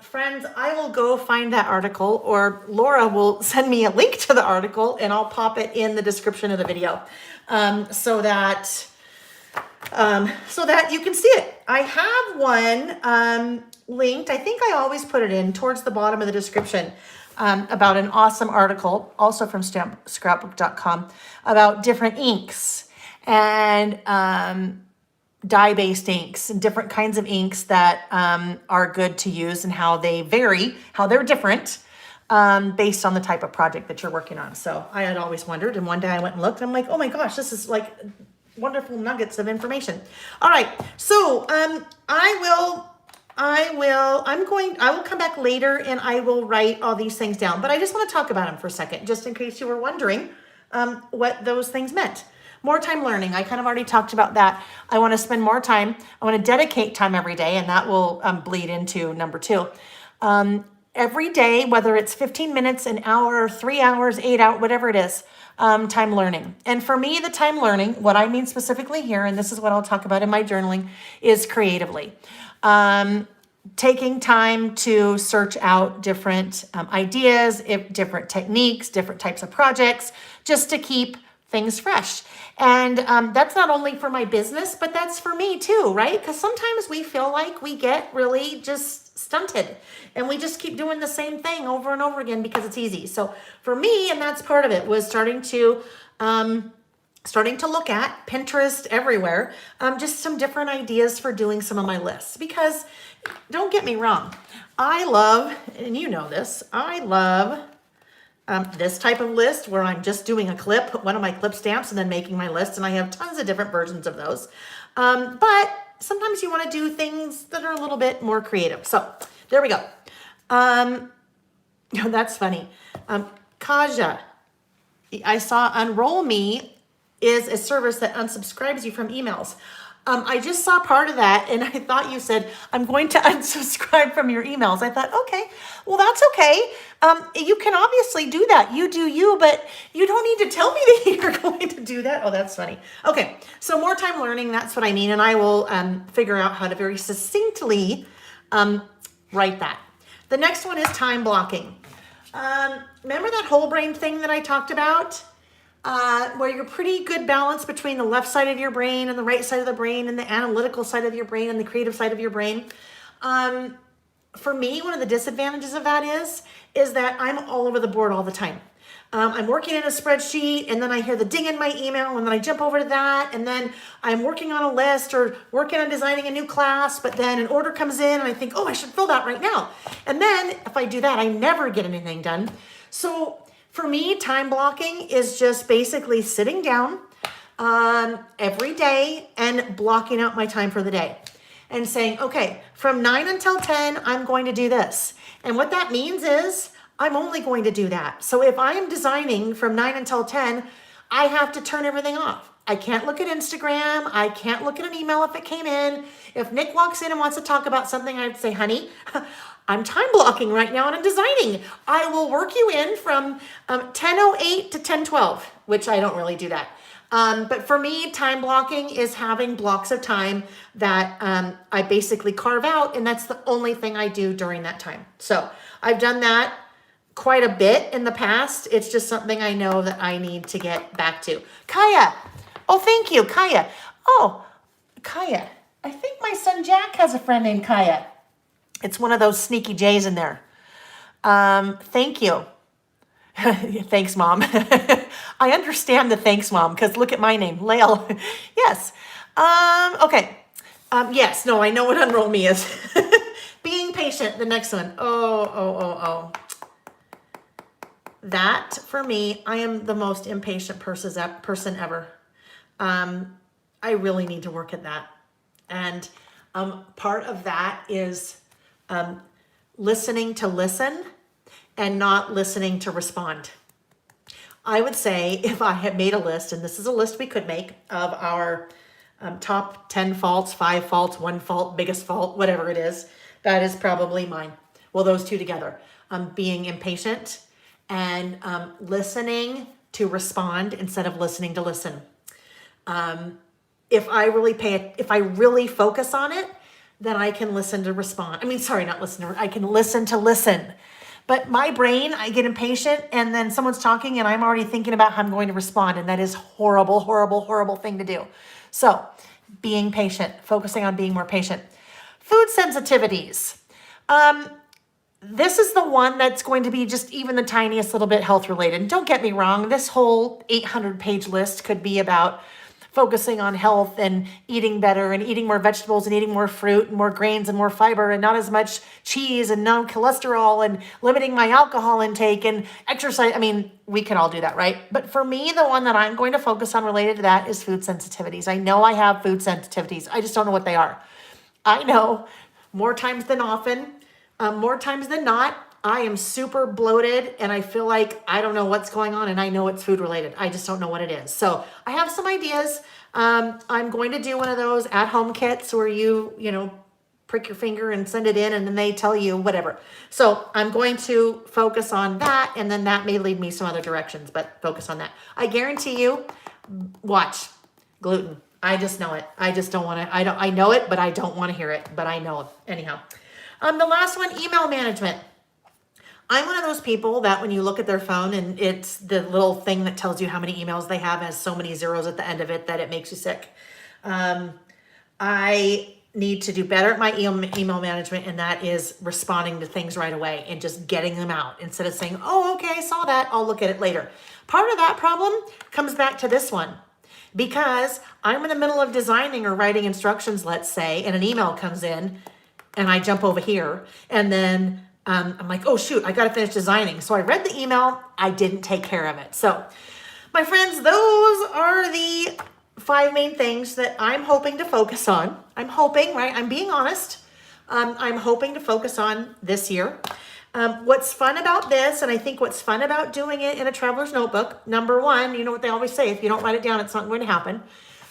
Friends, I will go find that article, or Laura will send me a link to the article and I'll pop it in the description of the video so that you can see it. I have one linked. I think I always put it in towards the bottom of the description about an awesome article, also from scrapbook.com, about different inks and dye-based inks and different kinds of inks that are good to use and how they vary, how they're different based on the type of project that you're working on. So I had always wondered, and one day I went and looked, and I'm like, oh my gosh, this is like wonderful nuggets of information. All right, so I will come back later and I will write all these things down, but I just want to talk about them for a second, just in case you were wondering what those things meant. More time learning. I kind of already talked about that. I want to spend more time. I want to dedicate time every day, and that will bleed into number 2. Every day, whether it's 15 minutes, an hour, 3 hours, 8 hours, whatever it is, time learning. And for me, the time learning, what I mean specifically here, and this is what I'll talk about in my journaling, is creatively. Taking time to search out different ideas, different techniques, different types of projects, just to keep things fresh. And that's not only for my business, but that's for me too, right? Because sometimes we feel like we get really just stunted and we just keep doing the same thing over and over again because it's easy. So for me, and that's part of it, was starting to look at Pinterest everywhere, just some different ideas for doing some of my lists. Because don't get me wrong, I love, and you know this, I love this type of list where I'm just doing a clip, one of my clip stamps, and then making my list. And I have tons of different versions of those. But sometimes you want to do things that are a little bit more creative. So there we go. That's funny. Kaja, I saw Unroll Me is a service that unsubscribes you from emails. I just saw part of that and I thought you said, I'm going to unsubscribe from your emails. I thought, okay, well, that's okay. You can obviously do that. You do you, but you don't need to tell me that you're going to do that. Oh, that's funny. Okay, so more time learning, that's what I mean. And I will figure out how to very succinctly write that. The next one is time blocking. Remember that whole brain thing that I talked about? Where you're pretty good balance between the left side of your brain and the right side of the brain and the analytical side of your brain and the creative side of your brain. For me, one of the disadvantages of that is that I'm all over the board all the time. I'm working in a spreadsheet and then I hear the ding in my email and then I jump over to that and then I'm working on a list or working on designing a new class, but then an order comes in and I think, oh, I should fill that right now. And then if I do that, I never get anything done. So for me, time blocking is just basically sitting down every day and blocking out my time for the day and saying, okay, from 9 until 10, I'm going to do this. And what that means is I'm only going to do that. So if I am designing from 9 until 10, I have to turn everything off. I can't look at Instagram. I can't look at an email if it came in. If Nick walks in and wants to talk about something, I'd say, honey, I'm time blocking right now and I'm designing. I will work you in from 10:08 to 10:12, which I don't really do that. But for me, time blocking is having blocks of time that I basically carve out, and that's the only thing I do during that time. So I've done that quite a bit in the past. It's just something I know that I need to get back to. Kaya. Oh, thank you, Kaya. Oh, Kaya. I think my son Jack has a friend named Kaya. It's one of those sneaky J's in there. Thank you. Thanks, Mom. I understand the thanks, Mom, because look at my name, Lael. Yes. Okay. Yes, no, I know what Unroll Me is. Being patient, the next one. Oh. that for me, I am the most impatient person ever. I really need to work at that. And part of that is listening to listen and not listening to respond. I would say if I had made a list, and this is a list we could make of our top 10 faults, 5 faults, 1 fault, biggest fault, whatever it is, that is probably mine. Well, those two together, being impatient and listening to respond instead of listening to listen. If I really focus on it, then I can listen to respond. I mean, sorry, not listen to, I can listen to listen. But my brain, I get impatient and then someone's talking and I'm already thinking about how I'm going to respond. And that is horrible, horrible, horrible thing to do. So being patient, focusing on being more patient. Food sensitivities. This is the one that's going to be just even the tiniest little bit health related. And don't get me wrong, this whole 800-page list could be about focusing on health and eating better and eating more vegetables and eating more fruit and more grains and more fiber and not as much cheese and no cholesterol and limiting my alcohol intake and exercise. I mean, we can all do that, right? But for me, the one that I'm going to focus on related to that is food sensitivities. I know I have food sensitivities. I just don't know what they are. I know more times than often, more times than not, I am super bloated and I feel like I don't know what's going on and I know it's food related. I just don't know what it is. So I have some ideas. I'm going to do one of those at-home kits where you prick your finger and send it in and then they tell you whatever. So I'm going to focus on that and then that may lead me some other directions, but focus on that. I guarantee you, watch, gluten. I just know it. I just don't want to, I know it, but I don't want to hear it, but I know it. Anyhow, the last one, email management. I'm one of those people that when you look at their phone and it's the little thing that tells you how many emails they have has so many zeros at the end of it that it makes you sick. I need to do better at my email management, and that is responding to things right away and just getting them out instead of saying, oh, okay, I saw that, I'll look at it later. Part of that problem comes back to this one because I'm in the middle of designing or writing instructions, let's say, and an email comes in and I jump over here and then I'm like, oh shoot, I got to finish designing. So I read the email, I didn't take care of it. So my friends, those are the 5 main things that I'm hoping to focus on. I'm hoping, right? I'm being honest. I'm hoping to focus on this year. What's fun about this, and I think what's fun about doing it in a traveler's notebook, number 1, you know what they always say, if you don't write it down, it's not going to happen.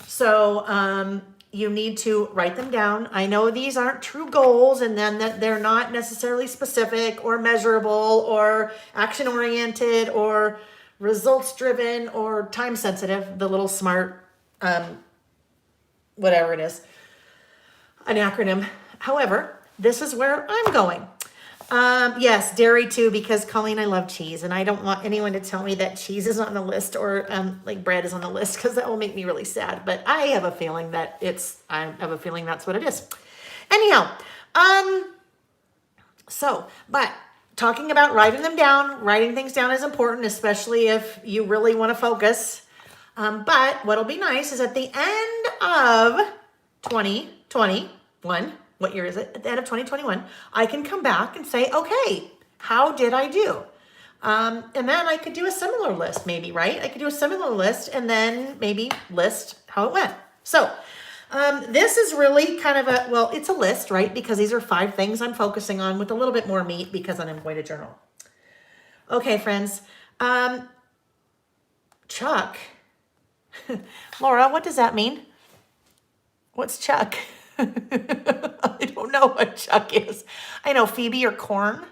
So, you need to write them down. I know these aren't true goals and then that they're not necessarily specific or measurable or action oriented or results driven or time sensitive, the little SMART, whatever it is, an acronym. However, this is where I'm going. Yes, dairy too, because Colleen, I love cheese and I don't want anyone to tell me that cheese is on the list or like bread is on the list because that will make me really sad. But I have a feeling that that's what it is. Anyhow, but talking about writing things down is important, especially if you really want to focus. But what'll be nice is at the end of 2021, what year is it? At the end of 2021, I can come back and say, okay, how did I do? And then I could do a similar list maybe, right? I could do a similar list and then maybe list how it went. So this is really kind of it's a list, right? Because these are 5 things I'm focusing on with a little bit more meat because I'm going to journal. Okay, friends. Chuck. Laura, what does that mean? What's Chuck? I don't know what Chuck is. I know Phoebe or corn.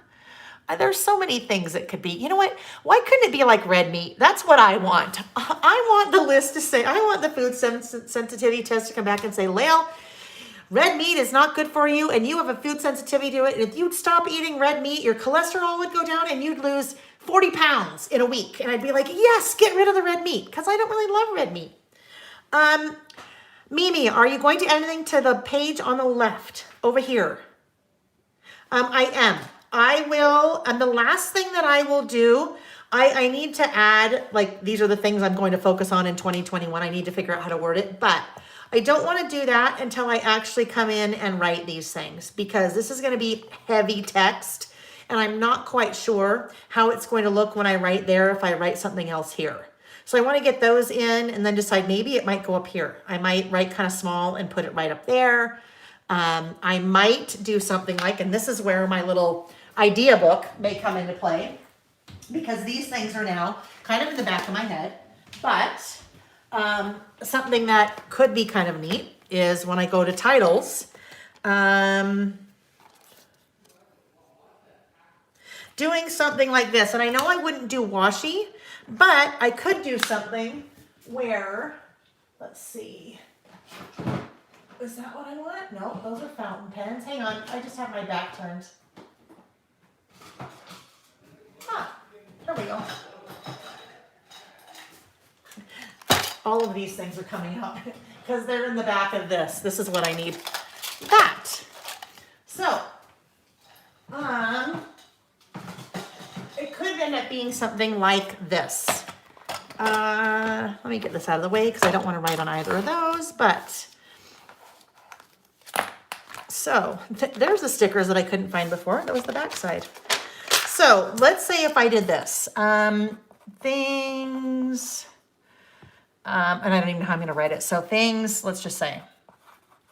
There's so many things it could be. You know what? Why couldn't it be like red meat? That's what I want. I want the list to say, I want the food sensitivity test to come back and say, Lael, red meat is not good for you and you have a food sensitivity to it. And if you'd stop eating red meat, your cholesterol would go down and you'd lose 40 pounds in a week. And I'd be like, yes, get rid of the red meat because I don't really love red meat. Mimi, are you going to add anything to the page on the left over here? I am. I will, and the last thing that I will do, I need to add, like, these are the things I'm going to focus on in 2021. I need to figure out how to word it, but I don't want to do that until I actually come in and write these things because this is going to be heavy text and I'm not quite sure how it's going to look when I write there if I write something else here. So I want to get those in and then decide maybe it might go up here. I might write kind of small and put it right up there. I might do something like, and this is where my little idea book may come into play, because these things are now kind of in the back of my head. But something that could be kind of neat is when I go to titles, doing something like this. And I know I wouldn't do washi, but I could do something where, let's see, is that what I want? No, those are fountain pens. Hang on, I just have my back turned. Ah, there we go. All of these things are coming out because they're in the back of this. This is what I need. That. So, it could end up being something like this. Let me get this out of the way because I don't want to write on either of those, but so there's the stickers that I couldn't find before. That was the back side. So let's say if I did this, things, and I don't even know how I'm going to write it. So things, let's just say,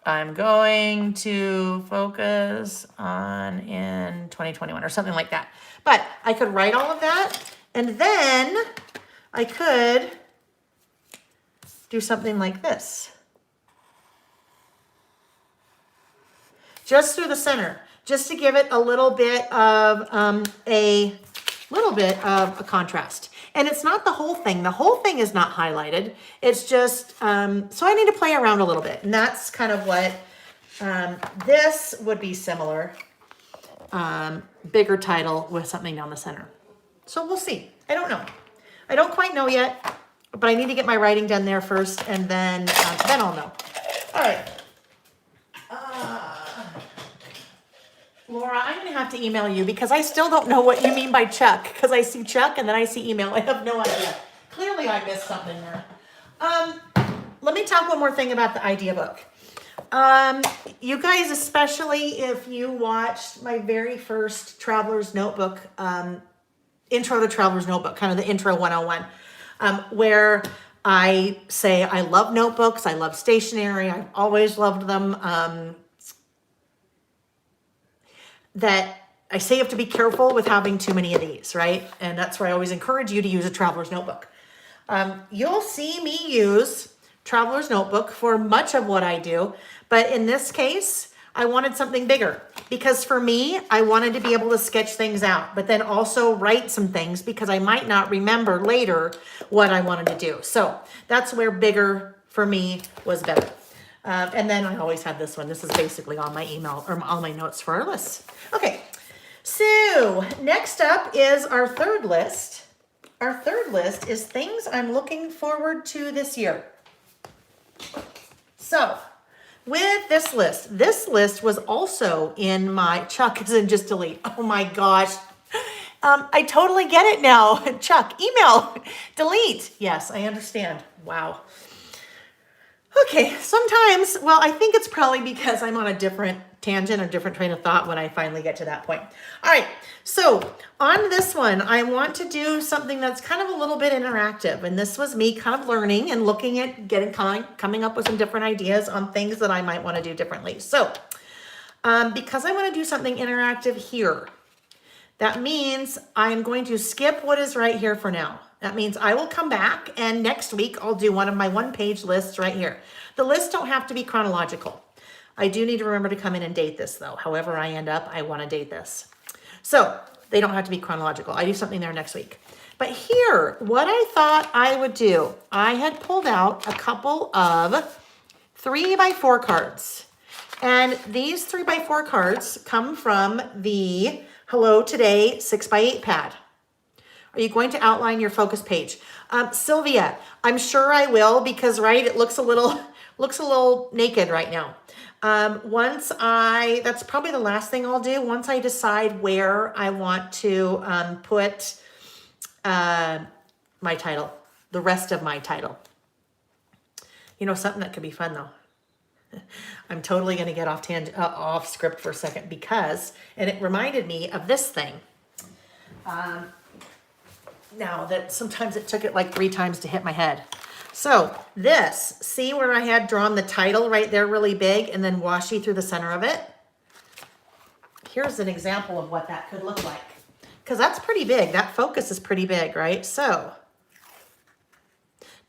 I'm going to focus on in 2021 or something like that. But I could write all of that, and then I could do something like this. Just through the center, just to give it a little bit of a contrast. And it's not the whole thing. The whole thing is not highlighted. It's just, so I need to play around a little bit. And that's kind of what, this would be similar. Bigger title with something down the center. So we'll see. I don't know. I don't quite know yet, but I need to get my writing done there first, and then I'll know. All right. Laura, I'm going to have to email you because I still don't know what you mean by Chuck, because I see Chuck and then I see email. I have no idea. Clearly I missed something there. Let me talk one more thing about the idea book. You guys, especially if you watched my very first Traveler's Notebook, Intro to Traveler's Notebook, kind of the Intro 101, where I say I love notebooks, I love stationery, I've always loved them. That I say you have to be careful with having too many of these, right? And that's where I always encourage you to use a Traveler's Notebook. You'll see me use Traveler's Notebook for much of what I do, but in this case, I wanted something bigger because for me, I wanted to be able to sketch things out, but then also write some things because I might not remember later what I wanted to do. So that's where bigger for me was better. And then I always had this one. This is basically all my email or all my notes for our list. Okay, so next up is our third list. Our third list is things I'm looking forward to this year. So with this list was also in my, Chuck is in just delete. Oh my gosh. I totally get it now. Chuck, email, delete. Yes, I understand. Wow. Okay, sometimes, well, I think it's probably because I'm on a different tangent, a different train of thought when I finally get to that point. All right, so on this one, I want to do something that's kind of a little bit interactive. And this was me kind of learning and looking at coming up with some different ideas on things that I might want to do differently. So because I want to do something interactive here, that means I'm going to skip what is right here for now. That means I will come back and next week I'll do one of my one-page lists right here. The lists don't have to be chronological. I do need to remember to come in and date this though. However I end up, I want to date this. So they don't have to be chronological. I do something there next week. But here, what I thought I would do, I had pulled out a couple of 3x4 cards. And these 3x4 cards come from the Hello Today 6x8 pad. Are you going to outline your focus page? Sylvia, I'm sure I will because, right, it looks a little naked right now. That's probably the last thing I'll do. Once I decide where I want to put my title, the rest of my title. You know, something that could be fun though. I'm totally going to get off script for a second because, and it reminded me of this thing. Now that sometimes it took it like 3 times to hit my head. So this, see where I had drawn the title right there really big and then washi through the center of it? Here's an example of what that could look like. Because that's pretty big. That focus is pretty big, right? So,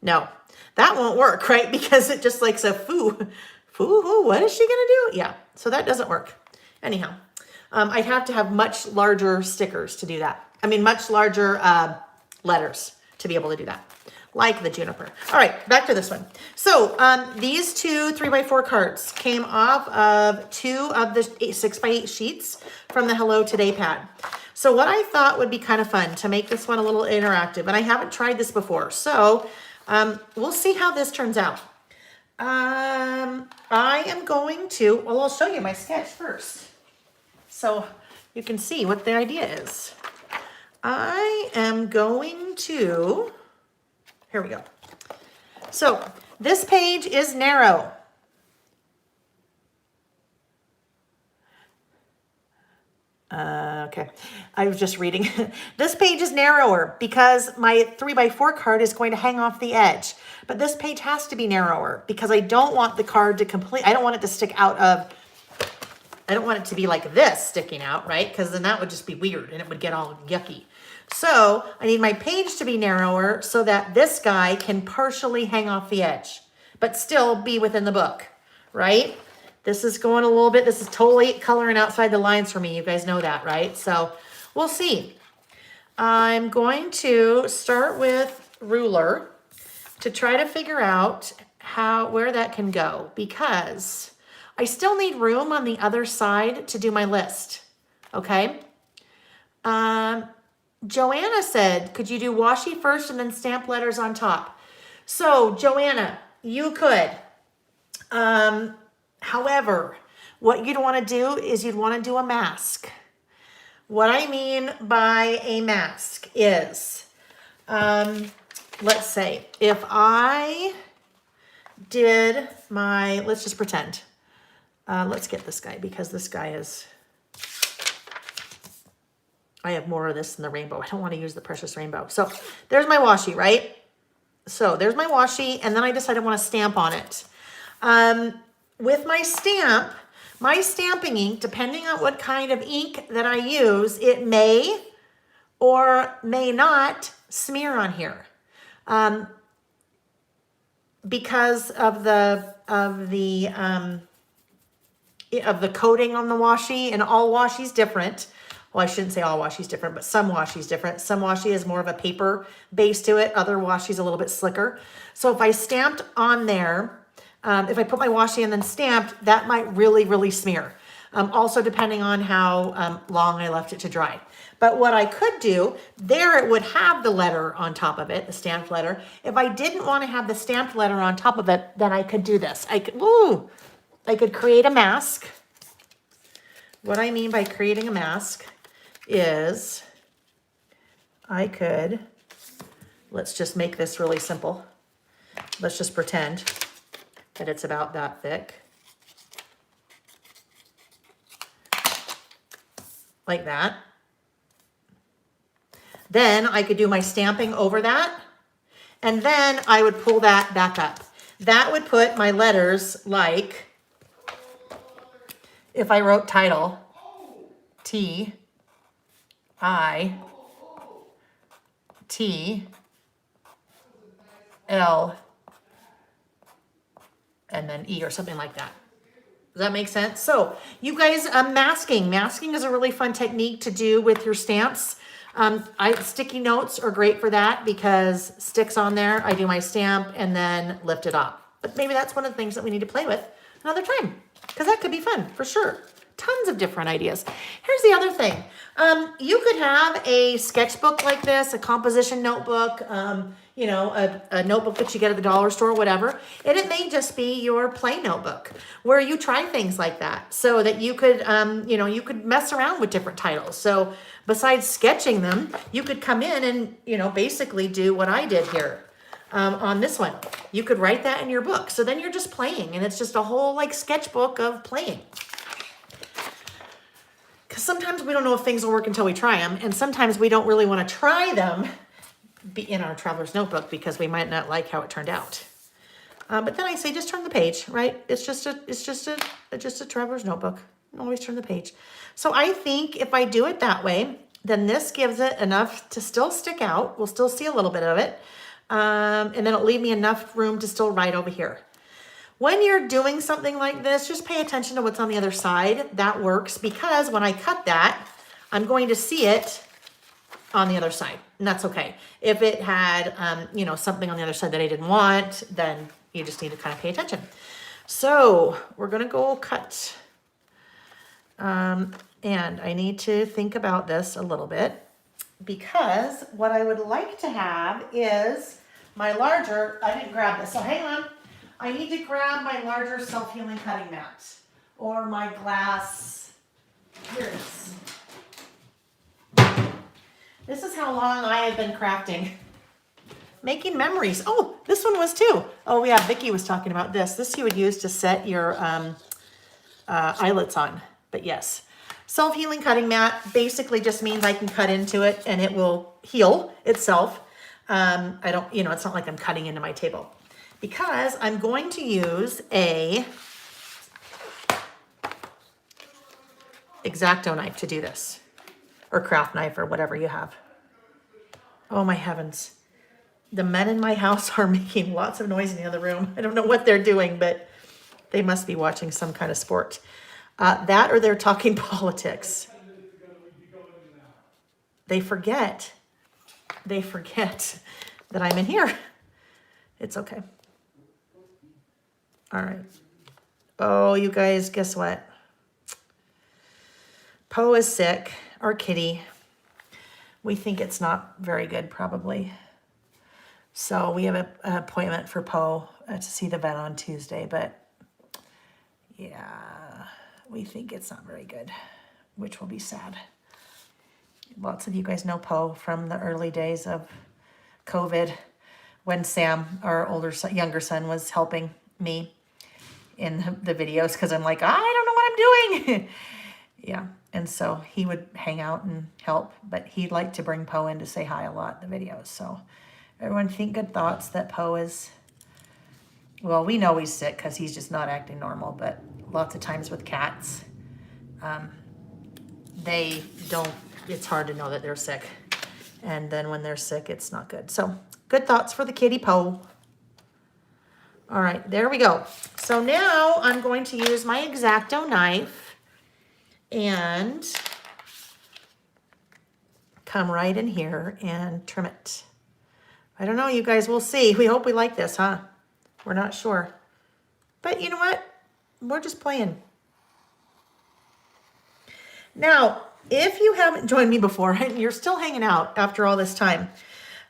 no, that won't work, right? Because it just like, so what is she gonna do? Yeah, so that doesn't work. Anyhow, I'd have to have much larger stickers to do that. I mean, much larger letters to be able to do that, like the juniper. All right, back to this one. So these 2 3x4 cards came off of 2 of the 6x8 sheets from the Hello Today pad. So what I thought would be kind of fun to make this one a little interactive, and I haven't tried this before, so we'll see how this turns out. I am going to, well, I'll show you my sketch first, so you can see what the idea is. I am going to, here we go. So this page is narrow. Okay, I was just reading. This page is narrower because my 3x4 card is going to hang off the edge. But this page has to be narrower because I don't want the card to I don't want it to stick out of, I don't want it to be like this sticking out, right? Because then that would just be weird and it would get all yucky. So I need my page to be narrower so that this guy can partially hang off the edge, but still be within the book, right? This is going a little bit, this is totally coloring outside the lines for me. You guys know that, right? So we'll see. I'm going to start with ruler to try to figure out where that can go because I still need room on the other side to do my list, okay? Joanna said, could you do washi first and then stamp letters on top? So Joanna, you could. However, what you'd want to do is you'd want to do a mask. What I mean by a mask is, let's say if I did my, let's just pretend, let's get this guy because this guy is, I have more of this than the rainbow. I don't want to use the precious rainbow. So there's my washi, right? So there's my washi, and then I decided I want to stamp on it. With my stamp, my stamping ink, depending on what kind of ink that I use, it may or may not smear on here. Because of the coating on the washi, and all washi's different. Well, I shouldn't say all washi's different, but some washi's different. Some washi is more of a paper base to it. Other washi's a little bit slicker. So if I stamped on there, if I put my washi and then stamped, that might really, really smear. Also depending on how long I left it to dry. But what I could do, there it would have the letter on top of it, the stamped letter. If I didn't want to have the stamped letter on top of it, then I could do this. I could create a mask. What I mean by creating a mask is I could, let's just make this really simple. Let's just pretend that it's about that thick. Like that. Then I could do my stamping over that. And then I would pull that back up. That would put my letters like, if I wrote title, T, I, T, L, and then E or something like that. Does that make sense? So you guys, masking is a really fun technique to do with your stamps. Sticky notes are great for that because sticks on there, I do my stamp and then lift it up. But maybe that's one of the things that we need to play with another time because that could be fun for sure. Tons of different ideas. Here's the other thing. You could have a sketchbook like this, a composition notebook, a notebook that you get at the dollar store, whatever. And it may just be your play notebook where you try things like that so that you could, you could mess around with different titles. So besides sketching them, you could come in and, basically do what I did here. on this one. You could write that in your book. So then you're just playing, and it's just a whole like sketchbook of playing. Because sometimes we don't know if things will work until we try them, and sometimes we don't really want to try them in our traveler's notebook because we might not like how it turned out. But then I say, just turn the page, right? It's just a traveler's notebook. Always turn the page. So I think if I do it that way, then this gives it enough to still stick out. We'll still see a little bit of it. And then it'll leave me enough room to still write over here. When you're doing something like this, just pay attention to what's on the other side. That works because when I cut that, I'm going to see it on the other side, and that's okay. If it had, something on the other side that I didn't want, then you just need to kind of pay attention. So we're gonna go cut, and I need to think about this a little bit because what I would like to have is my larger, I didn't grab this, so hang on. I need to grab my larger self-healing cutting mat or my glass, here it is. This is how long I have been crafting. Making memories. Oh, this one was too. Oh yeah, Vicki was talking about this. This you would use to set your eyelets on, but yes. Self-healing cutting mat basically just means I can cut into it and it will heal itself. I don't, it's not like I'm cutting into my table because I'm going to use a X-Acto knife to do this, or craft knife or whatever you have. Oh my heavens. The men in my house are making lots of noise in the other room. I don't know what they're doing, but they must be watching some kind of sport. That or they're talking politics. They forget that I'm in here. It's okay. All right. Oh, you guys, guess what? Poe is sick, our kitty. We think it's not very good, probably. So we have an appointment for Poe to see the vet on Tuesday, but yeah, we think it's not very good, which will be sad. Lots of you guys know Poe from the early days of COVID when Sam, our younger son, was helping me in the videos because I'm like, I don't know what I'm doing. Yeah, and so he would hang out and help, but he'd like to bring Poe in to say hi a lot in the videos. So everyone think good thoughts that Poe is, well, we know he's sick because he's just not acting normal, but lots of times with cats, they don't, it's hard to know that they're sick. And then when they're sick, it's not good. So good thoughts for the kitty Poe. All right, there we go. So now I'm going to use my X-Acto knife and come right in here and trim it. I don't know, you guys, we'll see. We hope we like this, huh? We're not sure. But you know what? We're just playing. Now, if you haven't joined me before and you're still hanging out after all this time,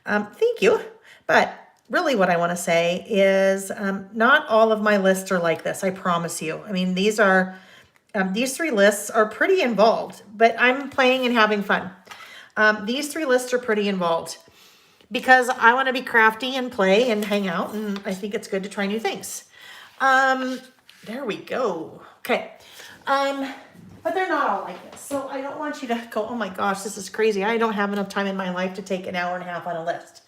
thank you. But really what I want to say is not all of my lists are like this, I promise you. I mean, these three lists are pretty involved, but I'm playing and having fun. These three lists are pretty involved because I want to be crafty and play and hang out, and I think it's good to try new things. There we go. Okay. But they're not all like this. So I don't want you to go, oh my gosh, this is crazy. I don't have enough time in my life to take an hour and a half on a list.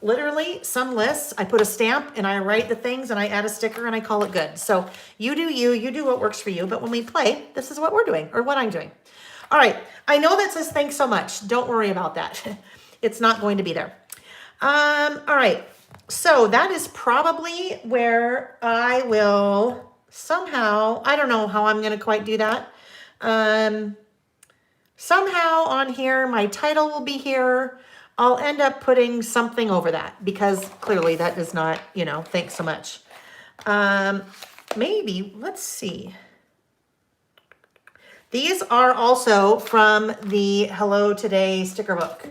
Literally, some lists, I put a stamp and I write the things and I add a sticker and I call it good. So you do what works for you. But when we play, this is what we're doing or what I'm doing. All right. I know that says thanks so much. Don't worry about that. It's not going to be there. All right. So that is probably where I will somehow, I don't know how I'm going to quite do that. Somehow on here, my title will be here. I'll end up putting something over that because clearly that is not, thanks so much. Maybe, let's see. These are also from the Hello Today sticker book.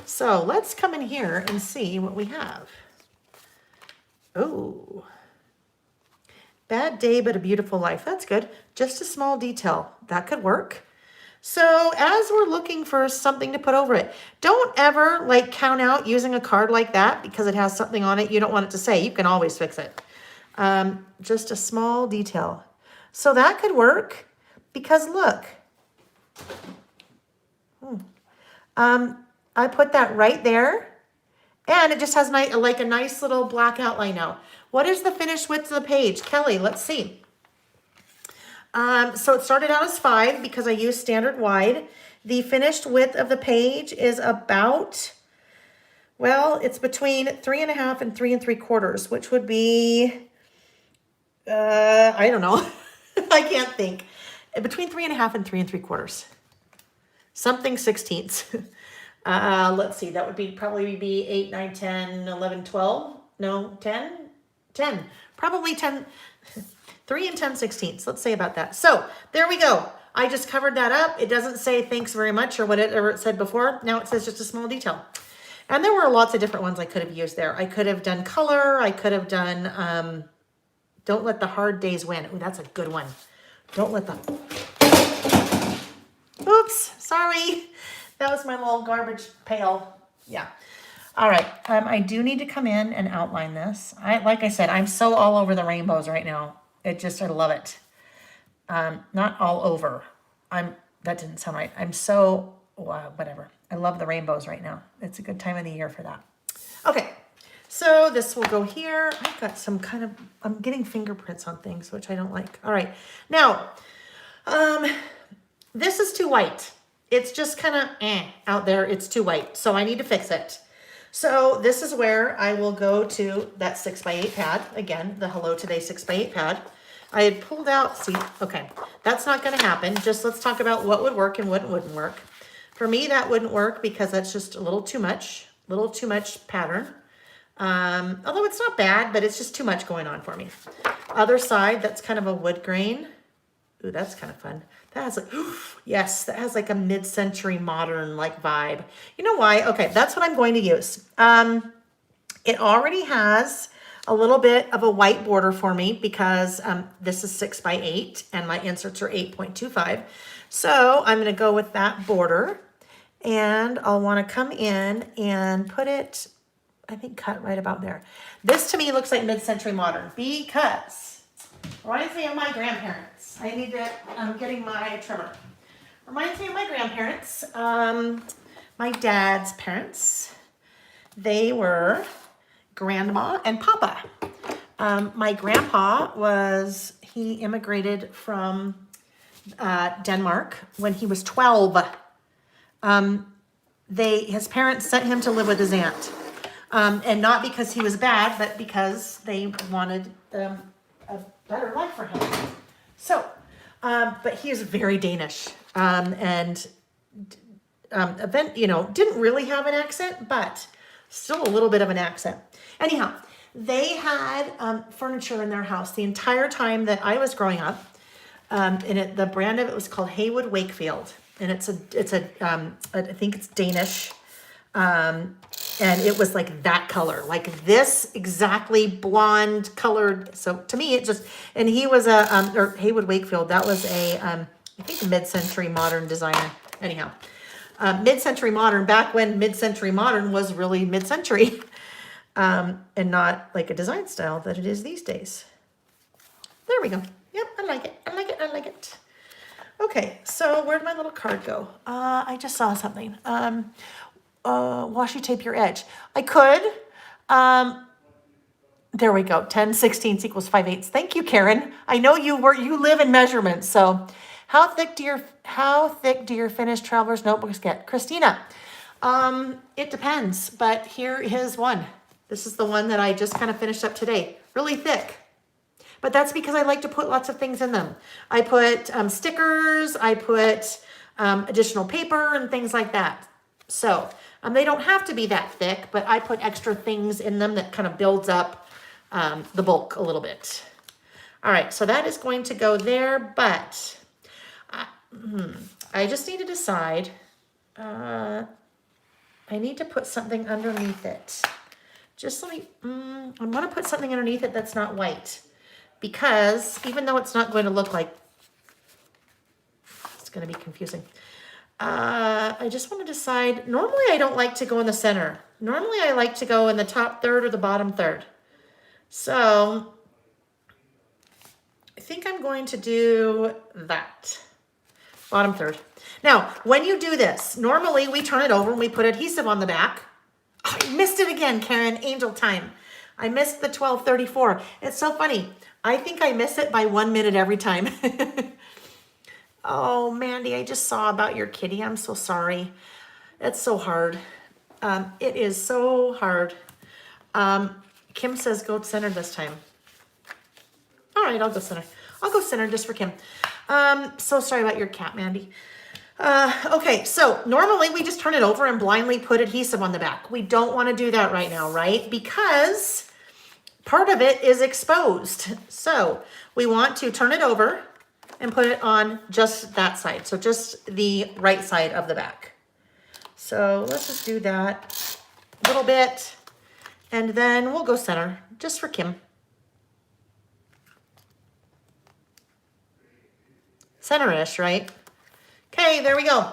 So let's come in here and see what we have. Oh, bad day, but a beautiful life. That's good. Just a small detail. That could work. So as we're looking for something to put over it, don't ever like count out using a card like that because it has something on it you don't want it to say. You can always fix it. Just a small detail. So that could work because look, I put that right there and it just has like a nice little black outline now. What is the finished width of the page? Kelly, let's see. So it started out as 5 because I used standard wide. The finished width of the page is about, well, it's between 3.5 and 3 3/4, which would be, I don't know. I can't think. Between 3.5 and 3 3/4. Something 16ths. Let's see, that would be probably be 8, 9, 10, 11, 12. No, 10? 10. Probably 10. 3 and 10/16. Let's say about that. So there we go. I just covered that up. It doesn't say thanks very much or whatever it said before. Now it says just a small detail. And there were lots of different ones I could have used there. I could have done color. I could have done, don't let the hard days win. Oh, that's a good one. Don't let the, oops, sorry. That was my little garbage pail. Yeah. All right. I do need to come in and outline this. Like I said, I'm so all over the rainbows right now. I love it. Not all over. That didn't sound right. I'm so, whatever. I love the rainbows right now. It's a good time of the year for that. Okay. So this will go here. I've got some kind of, I'm getting fingerprints on things, which I don't like. All right. Now, this is too white. It's just kind of out there. It's too white. So I need to fix it. So this is where I will go to that 6x8 pad. Again, the Hello Today 6x8 pad. I had pulled out, see, okay, that's not going to happen. Just let's talk about what would work and what wouldn't work. For me, that wouldn't work because that's just a little too much pattern. Although it's not bad, but it's just too much going on for me. Other side, that's kind of a wood grain. Ooh, that's kind of fun. That has like, yes, that has like a mid-century modern like vibe. You know why? Okay, that's what I'm going to use. It already has a little bit of a white border for me because this is 6x8 and my inserts are 8.25. So I'm going to go with that border and I'll want to come in and put it, I think cut right about there. This to me looks like mid-century modern because it reminds me of my grandparents. I'm getting my trimmer. Reminds me of my grandparents, my dad's parents. They were Grandma and Papa. My grandpa he immigrated from Denmark when he was 12. His parents sent him to live with his aunt. And not because he was bad, but because they wanted a better life for him. So, but he is very Danish. And didn't really have an accent, but still a little bit of an accent. Anyhow, they had furniture in their house the entire time that I was growing up. And the brand of it was called Haywood Wakefield. And I think it's Danish. And it was like that color, like this exactly blonde colored. So to me, and he was Haywood Wakefield. That was I think mid-century modern designer. Anyhow, mid-century modern, back when mid-century modern was really mid-century. And not like a design style that it is these days. There we go. Yep, I like it. I like it. I like it. Okay, so where'd my little card go? I just saw something. Washi tape your edge. I could. There we go. 10/16 equals 5/8. Thank you, Karen. I know you live in measurements. So how thick do your finished traveler's notebooks get? Christina, it depends, but here is one. This is the one that I just kind of finished up today. Really thick. But that's because I like to put lots of things in them. I put stickers, I put additional paper and things like that. So they don't have to be that thick, but I put extra things in them that kind of builds up the bulk a little bit. All right, so that is going to go there, but I just need to decide. I need to put something underneath it. Just let me, I want to put something underneath it that's not white. Because even though it's not going to look like, it's going to be confusing. I just want to decide. Normally, I don't like to go in the center. Normally, I like to go in the top third or the bottom third. So I think I'm going to do that. Bottom third. Now, when you do this, normally we turn it over and we put adhesive on the back. Oh, I missed it again, Karen. Angel time. I missed the 12:34. It's so funny. I think I miss it by 1 minute every time. Oh, Mandy, I just saw about your kitty. I'm so sorry. It's so hard. It is so hard. Kim says go center this time. All right, I'll go center. I'll go center just for Kim. So sorry about your cat, Mandy. Okay, so normally we just turn it over and blindly put adhesive on the back. We don't want to do that right now, right? Because part of it is exposed. So we want to turn it over and put it on just that side. So just the right side of the back. So let's just do that a little bit. And then we'll go center just for Kim. Center-ish, right? Okay, there we go.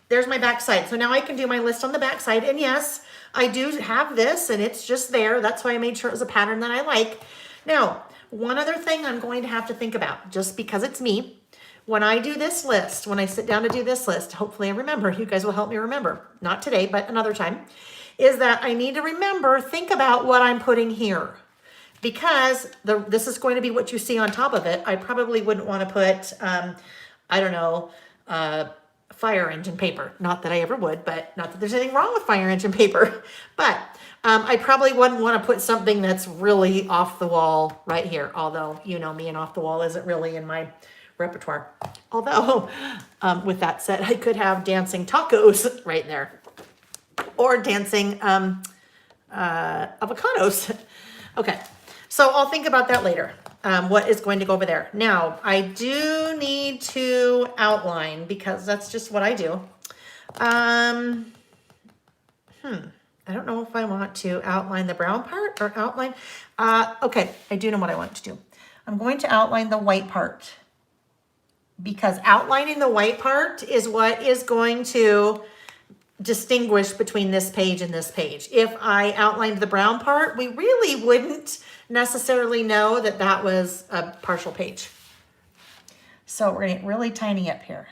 There's my back side. So now I can do my list on the back side. And yes, I do have this and it's just there. That's why I made sure it was a pattern that I like. Now, one other thing I'm going to have to think about, just because it's me, when I do this list, when I sit down to do this list, hopefully I remember, you guys will help me remember, not today, but another time, is that I need to remember, think about what I'm putting here. Because this is going to be what you see on top of it. I probably wouldn't want to put, I don't know, fire engine paper. Not that I ever would, but not that there's anything wrong with fire engine paper. But I probably wouldn't want to put something that's really off the wall right here. Although, you know me, and off the wall isn't really in my repertoire. Although, with that said, I could have dancing tacos right there. Or dancing avocados. Okay, so I'll think about that later. What is going to go over there. Now, I do need to outline because that's just what I do. I don't know if I want to outline the brown part or outline. Okay, I do know what I want to do. I'm going to outline the white part because outlining the white part is what is going to distinguish between this page and this page. If I outlined the brown part, we really wouldn't necessarily know that that was a partial page. So we're getting really tiny up here.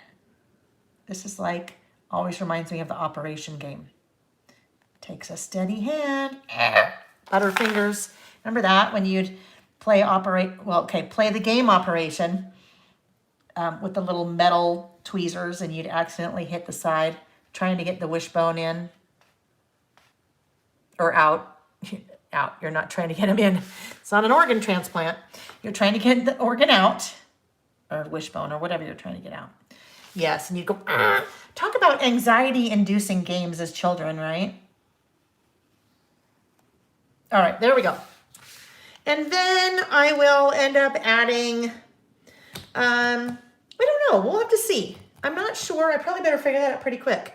This is like, always reminds me of the Operation game. Takes a steady hand, butterfingers. Remember that when you'd play play the game Operation with the little metal tweezers and you'd accidentally hit the side trying to get the wishbone in or out. Out. You're not trying to get them in. It's not an organ transplant. You're trying to get the organ out or wishbone or whatever you're trying to get out. Yes, and you go, ah. Talk about anxiety-inducing games as children, right? All right, there we go. And then I will end up adding, I don't know, we'll have to see. I'm not sure. I probably better figure that out pretty quick.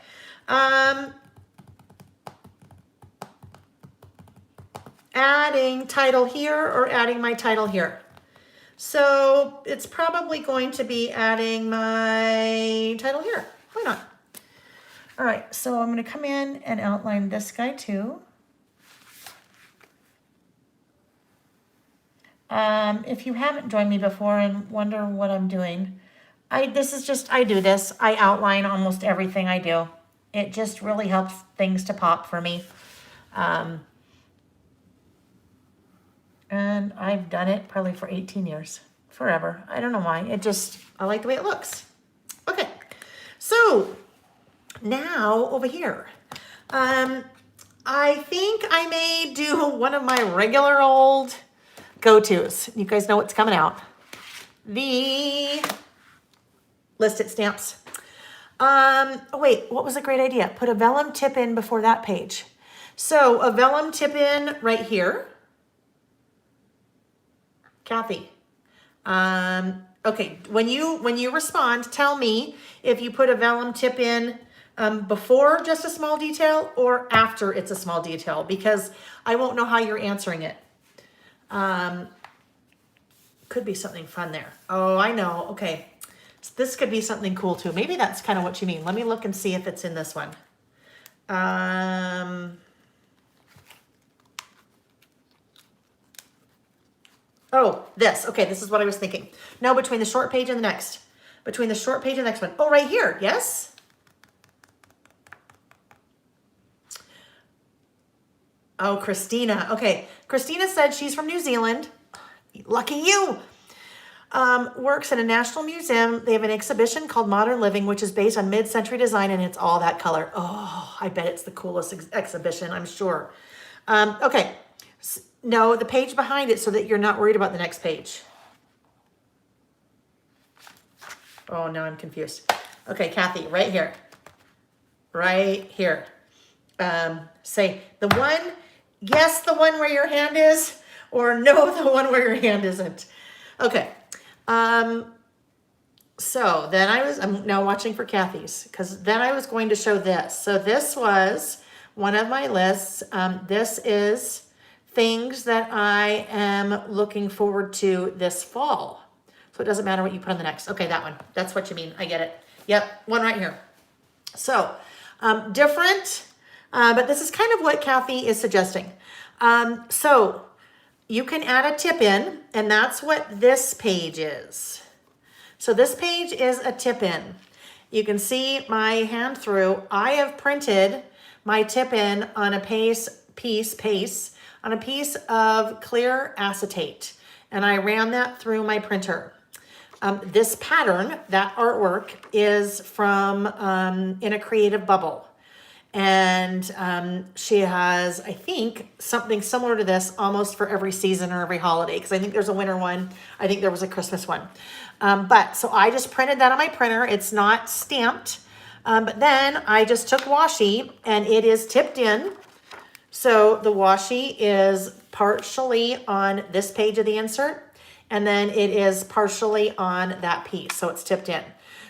Adding title here or adding my title here. So it's probably going to be adding my title here. Why not? All right, so I'm going to come in and outline this guy too. If you haven't joined me before and wonder what I'm doing, I do this. I outline almost everything I do. It just really helps things to pop for me. And I've done it probably for 18 years, forever. I don't know why. I like the way it looks. Okay, so now over here, I think I may do one of my regular old go-tos. You guys know what's coming out. The listed stamps. Oh wait, what was a great idea? Put a vellum tip in before that page. So a vellum tip in right here. Kathy. Okay, when you respond, tell me if you put a vellum tip in before just a small detail or after it's a small detail, because I won't know how you're answering it. Could be something fun there. Oh, I know. Okay. This could be something cool too. Maybe that's kind of what you mean. Let me look and see if it's in this one. Oh, this. Okay, this is what I was thinking. No, between the short page and the next. Between the short page and the next one. Oh, right here. Yes? Oh, Christina. Okay. Christina said she's from New Zealand. Lucky you. Works in a national museum. They have an exhibition called Modern Living, which is based on mid-century design, and it's all that color. Oh, I bet it's the coolest exhibition, I'm sure. Okay. No, the page behind it so that you're not worried about the next page. Oh, now I'm confused. Okay, Kathy, right here. Right here. Say the one, yes, the one where your hand is, or no, the one where your hand isn't. Okay. So then I'm now watching for Kathy's, because then I was going to show this. So this was one of my lists. This is things that I am looking forward to this fall. So it doesn't matter what you put on the next. Okay, that one. That's what you mean. I get it. Yep, one right here. So different, but this is kind of what Kathy is suggesting. So you can add a tip in, and that's what this page is. So this page is a tip in. You can see my hand through. I have printed my tip in on a piece of clear acetate, and I ran that through my printer. This pattern, that artwork, is from In a Creative Bubble. And she has, I think, something similar to this almost for every season or every holiday, because I think there's a winter one. I think there was a Christmas one. So I just printed that on my printer. It's not stamped. But then I just took washi, and it is tipped in. So the washi is partially on this page of the insert, and then it is partially on that piece. So it's tipped in.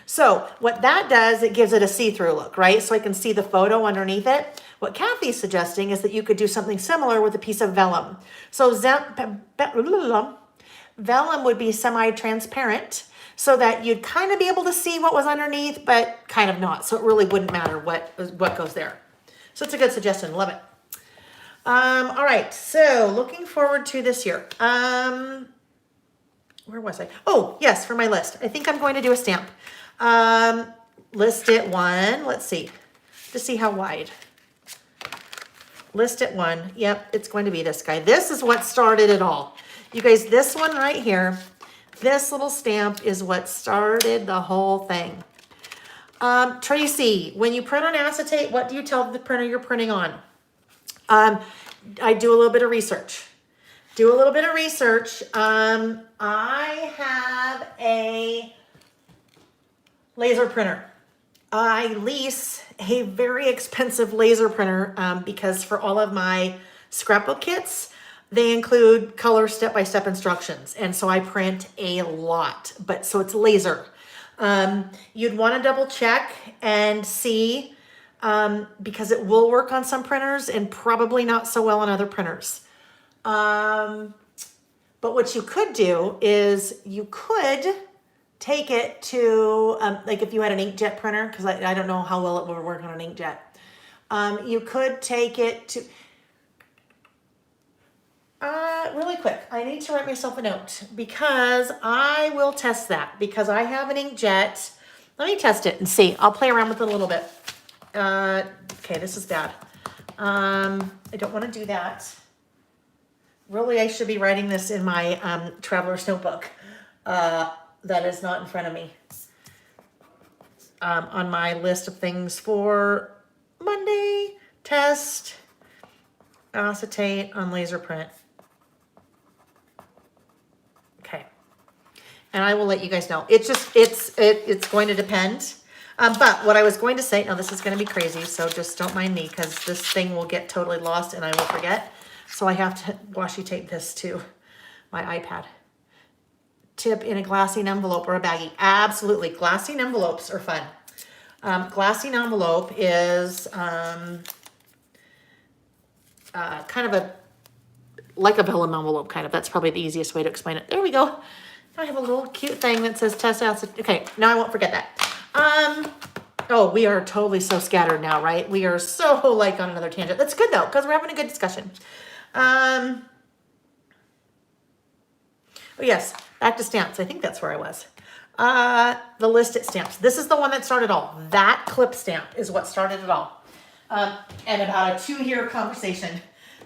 So what that does, it gives it a see-through look, right? So I can see the photo underneath it. What Kathy's suggesting is that you could do something similar with a piece of vellum. So vellum would be semi-transparent, so that you'd kind of be able to see what was underneath, but kind of not. So it really wouldn't matter what goes there. So it's a good suggestion. Love it. All right, so looking forward to this year. Where was I? Oh, yes, for my list. I think I'm going to do a stamp. List it one. Let's see. To see how wide. List it one. Yep, it's going to be this guy. This is what started it all. You guys, this one right here, this little stamp is what started the whole thing. Tracy, when you print on acetate, what do you tell the printer you're printing on? I do a little bit of research. I have a laser printer. I lease a very expensive laser printer because for all of my scrapbook kits, they include color step-by-step instructions. And so I print a lot, but so it's laser. You'd want to double check and see because it will work on some printers and probably not so well on other printers. But what you could do is you could take it to, like if you had an inkjet printer, because I don't know how well it would work on an inkjet. You could take it to, really quick, I need to write myself a note because I will test that because I have an inkjet. Let me test it and see. I'll play around with it a little bit. Okay, this is bad. I don't want to do that. Really, I should be writing this in my traveler's notebook. That is not in front of me. On my list of things for Monday, test, acetate on laser print. Okay. And I will let you guys know. It's just, it's going to depend. But what I was going to say, now this is going to be crazy, so just don't mind me because this thing will get totally lost and I will forget. So I have to washi tape this to my iPad. Tip in a glassine envelope or a baggie. Absolutely. Glassine envelopes are fun. Glassine envelope is kind of like a vellum envelope, kind of. That's probably the easiest way to explain it. There we go. I have a little cute thing that says test acid. Okay, now I won't forget that. Oh, we are totally so scattered now, right? We are so like on another tangent. That's good though, because we're having a good discussion. Oh yes, back to stamps. I think that's where I was. The listed stamps. This is the one that started all. That clip stamp is what started it all. And about a 2-year conversation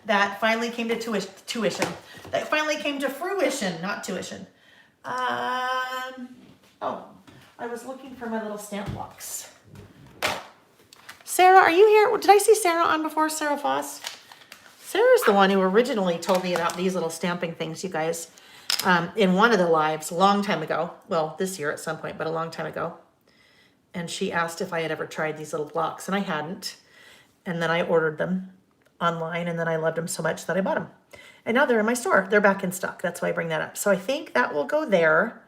that finally came to tuition. That finally came to fruition, not tuition. Oh, I was looking for my little stamp box. Sarah, are you here? Did I see Sarah on before? Sarah Foss? Sarah's the one who originally told me about these little stamping things, you guys, in one of the lives a long time ago. Well, this year at some point, but a long time ago. And she asked if I had ever tried these little blocks, and I hadn't. And then I ordered them online, and then I loved them so much that I bought them. And now they're in my store. They're back in stock. That's why I bring that up. So I think that will go there.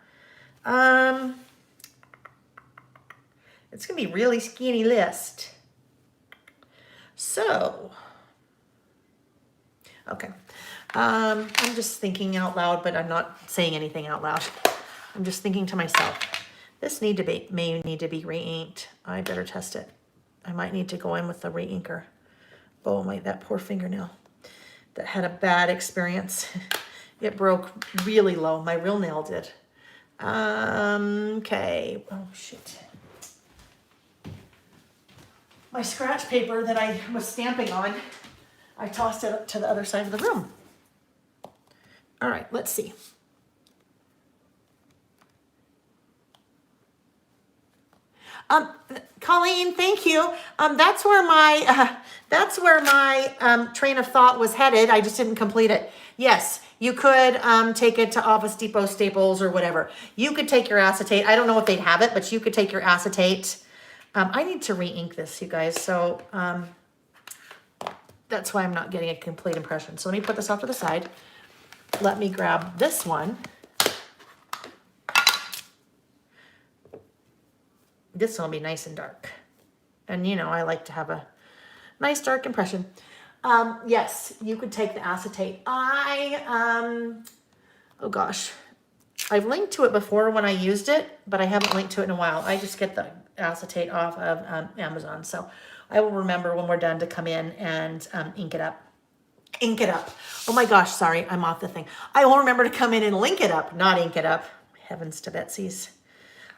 It's going to be a really skinny list. So, okay. I'm just thinking out loud, but I'm not saying anything out loud. I'm just thinking to myself, this may need to be re-inked. I better test it. I might need to go in with the re-inker. Oh, that poor fingernail that had a bad experience. It broke really low. My real nail did. Okay. Oh, shit. My scratch paper that I was stamping on, I tossed it up to the other side of the room. All right, let's see. Colleen, thank you. That's where my train of thought was headed. I just didn't complete it. Yes, you could take it to Office Depot, Staples, or whatever. You could take your acetate. I don't know if they'd have it, but you could take your acetate. I need to re-ink this, you guys. So that's why I'm not getting a complete impression. So let me put this off to the side. Let me grab this one. This one will be nice and dark. And you know, I like to have a nice dark impression. Yes, you could take the acetate. oh gosh, I've linked to it before when I used it, but I haven't linked to it in a while. I just get the acetate off of Amazon. So I will remember when we're done to come in and ink it up. Ink it up. Oh my gosh, sorry, I'm off the thing. I will remember to come in and link it up, not ink it up. Heavens to Betsy's.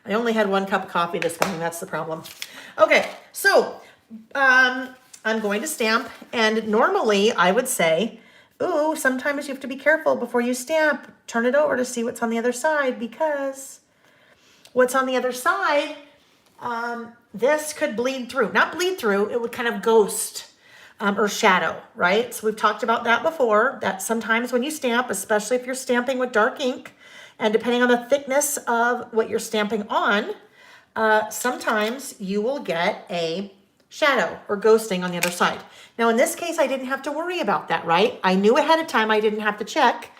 I only had 1 cup of coffee this morning. That's the problem. Okay, so I'm going to stamp, and normally I would say, ooh, sometimes you have to be careful before you stamp. Turn it over to see what's on the other side, because what's on the other side, this could bleed through. Not bleed through, it would kind of ghost or shadow, right? So we've talked about that before, that sometimes when you stamp, especially if you're stamping with dark ink, and depending on the thickness of what you're stamping on, sometimes you will get a shadow or ghosting on the other side. Now, in this case, I didn't have to worry about that, right? I knew ahead of time I didn't have to check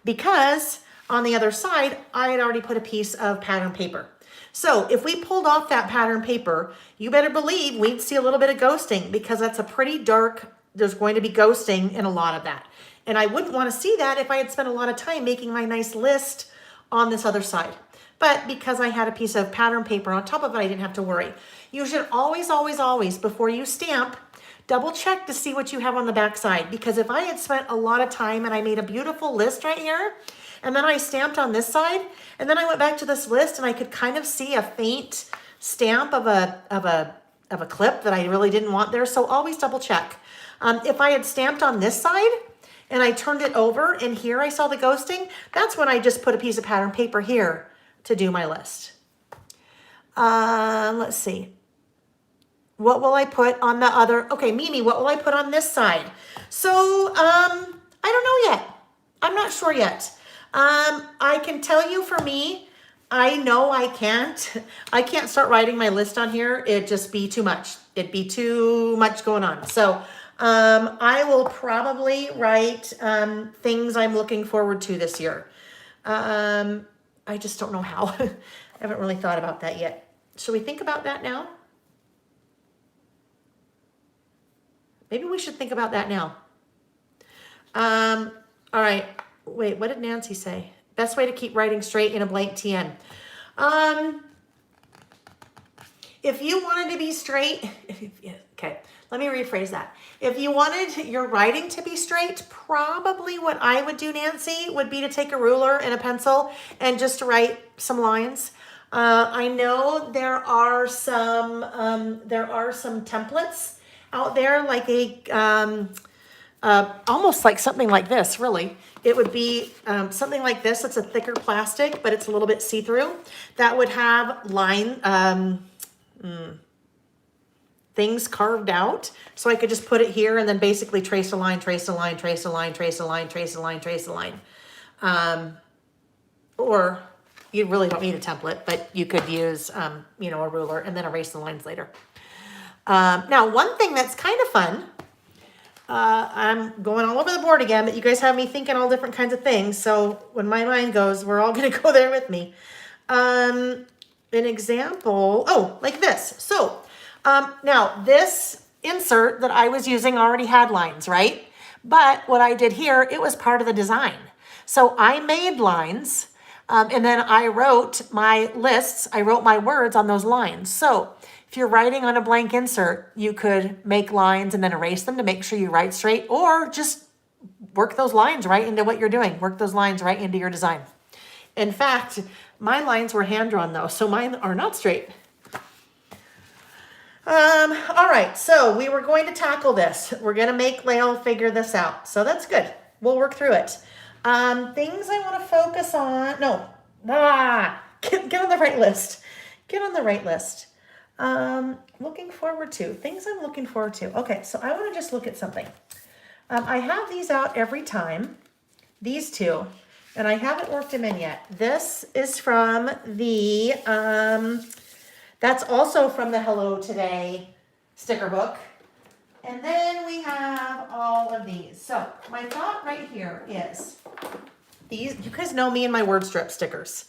because on the other side, I had already put a piece of pattern paper. So if we pulled off that pattern paper, you better believe we'd see a little bit of ghosting, because that's a pretty dark, there's going to be ghosting in a lot of that. And I wouldn't want to see that if I had spent a lot of time making my nice list on this other side. But because I had a piece of pattern paper on top of it, I didn't have to worry. You should always, always, always, before you stamp, double check to see what you have on the back side. Because if I had spent a lot of time and I made a beautiful list right here, and then I stamped on this side, and then I went back to this list and I could kind of see a faint stamp of a clip that I really didn't want there. So always double check. If I had stamped on this side, and I turned it over, and here I saw the ghosting, that's when I just put a piece of pattern paper here to do my list. Let's see. What will I put on the other? Okay, Mimi, what will I put on this side? So, I don't know yet. I'm not sure yet. I can tell you for me, I know I can't start writing my list on here. It'd just be too much. It'd be too much going on. So, I will probably write things I'm looking forward to this year. I just don't know how. I haven't really thought about that yet. Should we think about that now? Maybe we should think about that now. All right. Wait, what did Nancy say? Best way to keep writing straight in a blank TN. If you wanted to be straight, okay, let me rephrase that. If you wanted your writing to be straight, probably what I would do, Nancy, would be to take a ruler and a pencil and just write some lines. I know there are some templates out there, like almost like something like this, really. It would be something like this. It's a thicker plastic, but it's a little bit see-through. That would have things carved out. So I could just put it here and then basically trace a line, trace a line, trace a line, trace a line, trace a line, trace a line. Or you really don't need a template, but you could use, a ruler and then erase the lines later. Now, one thing that's kind of fun, I'm going all over the board again, but you guys have me thinking all different kinds of things. So when my mind goes, we're all going to go there with me. An example, like this. So now this insert that I was using already had lines, right? But what I did here, it was part of the design. So I made lines, and then I wrote my lists. I wrote my words on those lines. So if you're writing on a blank insert, you could make lines and then erase them to make sure you write straight, or just work those lines right into what you're doing. Work those lines right into your design. In fact, my lines were hand-drawn though, so mine are not straight. All right, so we were going to tackle this. We're going to make Lael figure this out. So that's good. We'll work through it. Things I want to focus on. No. Get on the right list. Get on the right list. Looking forward to. Things I'm looking forward to. Okay, so I want to just look at something. I have these out every time. These two. And I haven't worked them in yet. This is from the, that's also from the Hello Today sticker book. And then we have all of these. So my thought right here is these, you guys know me and my word strip stickers.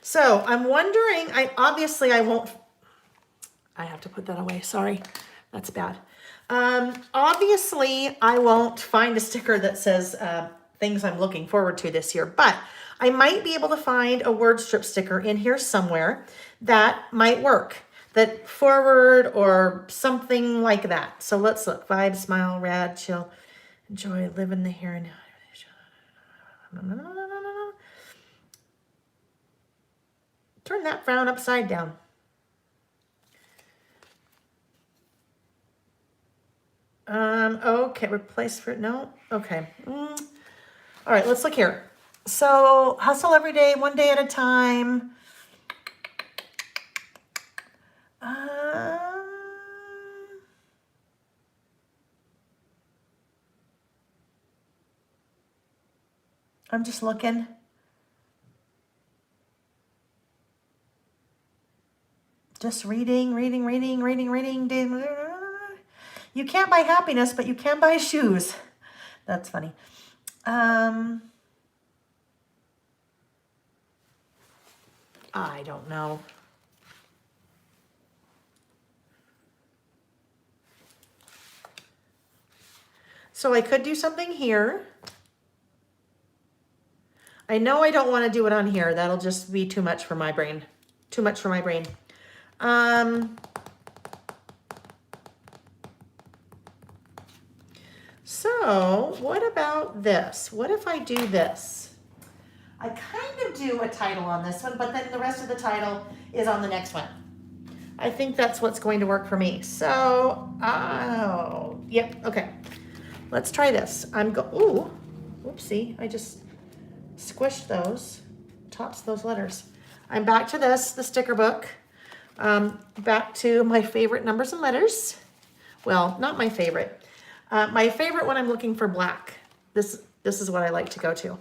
So I'm wondering, I have to put that away. Sorry, that's bad. Obviously I won't find a sticker that says, things I'm looking forward to this year, but I might be able to find a word strip sticker in here somewhere that might work, that forward or something like that. So let's look. Vibe, smile, rad, chill, enjoy, live in the here and now. Turn that frown upside down. Okay, replace for, no, okay. All right, let's look here. So hustle every day, one day at a time. I'm just looking. Just reading. You can't buy happiness, but you can buy shoes. That's funny. I don't know. So I could do something here. I know I don't want to do it on here. That'll just be too much for my brain. Too much for my brain. So what about this? What if I do this? I kind of do a title on this one, but then the rest of the title is on the next one. I think that's what's going to work for me. So, yep, okay. Let's try this. Ooh, whoopsie, I just squished those, tops of those letters. I'm back to this, the sticker book. Back to my favorite numbers and letters. Well, not my favorite. My favorite when I'm looking for black. This is what I like to go to.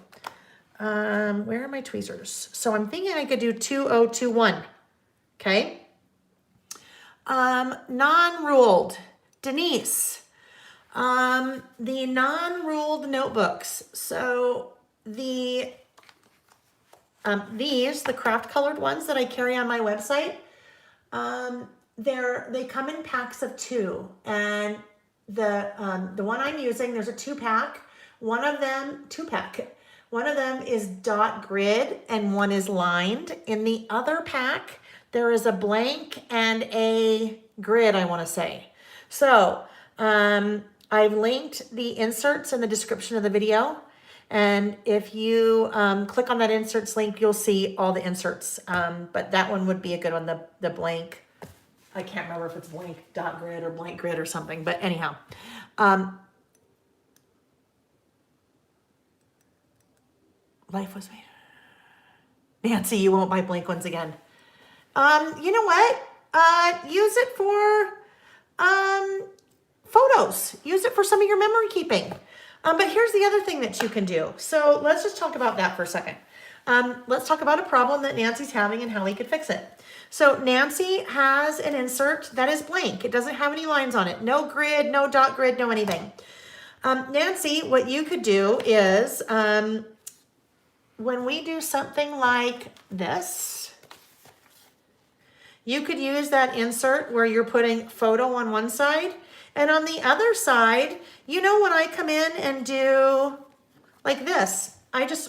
Where are my tweezers? So I'm thinking I could do 2021. Okay. Non-ruled. Denise. The non-ruled notebooks. So these, the craft colored ones that I carry on my website, they come in packs of 2, and the one I'm using, there's a 2-pack. One of them One of them is dot grid and one is lined. In the other pack, there is a blank and a grid, I want to say. So I've linked the inserts in the description of the video. And if you click on that inserts link, you'll see all the inserts. But that one would be a good one, the blank. I can't remember if it's blank dot grid or blank grid or something, but anyhow. Life was made. Nancy, you won't buy blank ones again. You know what? Use it for photos. Use it for some of your memory keeping. But here's the other thing that you can do. So let's just talk about that for a second. Let's talk about a problem that Nancy's having and how we could fix it. So Nancy has an insert that is blank. It doesn't have any lines on it. No grid, no dot grid, no anything. Nancy, what you could do is when we do something like this, you could use that insert where you're putting photo on one side, and on the other side, you know, when I come in and do like this,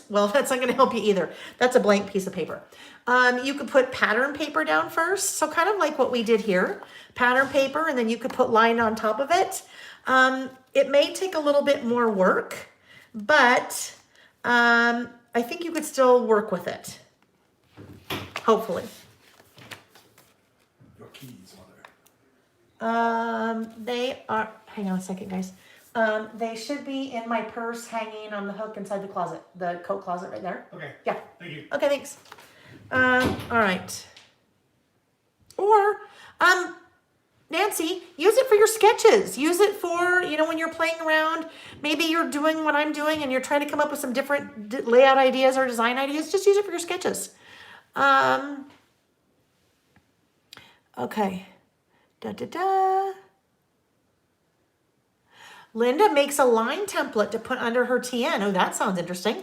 well, that's not going to help you either. That's a blank piece of paper. You could put pattern paper down first. So kind of like what we did here, pattern paper, and then you could put line on top of it. It may take a little bit more work, but I think you could still work with it. Hopefully. Your keys are there. They are, hang on a second, guys. They should be in my purse hanging on the hook inside the closet, the coat closet right there. Okay. Yeah. Thank you. Okay, thanks. All right. Or, Nancy, use it for your sketches. Use it for, you know, when you're playing around, maybe you're doing what I'm doing and you're trying to come up with some different layout ideas or design ideas. Just use it for your sketches. Okay. Linda makes a line template to put under her TN. Oh, that sounds interesting.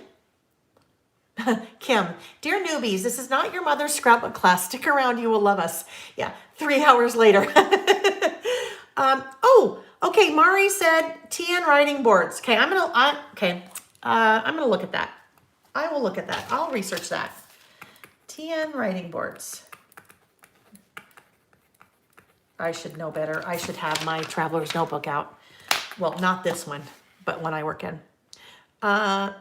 Kim, dear newbies, this is not your mother's scrapbook class. Stick around, you will love us. Yeah, 3 hours later. Okay, Mari said TN writing boards. Okay, I'm gonna look at that. I will look at that. I'll research that. TN writing boards. I should know better. I should have my traveler's notebook out. Well, not this one, but one I work in. All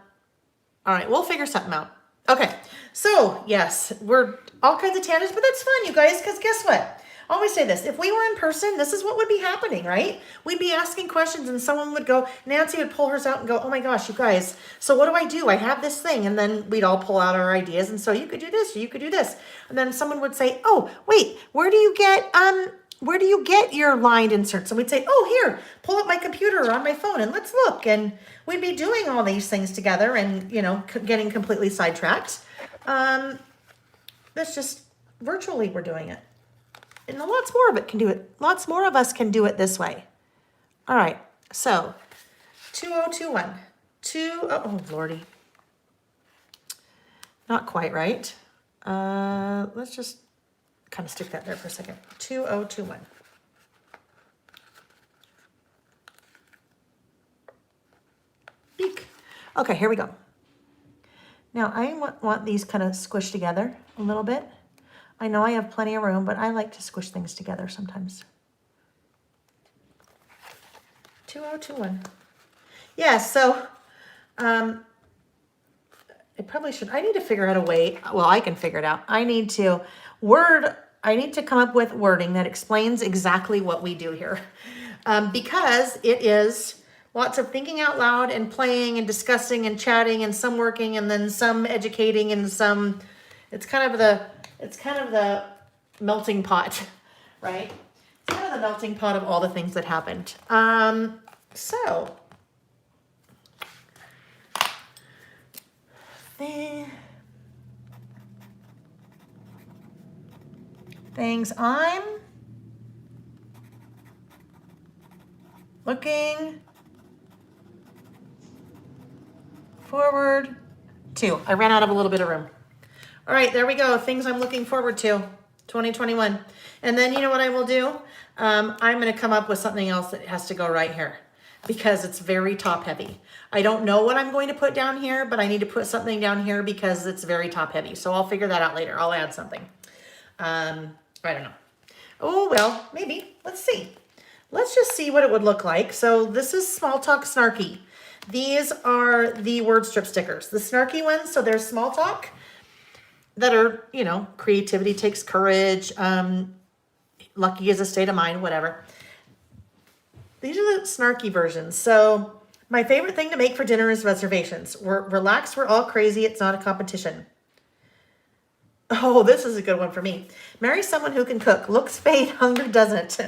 right, we'll figure something out. Okay, so yes, we're all kinds of tangents, but that's fun, you guys, because guess what? I always say this, if we were in person, this is what would be happening, right? We'd be asking questions and someone would go, Nancy would pull hers out and go, oh my gosh, you guys, so what do? I have this thing. And then we'd all pull out our ideas. And so you could do this, or you could do this. And then someone would say, oh, wait, where do you get your lined inserts? And we'd say, oh, here, pull up my computer or on my phone and let's look. And we'd be doing all these things together and, you know, getting completely sidetracked. That's just virtually we're doing it. And lots more of it can do it. Lots more of us can do it this way. All right, so 2021. Oh, Lordy. Not quite right. Let's just kind of stick that there for a second. 2021. Eek. Okay, here we go. Now I want these kind of squished together a little bit. I know I have plenty of room, but I like to squish things together sometimes. 2021. Yeah, so I probably should. I need to figure out a way. Well, I can figure it out. I need to come up with wording that explains exactly what we do here. Because it is lots of thinking out loud and playing and discussing and chatting and some working and then some educating and some, it's kind of the melting pot, right? It's kind of the melting pot of all the things that happened. So things I'm looking forward to. I ran out of a little bit of room. All right, there we go. Things I'm looking forward to, 2021. And then you know what I will do? I'm going to come up with something else that has to go right here. because it's very top heavy. I don't know what I'm going to put down here, but I need to put something down here because it's very top heavy. So I'll figure that out later. I'll add something. I don't know. Oh, well, maybe. Let's see. Let's just see what it would look like. So this is Small Talk Snarky. These are the word strip stickers. The snarky ones, so there's Small Talk that are, you know, creativity takes courage, lucky is a state of mind, whatever. These are the snarky versions. So my favorite thing to make for dinner is reservations. We're relaxed, we're all crazy, it's not a competition. Oh, this is a good one for me. Marry someone who can cook. Looks fade, hunger doesn't.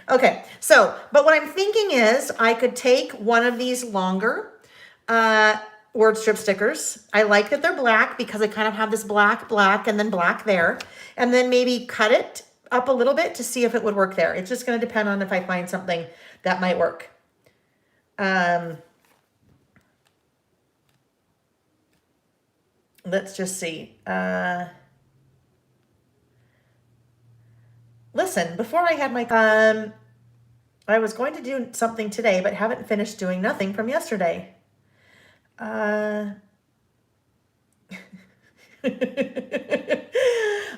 Okay, so, but what I'm thinking is I could take one of these longer word strip stickers. I like that they're black because I kind of have this black, and then black there. And then maybe cut it up a little bit to see if it would work there. It's just going to depend on if I find something that might work. Let's just see. Listen, before I had my, I was going to do something today, but haven't finished doing nothing from yesterday. I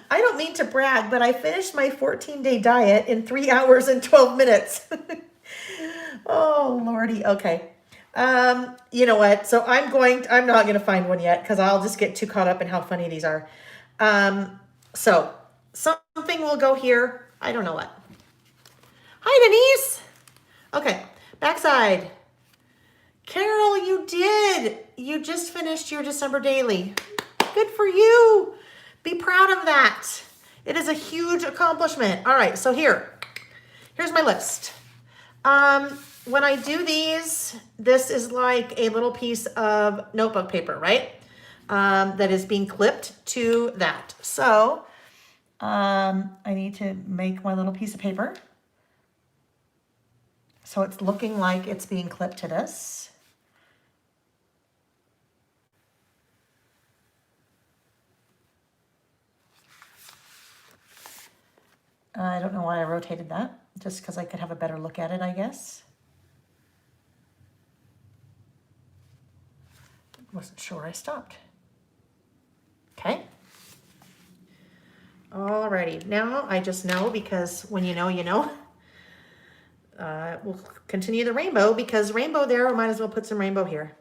don't mean to brag, but I finished my 14-day diet in 3 hours and 12 minutes. Oh, Lordy. Okay. You know what? So I'm not going to find one yet because I'll just get too caught up in how funny these are. So something will go here. I don't know what. Hi, Denise. Okay. Backside. Carol, you did. You just finished your December daily. Good for you. Be proud of that. It is a huge accomplishment. All right. So here's my list. When I do these, this is like a little piece of notebook paper, right? That is being clipped to that. So, I need to make my little piece of paper. So it's looking like it's being clipped to this. I don't know why I rotated that, just because I could have a better look at it, I guess. Wasn't sure I stopped. Okay. Alrighty, now I just know because when you know, you know. We'll continue the rainbow because rainbow there, we might as well put some rainbow here.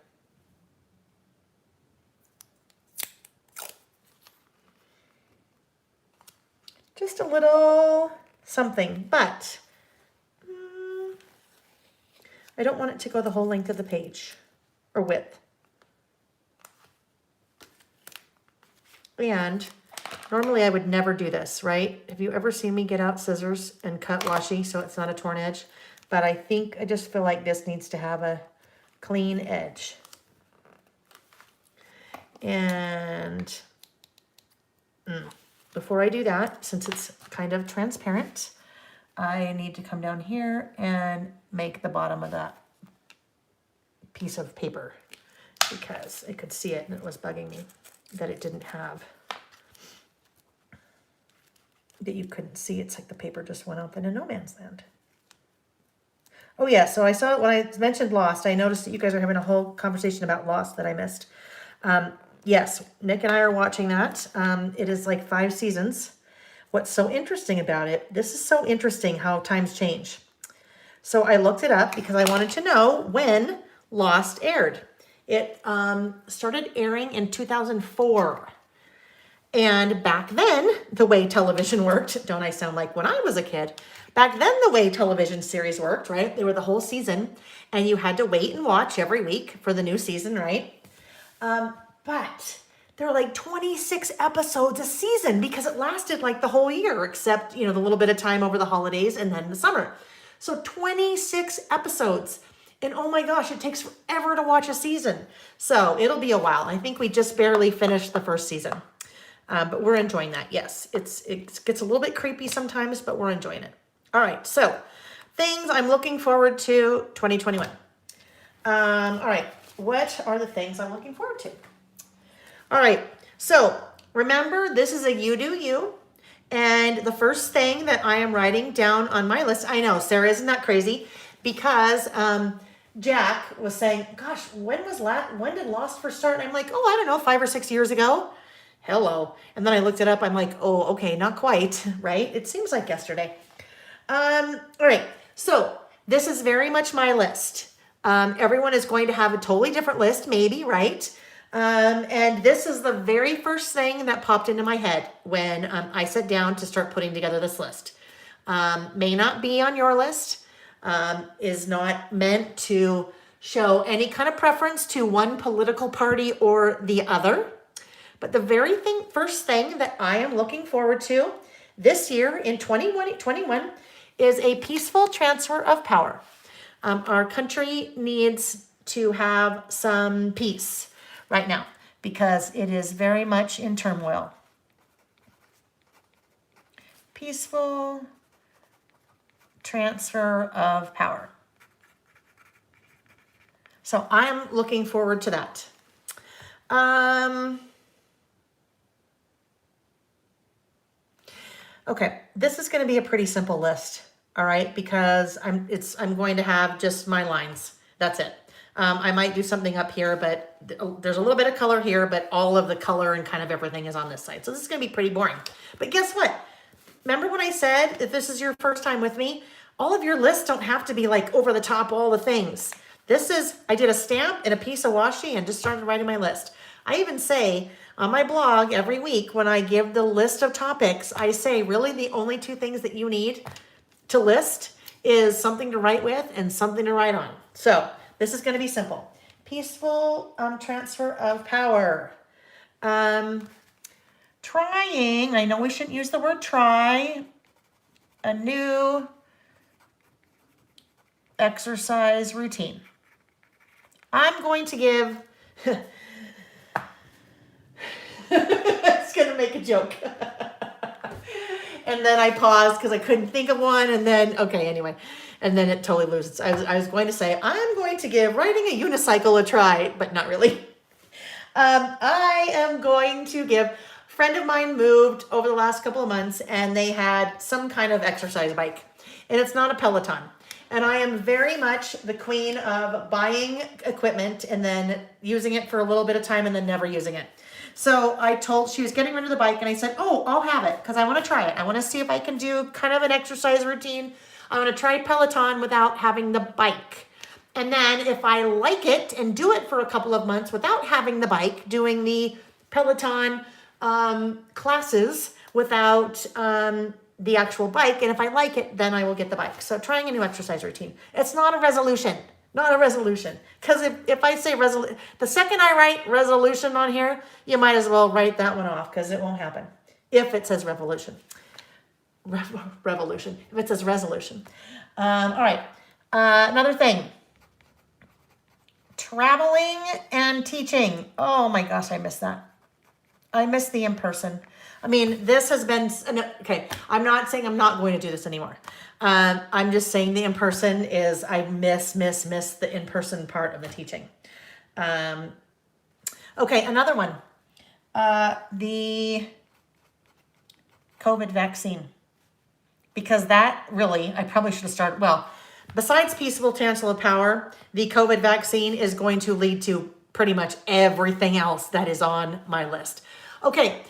Just a little something, but I don't want it to go the whole length of the page or width. And normally I would never do this, right? Have you ever seen me get out scissors and cut washi so it's not a torn edge? But I think I just feel like this needs to have a clean edge. And before I do that, since it's kind of transparent, I need to come down here and make the bottom of that piece of paper because I could see it and it was bugging me that it didn't have, that you couldn't see. It's like the paper just went up in a no man's land. Oh yeah, so I saw when I mentioned Lost, I noticed that you guys are having a whole conversation about Lost that I missed. Yes, Nick and I are watching that. It is like 5 seasons. What's so interesting about it, this is so interesting how times change. So I looked it up because I wanted to know when Lost aired. It started airing in 2004. And back then, the way television worked, don't I sound like when I was a kid? Back then, the way television series worked, right? They were the whole season, and you had to wait and watch every week for the new season, right? But there were like 26 episodes a season because it lasted like the whole year, except, you know, the little bit of time over the holidays and then the summer. So 26 episodes. And oh my gosh, it takes forever to watch a season. So it'll be a while. I think we just barely finished the first season. But we're enjoying that. Yes, it gets a little bit creepy sometimes, but we're enjoying it. All right, so things I'm looking forward to 2021. All right, what are the things I'm looking forward to? All right, so remember, this is a you do you. And the first thing that I am writing down on my list, I know, Sarah, isn't that crazy? Because Jack was saying, gosh, when did Lost first start? And I'm like, oh, I don't know, 5 or 6 years ago. Hello. And then I looked it up. I'm like, oh, okay, not quite, right? It seems like yesterday. All right. So this is very much my list. Everyone is going to have a totally different list, maybe, right? And this is the very first thing that popped into my head when I sat down to start putting together this list. May not be on your list, is not meant to show any kind of preference to one political party or the other. But the first thing that I am looking forward to this year in 2021 is a peaceful transfer of power. Our country needs to have some peace right now because it is very much in turmoil. Peaceful transfer of power. So I'm looking forward to that. Okay, this is going to be a pretty simple list, all right, because I'm going to have just my lines. That's it. I might do something up here, but there's a little bit of color here, but all of the color and kind of everything is on this side. So this is going to be pretty boring. But guess what? Remember when I said, if this is your first time with me, all of your lists don't have to be like over the top, all the things. I did a stamp and a piece of washi and just started writing my list. I even say on my blog every week when I give the list of topics, I say really the only two things that you need to list is something to write with and something to write on. So this is going to be simple. Peaceful transfer of power. Trying, I know we shouldn't use the word try, a new exercise routine. I'm going to give, it's going to make a joke. And then I paused because I couldn't think of one. And then, okay, anyway. And then it totally loses. I was going to say, I'm going to give riding a unicycle a try, but not really. I am going to give, a friend of mine moved over the last couple of months and they had some kind of exercise bike. And it's not a Peloton. And I am very much the queen of buying equipment and then using it for a little bit of time and then never using it. So she was getting rid of the bike and I said, oh, I'll have it because I want to try it. I want to see if I can do kind of an exercise routine. I want to try Peloton without having the bike. And then if I like it and do it for a couple of months without having the bike, doing the Peloton classes without the actual bike, and if I like it, then I will get the bike. So trying a new exercise routine. It's not a resolution. Not a resolution. Because if I say the second I write resolution on here, you might as well write that one off because it won't happen. If it says revolution. Revolution. If it says resolution. All right. Another thing. Traveling and teaching. Oh my gosh, I miss that. I miss the in-person. I mean, this has been, okay, I'm not saying I'm not going to do this anymore. I'm just saying the in-person is, I miss the in-person part of the teaching. Okay, another one. The COVID vaccine. Because that really, I probably should have started, well, besides peaceful transfer of power, the COVID vaccine is going to lead to pretty much everything else that is on my list. Okay,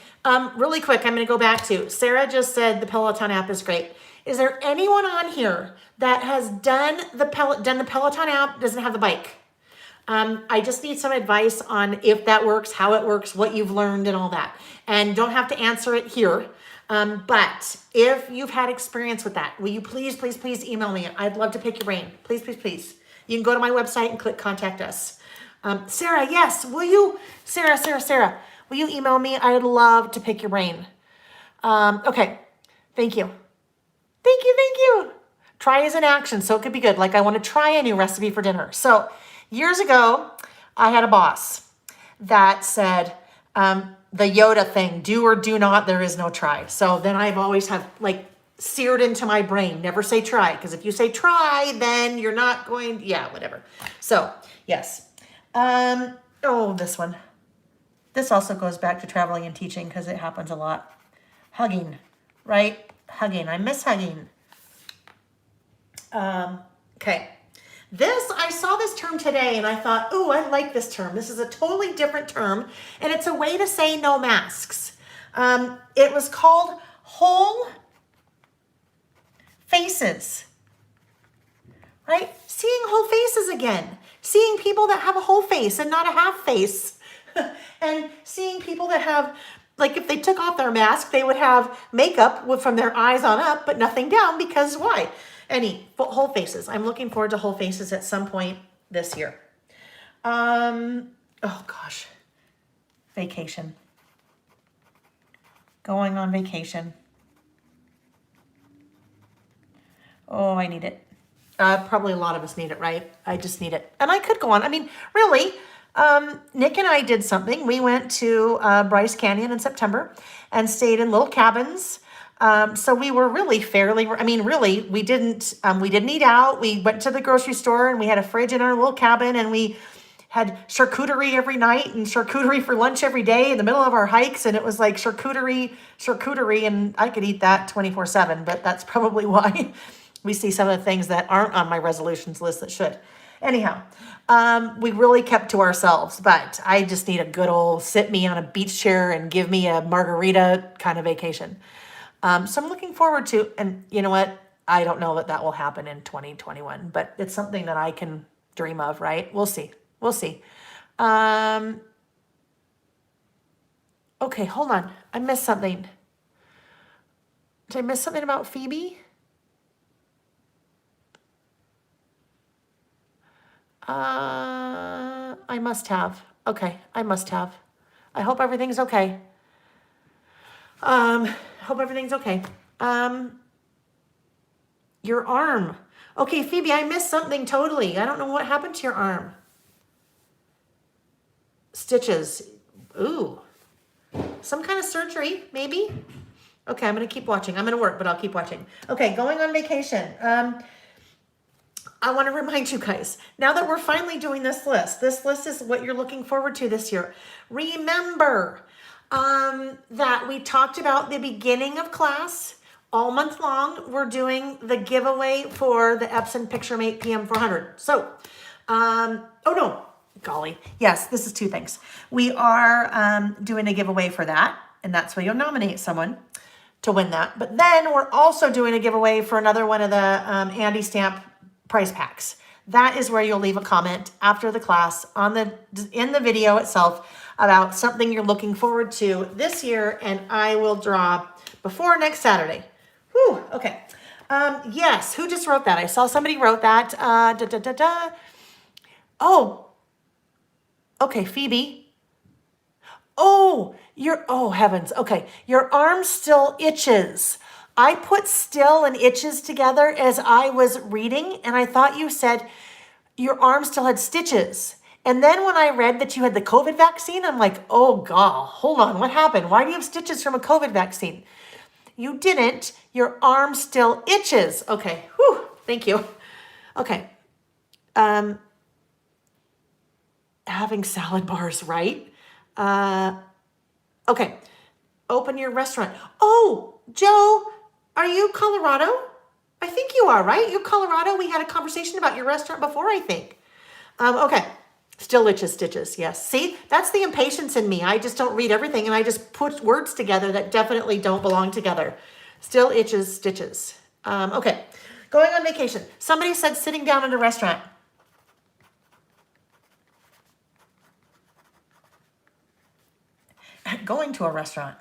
really quick, I'm going to go back to, Sarah just said the Peloton app is great. Is there anyone on here that has done the Peloton app, doesn't have the bike? I just need some advice on if that works, how it works, what you've learned and all that. And don't have to answer it here. But if you've had experience with that, will you please email me? I'd love to pick your brain. Please. You can go to my website and click contact us. Sarah, yes, will you, Sarah, will you email me? I'd love to pick your brain. Okay, thank you. Thank you. Try is an action, so it could be good. Like I want to try a new recipe for dinner. So years ago, I had a boss that said, the Yoda thing, do or do not, there is no try. So then I've always have like seared into my brain, never say try. Because if you say try, then you're not going, yeah, whatever. So yes. This one. This also goes back to traveling and teaching because it happens a lot. Hugging, right? Hugging. I miss hugging. Okay. I saw this term today and I thought, ooh, I like this term. This is a totally different term, and it's a way to say no masks. It was called whole faces, right? Seeing whole faces again. Seeing people that have a whole face and not a half face. And seeing people that have, like if they took off their mask, they would have makeup from their eyes on up, but nothing down because why? Whole faces. I'm looking forward to whole faces at some point this year. Oh gosh. Vacation. Going on vacation. Oh, I need it. Probably a lot of us need it, right? I just need it. And I could go on. I mean, really, Nick and I did something. We went to Bryce Canyon in September and stayed in little cabins. So we were really we didn't eat out. We went to the grocery store and we had a fridge in our little cabin and we had charcuterie every night and charcuterie for lunch every day in the middle of our hikes. And it was like charcuterie. And I could eat that 24/7, but that's probably why we see some of the things that aren't on my resolutions list that should. Anyhow, we really kept to ourselves, but I just need a good old sit me on a beach chair and give me a margarita kind of vacation. So I'm looking forward to, and you know what? I don't know that will happen in 2021, but it's something that I can dream of, right? We'll see. Okay, hold on. I missed something. Did I miss something about Phoebe? I must have. Okay, I must have. I hope everything's okay. Your arm. Okay, Phoebe, I missed something totally. I don't know what happened to your arm. Stitches. Ooh. Some kind of surgery, maybe? Okay, I'm going to keep watching. I'm going to work, but I'll keep watching. Okay, going on vacation. I want to remind you guys, now that we're finally doing this list is what you're looking forward to this year. Remember that we talked about the beginning of class. All month long, we're doing the giveaway for the Epson PictureMate PM400. So, oh no, golly. Yes, this is two things. We are doing a giveaway for that, and that's where you'll nominate someone to win that. But then we're also doing a giveaway for another one of the Andy Stamp prize packs. That is where you'll leave a comment after the class in the video itself about something you're looking forward to this year, and I will draw before next Saturday. Whew, okay. Yes, who just wrote that? I saw somebody wrote that. Oh, okay, Phoebe. Oh, heavens. Okay, your arm still itches. I put still and itches together as I was reading, and I thought you said your arm still had stitches. And then when I read that you had the COVID vaccine, I'm like, oh God, hold on, what happened? Why do you have stitches from a COVID vaccine? You didn't. Your arm still itches. Okay, whew, thank you. Okay. Having salad bars, right? Okay. Open your restaurant. Oh, Joe, are you Colorado? I think you are, right? You're Colorado. We had a conversation about your restaurant before, I think. Okay. Still itches, stitches. Yes. See, that's the impatience in me. I just don't read everything and I just put words together that definitely don't belong together. Still itches, stitches. Okay. Going on vacation. Somebody said sitting down at a restaurant. Going to a restaurant.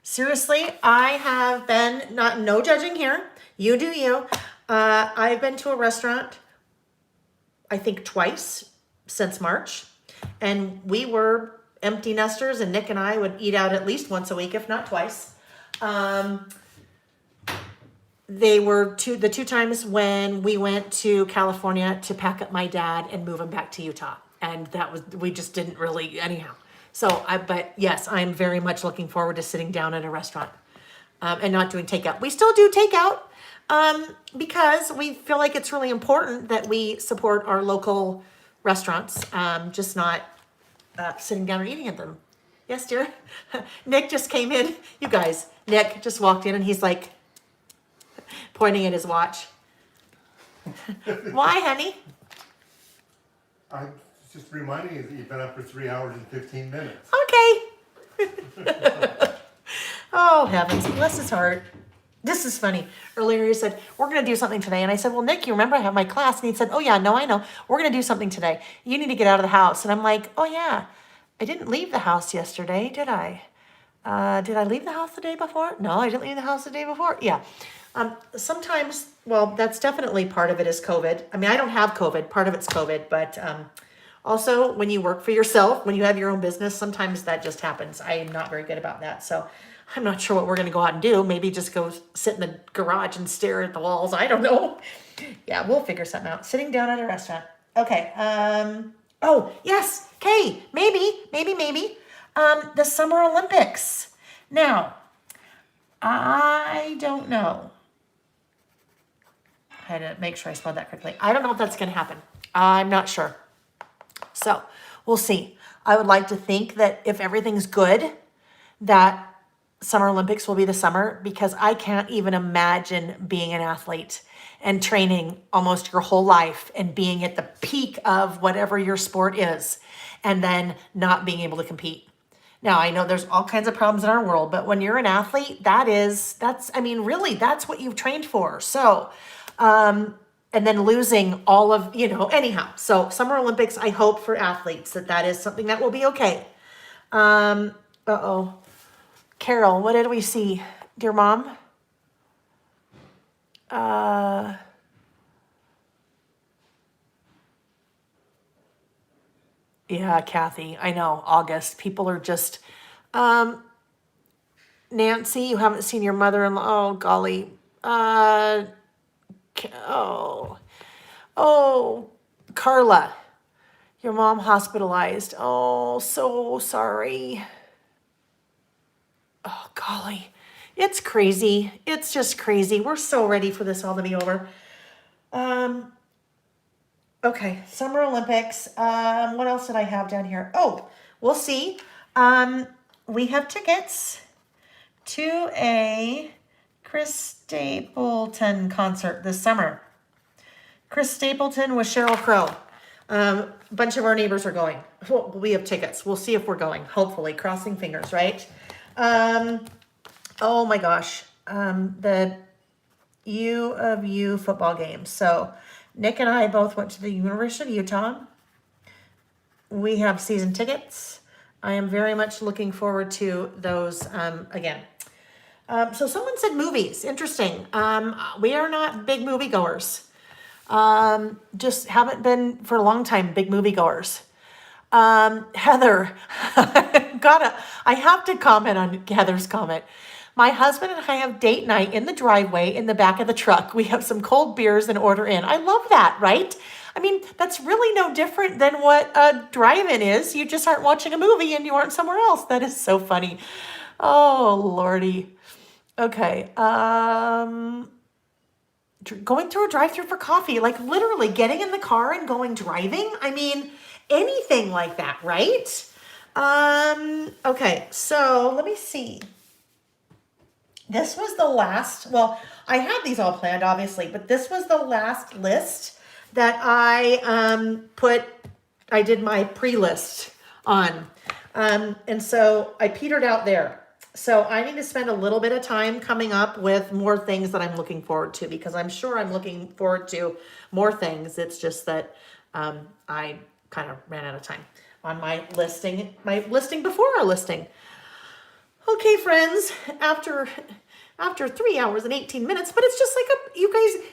Seriously, I have been, no judging here. You do you. I've been to a restaurant, I think twice since March. And we were empty nesters, and Nick and I would eat out at least once a week, if not twice. They were the two times when we went to California to pack up my dad and move him back to Utah. And we just didn't really, anyhow. But yes, I'm very much looking forward to sitting down at a restaurant and not doing takeout. We still do takeout because we feel like it's really important that we support our local restaurants, just not sitting down or eating at them. Yes, dear? Nick just came in. You guys, Nick just walked in and he's like pointing at his watch. Why, honey? I'm just reminding you that you've been up for 3 hours and 15 minutes. Okay. Oh, heavens, bless his heart. This is funny. Earlier he said, we're going to do something today. And I said, well, Nick, you remember I have my class? And he said, oh, yeah, no, I know. We're going to do something today. You need to get out of the house. And I'm like, oh, yeah, I didn't leave the house yesterday, did I? Did I leave the house the day before? No, I didn't leave the house the day before. Yeah. Sometimes, well, that's definitely part of it is COVID. I mean, I don't have COVID. Part of it's COVID. But also, when you work for yourself, when you have your own business, sometimes that just happens. I am not very good about that. So I'm not sure what we're going to go out and do. Maybe just go sit in the garage and stare at the walls. I don't know. Yeah, we'll figure something out. Sitting down at a restaurant. Okay. Oh, yes. Okay. Maybe. The Summer Olympics. Now, I don't know. I had to make sure I spelled that correctly. I don't know if that's going to happen. I'm not sure. So we'll see. I would like to think that if everything's good, that Summer Olympics will be the summer, because I can't even imagine being an athlete and training almost your whole life and being at the peak of whatever your sport is and then not being able to compete. Now, I know there's all kinds of problems in our world, but when you're an athlete, that's what you've trained for. So, and then losing all of, anyhow. So Summer Olympics, I hope for athletes that is something that will be okay. Uh-oh. Carol, what did we see? Dear Mom? Yeah, Kathy, I know, August. People are just, Nancy, you haven't seen your mother-in-law. Oh, golly. Carla, your mom hospitalized. Oh, so sorry. Oh, golly. It's crazy. It's just crazy. We're so ready for this all to be over. Okay, Summer Olympics. What else did I have down here? Oh, we'll see. We have tickets to a Chris Stapleton concert this summer. Chris Stapleton with Sheryl Crow. A bunch of our neighbors are going. Well, we have tickets. We'll see if we're going. Hopefully, crossing fingers, right? Oh my gosh. The U of U football game. So Nick and I both went to the University of Utah. We have season tickets. I am very much looking forward to those again. So someone said movies. Interesting. We are not big moviegoers. Just haven't been for a long time big moviegoers. Heather, I have to comment on Heather's comment. My husband and I have date night in the driveway in the back of the truck. We have some cold beers and order in. I love that, right? I mean, that's really no different than what a drive-in is. You just aren't watching a movie and you aren't somewhere else. That is so funny. Oh, Lordy. Okay. Going through a drive-through for coffee, like literally getting in the car and going driving. I mean, anything like that, right? Okay, so let me see. This was the last, well, I had these all planned, obviously, but this was the last list that I did my pre-list on. And so I petered out there. So I need to spend a little bit of time coming up with more things that I'm looking forward to, because I'm sure I'm looking forward to more things. It's just that I kind of ran out of time on my listing before our listing. Okay, friends, after 3 hours and 18 minutes, but it's just like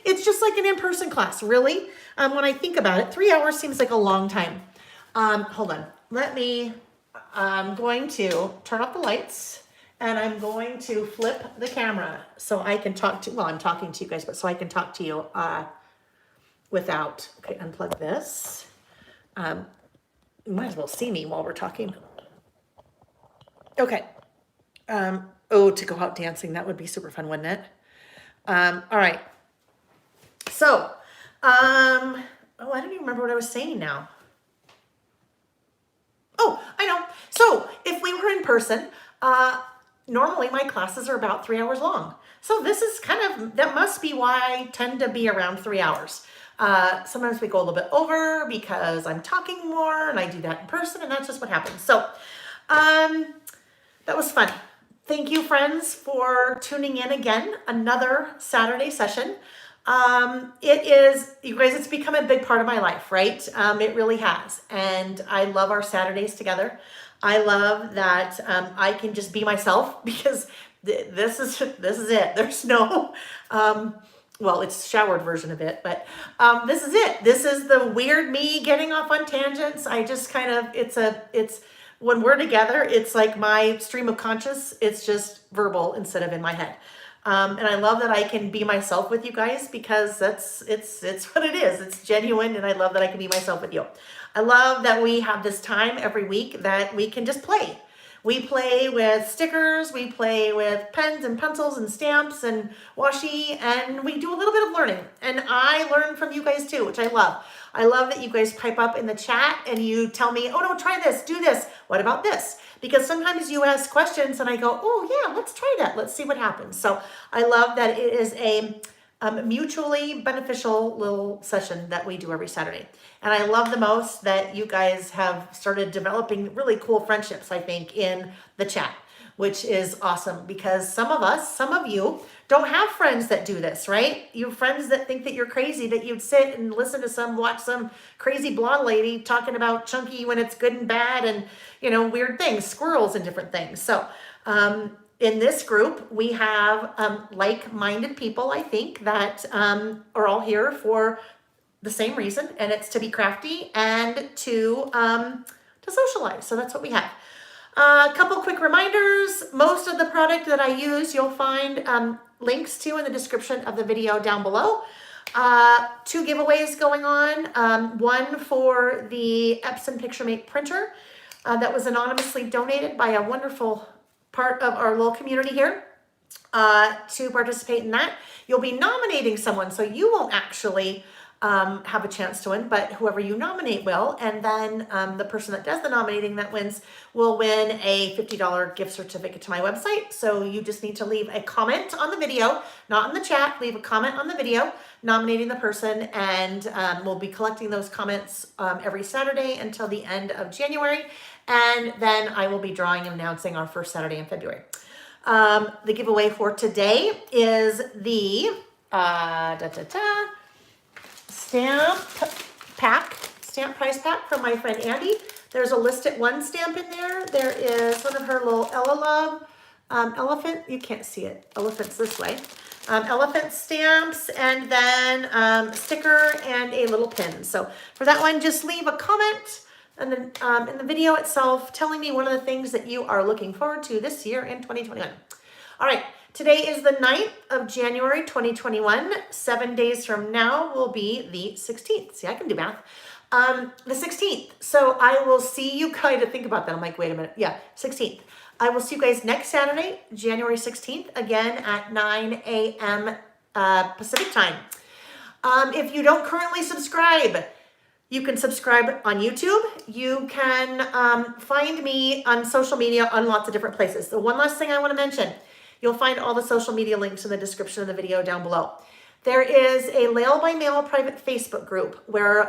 it's just like an in-person class, really. When I think about it, 3 hours seems like a long time. Hold on, I'm going to turn off the lights and I'm going to flip the camera so I can I'm talking to you guys, but so I can talk to you without, okay, unplug this. You might as well see me while we're talking. Okay. To go out dancing, that would be super fun, wouldn't it? All right. So, I don't even remember what I was saying now. Oh, I know. So if we were in person, normally my classes are about 3 hours long. So this is that must be why I tend to be around 3 hours. Sometimes we go a little bit over because I'm talking more and I do that in person, and that's just what happens. So that was fun. Thank you, friends, for tuning in again. Another Saturday session. It is, you guys, it's become a big part of my life, right? It really has. And I love our Saturdays together. I love that I can just be myself because this is it. There's no, well, it's showered version of it, but this is it. This is the weird me getting off on tangents. I just kind of, it's when we're together, it's like my stream of conscious. It's just verbal instead of in my head. And I love that I can be myself with you guys because it's what it is. It's genuine, and I love that I can be myself with you. I love that we have this time every week that we can just play. We play with stickers, we play with pens and pencils and stamps and washi, and we do a little bit of learning. And I learn from you guys too, which I love. I love that you guys pipe up in the chat and you tell me, oh no, try this, do this. What about this? Because sometimes you ask questions and I go, oh yeah, let's try that. Let's see what happens. So I love that it is a mutually beneficial little session that we do every Saturday. And I love the most that you guys have started developing really cool friendships, I think, in the chat, which is awesome because some of you don't have friends that do this, right? You have friends that think that you're crazy, that you'd sit and listen to watch some crazy blonde lady talking about chunky when it's good and bad and, weird things, squirrels and different things. So, in this group, we have like-minded people, I think, that are all here for the same reason, and it's to be crafty and to socialize. So that's what we have. A couple quick reminders. Most of the product that I use, you'll find links to in the description of the video down below. 2 giveaways going on. One for the Epson PictureMate printer that was anonymously donated by a wonderful part of our little community here. To participate in that, you'll be nominating someone, so you won't actually have a chance to win, but whoever you nominate will, and then the person that does the nominating that wins will win a $50 gift certificate to my website. So you just need to leave a comment on the video, not in the chat, leave a comment on the video nominating the person, and we'll be collecting those comments every Saturday until the end of January, and then I will be drawing and announcing our first Saturday in February. The giveaway for today is the stamp price pack from my friend Andy. There's a list at one stamp in there. There is one of her little Ella Love elephant. You can't see it. Elephant's this way. Elephant stamps, and then sticker and a little pin. So for that one, just leave a comment and then in the video itself telling me one of the things that you are looking forward to this year in 2021. All right. Today is the 9th of January, 2021. 7 days from now will be the 16th. See, I can do math. The 16th. So I will see you guys to think about that. I'm like, wait a minute. Yeah, 16th. I will see you guys next Saturday, January 16th, again at 9 a.m. Pacific time. If you don't currently subscribe, you can subscribe on YouTube. You can find me on social media on lots of different places. The one last thing I want to mention, you'll find all the social media links in the description of the video down below. There is a Lail by Mail private Facebook group where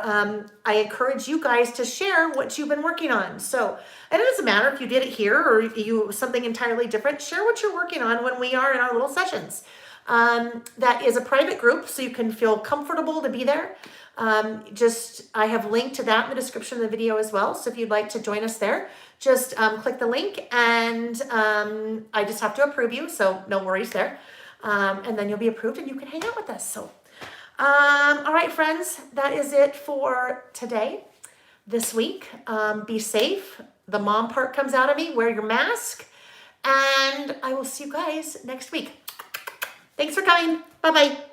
I encourage you guys to share what you've been working on. So it doesn't matter if you did it here or you something entirely different. Share what you're working on when we are in our little sessions. That is a private group, so you can feel comfortable to be there. I have linked to that in the description of the video as well. So if you'd like to join us there, just click the link, and I just have to approve you, so no worries there. And then you'll be approved and you can hang out with us. So, all right, friends, that is it for today, this week. Be safe. The mom part comes out of me. Wear your mask, and I will see you guys next week. Thanks for coming. Bye-bye.